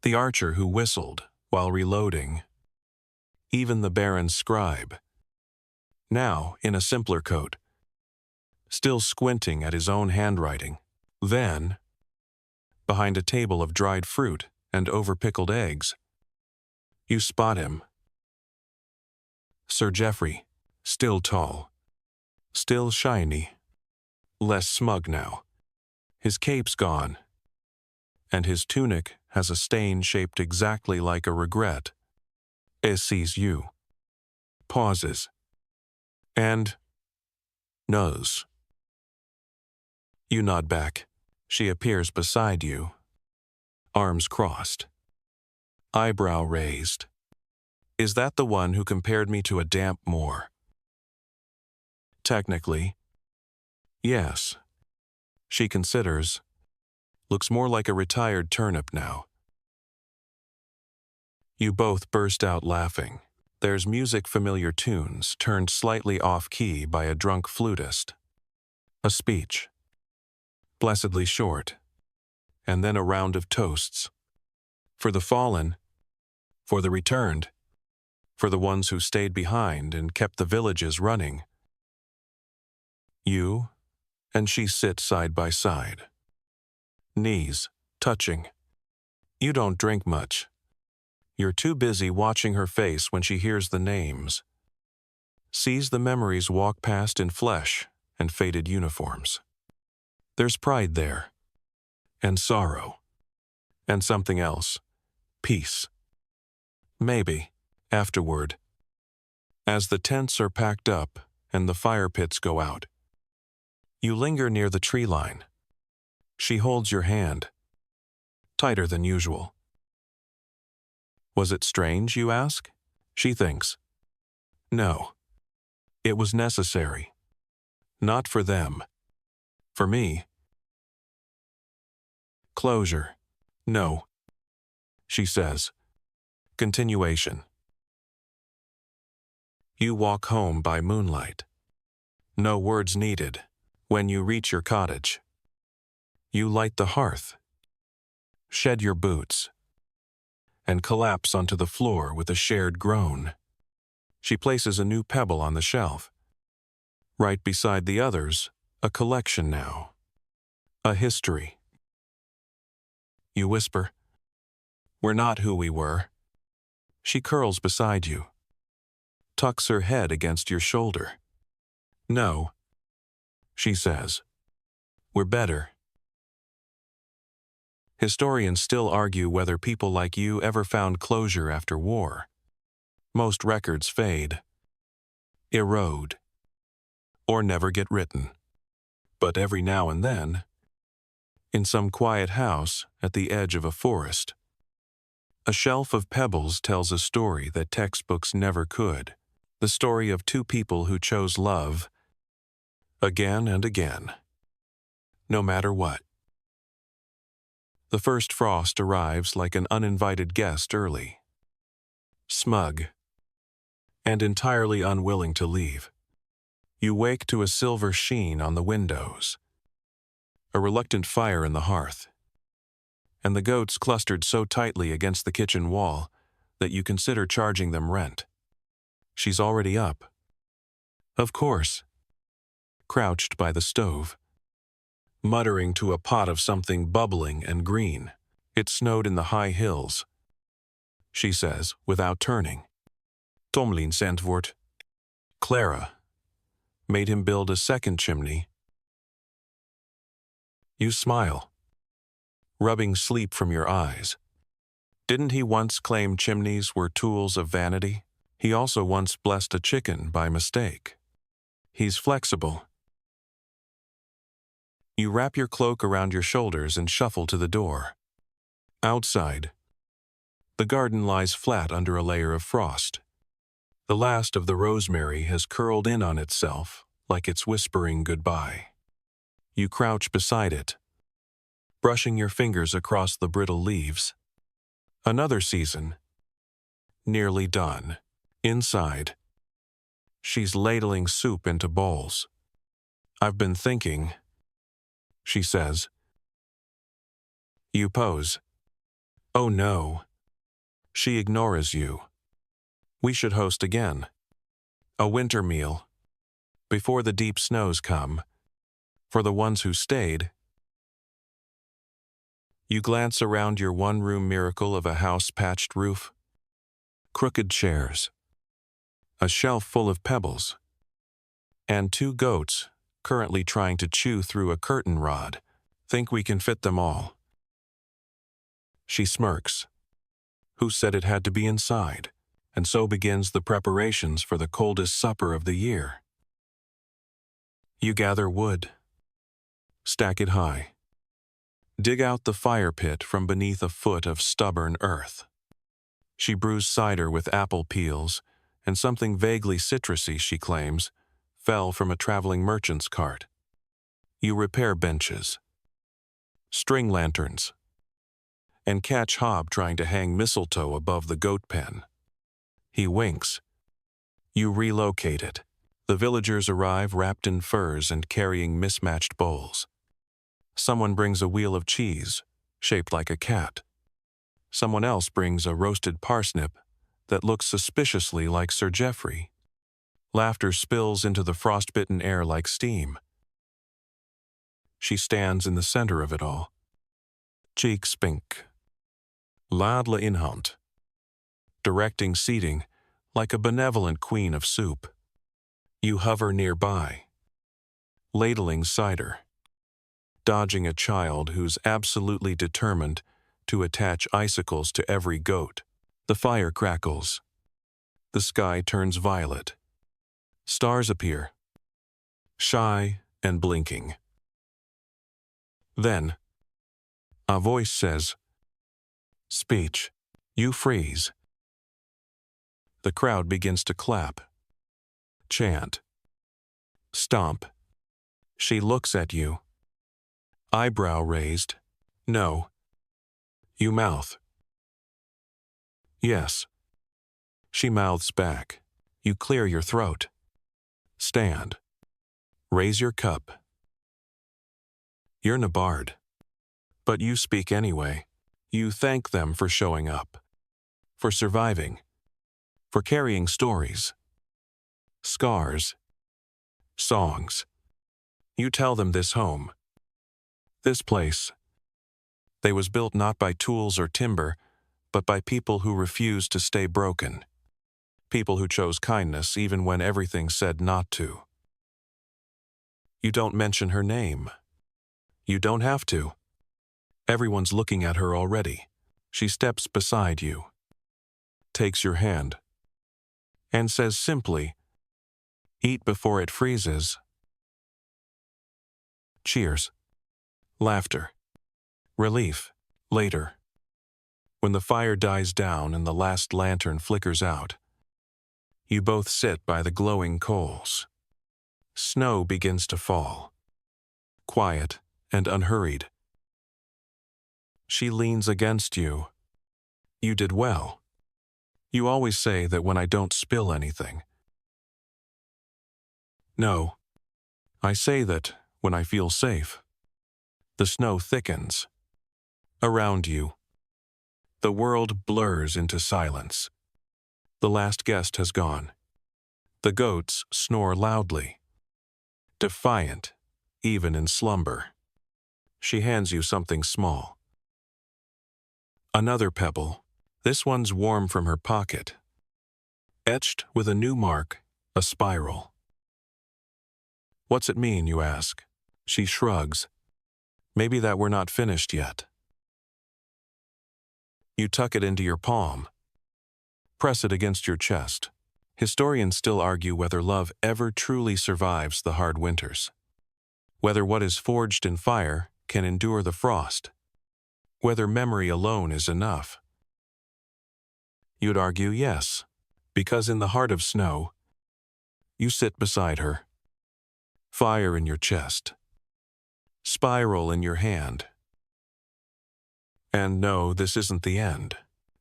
The archer who whistled while reloading. Even the Baron's scribe. Now in a simpler coat. Still squinting at his own handwriting. Then, behind a table of dried fruit and over-pickled eggs, you spot him. Sir Geoffrey, still tall, still shiny, less smug now. His cape's gone, and his tunic has a stain shaped exactly like a regret. Sees you, pauses, and knows. You nod back. She appears beside you, arms crossed, eyebrow raised. Is that the one who compared me to a damp moor? Technically, yes. She considers. Looks more like a retired turnip now. You both burst out laughing. There's music familiar tunes turned slightly off-key by a drunk flutist. A speech. Blessedly short. And then a round of toasts. For the fallen. For the returned. For the ones who stayed behind and kept the villages running. You and she sit side by side. knees, touching. You don't drink much. You're too busy watching her face when she hears the names. Sees the memories walk past in flesh and faded uniforms. There's pride there, and sorrow, and something else, peace. Maybe, afterward, as the tents are packed up and the fire pits go out. You linger near the tree line. She holds your hand, tighter than usual. Was it strange, you ask? She thinks. No. It was necessary. Not for them. For me. Closure. No. She says. Continuation. You walk home by moonlight. No words needed. When you reach your cottage, you light the hearth, shed your boots, and collapse onto the floor with a shared groan. She places a new pebble on the shelf. Right beside the others, a collection now. A history. You whisper, "We're not who we were." She curls beside you, tucks her head against your shoulder. "No," she says, "we're better." Historians still argue whether people like you ever found closure after war. Most records fade, erode, or never get written. But every now and then, in some quiet house at the edge of a forest, a shelf of pebbles tells a story that textbooks never could. The story of two people who chose love again and again, no matter what. The first frost arrives like an uninvited guest early, smug, and entirely unwilling to leave. You wake to a silver sheen on the windows, a reluctant fire in the hearth, and the goats clustered so tightly against the kitchen wall that you consider charging them rent. She's already up. Of course. Crouched by the stove, muttering to a pot of something bubbling and green. It snowed in the high hills, she says, without turning. Tomlin Sandvort. Clara made him build a second chimney. You smile, rubbing sleep from your eyes. Didn't he once claim chimneys were tools of vanity? He also once blessed a chicken by mistake. He's flexible. You wrap your cloak around your shoulders and shuffle to the door. Outside, the garden lies flat under a layer of frost. The last of the rosemary has curled in on itself, like it's whispering goodbye. You crouch beside it, brushing your fingers across the brittle leaves. Another season, nearly done. Inside, she's ladling soup into bowls. I've been thinking, she says. You pose. Oh no. She ignores you. We should host again. A winter meal. Before the deep snows come. For the ones who stayed. You glance around your one-room miracle of a house-patched roof. Crooked chairs. A shelf full of pebbles. And two goats, currently trying to chew through a curtain rod. Think we can fit them all. She smirks. Who said it had to be inside? And so begins the preparations for the coldest supper of the year. You gather wood. Stack it high. Dig out the fire pit from beneath a foot of stubborn earth. She brews cider with apple peels, and something vaguely citrusy, she claims, fell from a traveling merchant's cart. You repair benches, string lanterns, and catch Hob trying to hang mistletoe above the goat pen. He winks. You relocate it. The villagers arrive wrapped in furs and carrying mismatched bowls. Someone brings a wheel of cheese, shaped like a cat. Someone else brings a roasted parsnip that looks suspiciously like Sir Geoffrey. Laughter spills into the frostbitten air like steam. She stands in the center of it all, Cheeks pink. Ladle inhand. Directing seating like a benevolent queen of soup. You hover nearby, ladling cider, dodging a child who's absolutely determined to attach icicles to every goat. The fire crackles. The sky turns violet. Stars appear, shy and blinking. Then, a voice says, "Speech." You freeze. The crowd begins to clap, chant, stomp. She looks at you, eyebrow raised. No. You mouth. Yes. She mouths back. You clear your throat. Stand. Raise your cup. You're Nabard. But you speak anyway. You thank them for showing up, for surviving, for carrying stories, scars, songs. You tell them this home, this place, they was built not by tools or timber, but by people who refused to stay broken, people who chose kindness even when everything said not to. You don't mention her name. You don't have to. Everyone's looking at her already. She steps beside you, takes your hand, and says simply, "Eat before it freezes." Cheers. Laughter. Relief. Later, when the fire dies down and the last lantern flickers out, you both sit by the glowing coals. Snow begins to fall, quiet and unhurried. She leans against you. You did well. You always say that when I don't spill anything. No, I say that when I feel safe. The snow thickens. Around you, the world blurs into silence. The last guest has gone. The goats snore loudly, defiant, even in slumber. She hands you something small. Another pebble. This one's warm from her pocket. Etched with a new mark, a spiral. What's it mean, you ask? She shrugs. Maybe that we're not finished yet. You tuck it into your palm. Press it against your chest. Historians still argue whether love ever truly survives the hard winters. Whether what is forged in fire can endure the frost. Whether memory alone is enough. You'd argue yes, because in the heart of snow, you sit beside her. Fire in your chest. Spiral in your hand. And no, this isn't the end.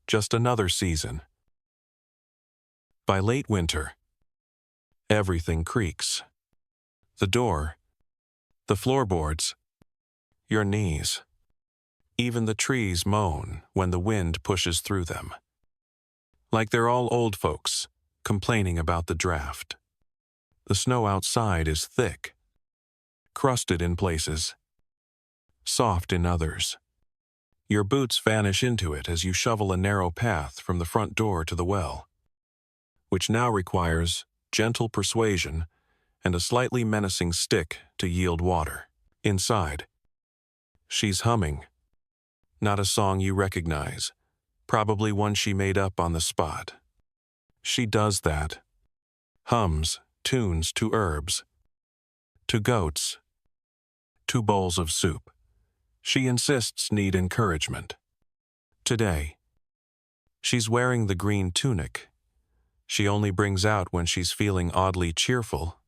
Just another season. By late winter, everything creaks. The door, the floorboards, your knees. Even the trees moan when the wind pushes through them. Like they're all old folks, complaining about the draft. The snow outside is thick, crusted in places, soft in others. Your boots vanish into it as you shovel a narrow path from the front door to the well, which now requires gentle persuasion and a slightly menacing stick to yield water. Inside, she's humming. Not a song you recognize, probably one she made up on the spot. She does that. Hums tunes to herbs, to goats, to bowls of soup. She insists need encouragement. Today, she's wearing the green tunic she only brings out when she's feeling oddly cheerful,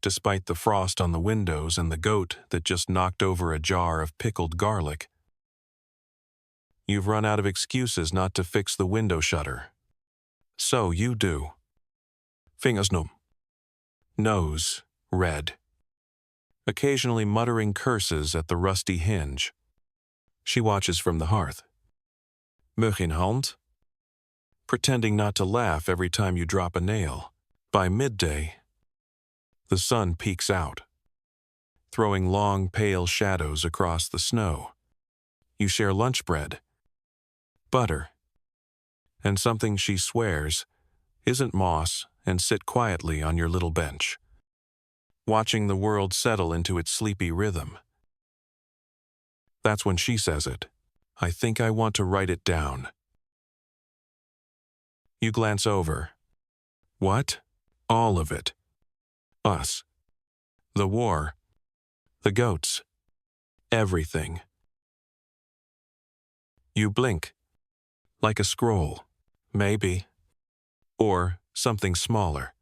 despite the frost on the windows and the goat that just knocked over a jar of pickled garlic. You've run out of excuses not to fix the window shutter. So you do. Fingers numb. Nose red. Occasionally muttering curses at the rusty hinge. She watches from the hearth. Mug in hand. Pretending not to laugh every time you drop a nail. By midday, the sun peeks out, throwing long, pale shadows across the snow. You share lunch bread, butter, and something she swears isn't moss, and sit quietly on your little bench, watching the world settle into its sleepy rhythm. That's when she says it. I think I want to write it down. You glance over. What? All of it. Us. The war. The goats. Everything. You blink. Like a scroll. Maybe. Or something smaller.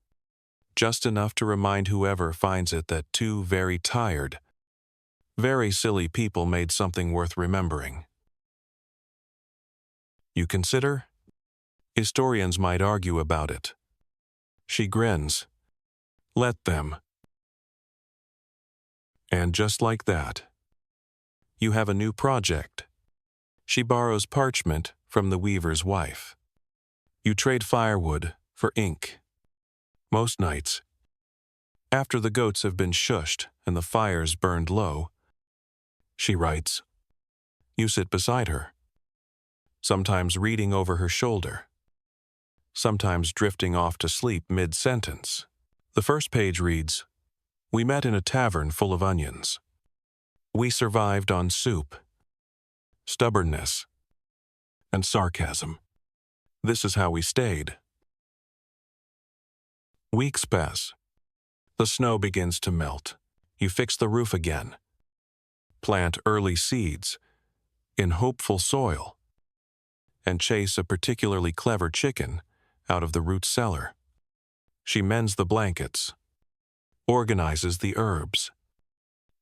Just enough to remind whoever finds it that two very tired, very silly people made something worth remembering. You consider? Historians might argue about it. She grins. Let them. And just like that, you have a new project. She borrows parchment from the weaver's wife. You trade firewood for ink. Most nights, after the goats have been shushed and the fires burned low, she writes. You sit beside her, sometimes reading over her shoulder, sometimes drifting off to sleep mid-sentence. The first page reads, We met in a tavern full of onions. We survived on soup, stubbornness, and sarcasm. This is how we stayed. Weeks pass. The snow begins to melt. You fix the roof again. Plant early seeds in hopeful soil, and chase a particularly clever chicken out of the root cellar. She mends the blankets, organizes the herbs,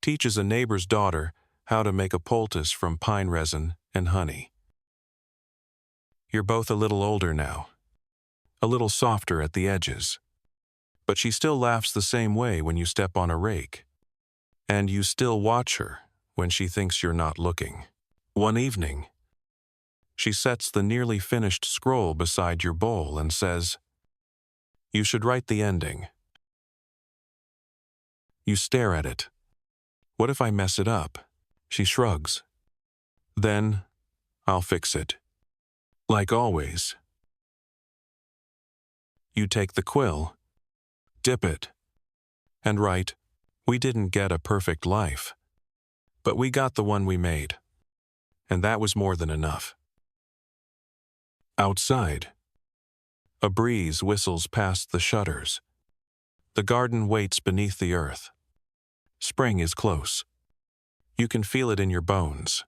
teaches a neighbor's daughter how to make a poultice from pine resin and honey. You're both a little older now, a little softer at the edges, but she still laughs the same way when you step on a rake, and you still watch her when she thinks you're not looking. One evening, she sets the nearly finished scroll beside your bowl and says, You should write the ending. You stare at it. What if I mess it up? She shrugs. Then, I'll fix it. Like always. You take the quill, dip it, and write, We didn't get a perfect life, but we got the one we made, and that was more than enough. Outside, a breeze whistles past the shutters. The garden waits beneath the earth. Spring is close. You can feel it in your bones.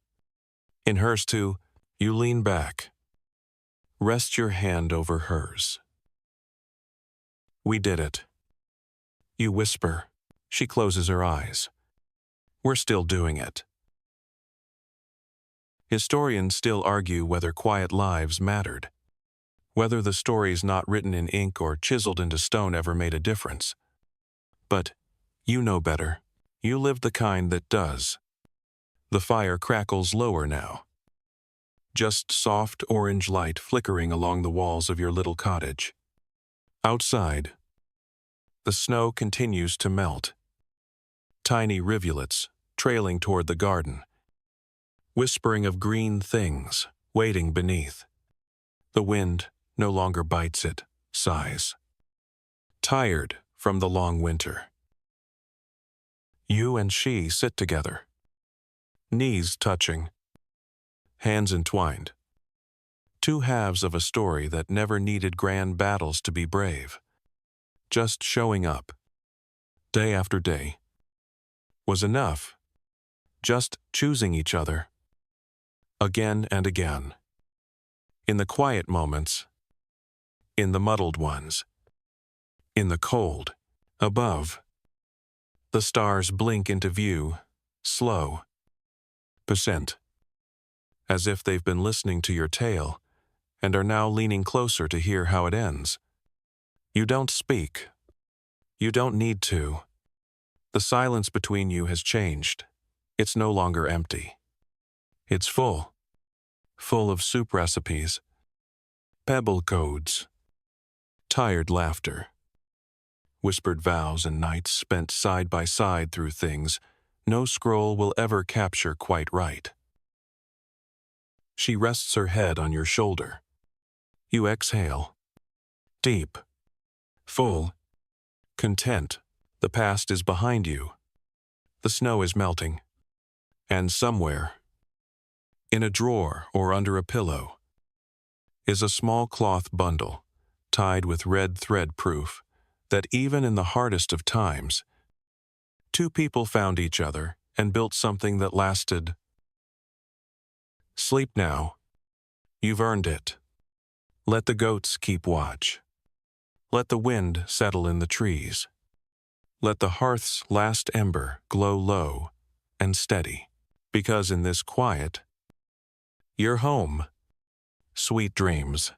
In hers too, you lean back. Rest your hand over hers. We did it. You whisper. She closes her eyes. We're still doing it. Historians still argue whether quiet lives mattered, whether the stories not written in ink or chiseled into stone ever made a difference. But you know better. You lived the kind that does. The fire crackles lower now. Just soft orange light flickering along the walls of your little cottage. Outside, the snow continues to melt. Tiny rivulets trailing toward the garden, whispering of green things waiting beneath. The wind no longer bites it, sighs. Tired from the long winter. You and she sit together, knees touching, hands entwined. Two halves of a story that never needed grand battles to be brave. Just showing up, day after day, was enough. Just choosing each other, again and again. In the quiet moments, in the muddled ones, in the cold, above. The stars blink into view, slow, percent, as if they've been listening to your tale and are now leaning closer to hear how it ends. You don't speak. You don't need to. The silence between you has changed. It's no longer empty. It's full. Full of soup recipes, pebble codes, tired laughter, whispered vows and nights spent side by side through things no scroll will ever capture quite right. She rests her head on your shoulder. You exhale. Deep. Full. Content. The past is behind you. The snow is melting. And somewhere, in a drawer or under a pillow, is a small cloth bundle, tied with red thread proof that even in the hardest of times, two people found each other and built something that lasted. Sleep now. You've earned it. Let the goats keep watch. Let the wind settle in the trees. Let the hearth's last ember glow low and steady, because in this quiet, you're home. Sweet dreams.